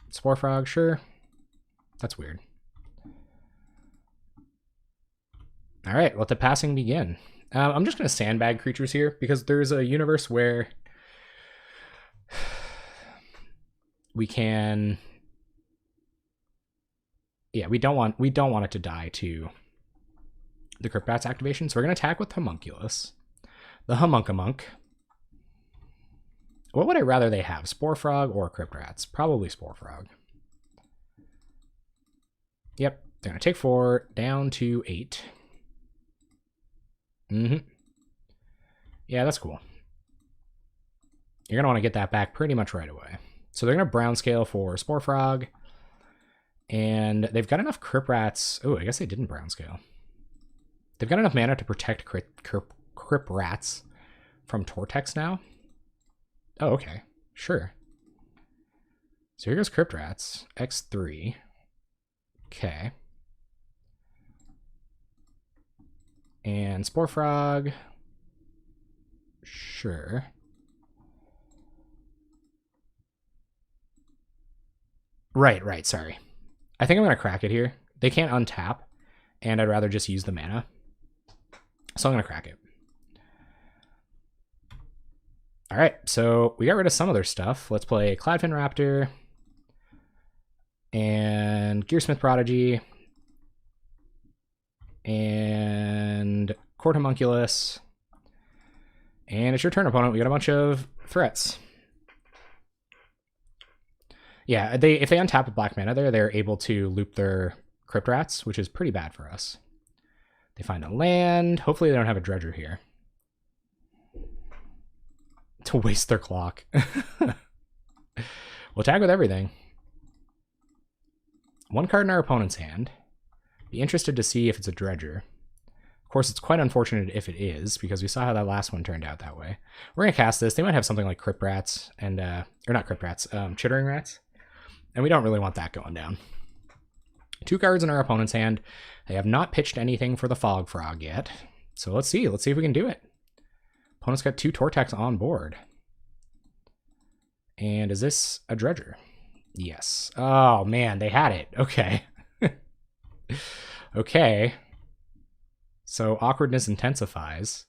Spore Frog, sure. That's weird. All right, let the passing begin. I'm just going to sandbag creatures here because there's a universe where we can... Yeah, we don't want it to die to the Crypt Rats activation, so we're going to attack with Homunculus. The Homunkamunk. What would I rather they have, Spore Frog or Crypt Rats? Probably Spore Frog. Yep, they're going to take 4, down to 8. Yeah, that's cool. You're going to want to get that back pretty much right away. So they're going to Brown Scale for Spore Frog. And they've got enough Crypt Rats. Oh, I guess they didn't Brown Scale. They've got enough mana to protect Crypt Rats from Tortex now. Oh, okay. Sure. So here goes Crypt Rats. X3. Okay. And Spore Frog. Sure. Right, sorry. I think I'm going to crack it here. They can't untap, and I'd rather just use the mana. So I'm going to crack it. All right, so we got rid of some of their stuff. Let's play Cloudfin Raptor and Gearsmith Prodigy and Court Homunculus. And it's your turn, opponent. We got a bunch of threats. Yeah, if they untap with black mana there, they're able to loop their Crypt Rats, which is pretty bad for us. They find a land. Hopefully they don't have a Dredger here to waste their clock. We'll tag with everything. One card in our opponent's hand. Be interested to see if it's a Dredger. Of course, it's quite unfortunate if it is, because we saw how that last one turned out that way. We're going to cast this. They might have something like Crypt Rats, and, or not Crypt Rats, Chittering Rats. And we don't really want that going down. 2 cards in our opponent's hand. They have not pitched anything for the Fog Frog yet. So let's see. Let's see if we can do it. Opponent's got 2 Tortex on board. And is this a Dredger? Yes. Oh, man, they had it. Okay. Okay. So awkwardness intensifies.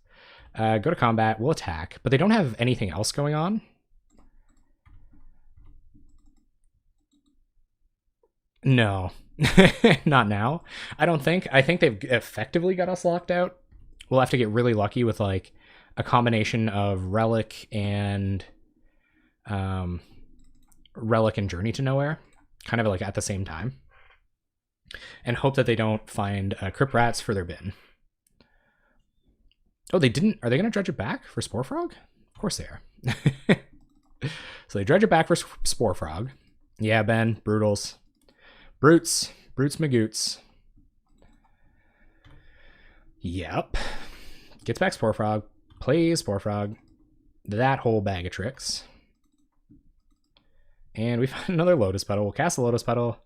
Go to combat, we'll attack, but they don't have anything else going on. No, not now. I don't think. I think they've effectively got us locked out. We'll have to get really lucky with like a combination of Relic and Journey to Nowhere, kind of like at the same time, and hope that they don't find Crypt Rats for their bin. Oh, they didn't. Are they going to dredge it back for Spore Frog? Of course they are. So they dredge it back for Spore Frog. Yeah, Ben, Brutals. Brutes Magoots. Yep. Gets back Spore Frog. Plays Spore Frog. That whole bag of tricks. And we find another Lotus Petal. We'll cast the Lotus Petal.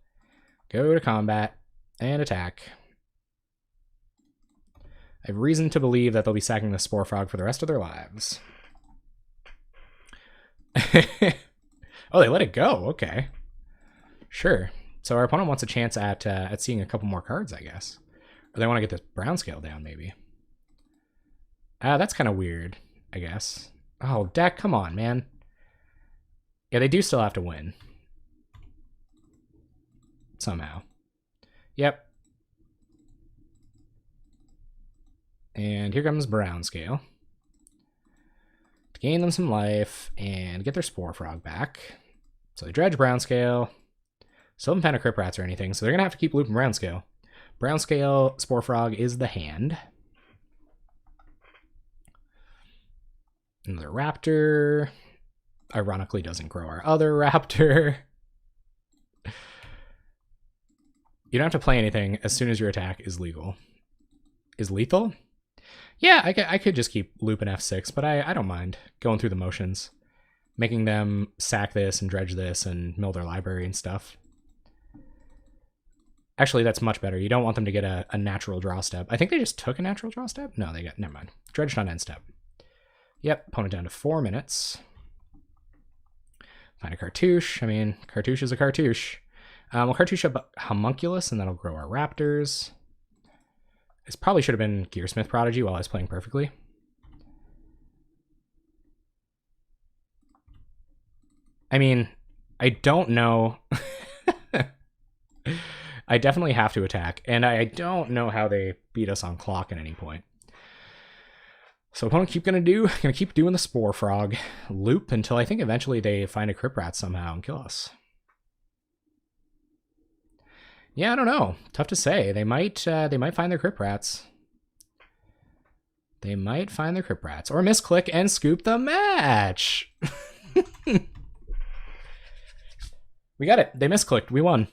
Go to combat. And attack. I have reason to believe that they'll be sacking the Spore Frog for the rest of their lives. Oh, they let it go. Okay. Sure. So our opponent wants a chance at seeing a couple more cards, I guess. Or they want to get this brown scale down, maybe. That's kind of weird, I guess. Oh, deck, come on, man. Yeah, they do still have to win. Somehow. Yep. And here comes brown scale. To gain them some life and get their Spore Frog back. So they dredge brown scale. Still haven't found a Crypt Rats or anything, so they're going to have to keep looping brown scale. Brown scale, Spore Frog is the hand. Another Raptor. Ironically doesn't grow our other Raptor. You don't have to play anything as soon as your attack is legal. Is lethal? Yeah, I could just keep looping F6, but I don't mind going through the motions. Making them sack this and dredge this and mill their library and stuff. Actually, that's much better. You don't want them to get a natural draw step. I think they just took a natural draw step? No, they got... Never mind. Dredged on end step. Yep, opponent down to 4 minutes. Find a cartouche. I mean, cartouche is a cartouche. We'll cartouche up Homunculus, and that'll grow our Raptors. This probably should have been Gearsmith Prodigy while I was playing perfectly. I mean, I don't know. I definitely have to attack, and I don't know how they beat us on clock at any point. So opponent gonna keep doing the Spore Frog loop until I think eventually they find a Crypt Rat somehow and kill us. Yeah, I don't know. Tough to say. They might find their Crypt Rats. They might find their Crypt Rats or misclick and scoop the match. We got it. They misclicked. We won.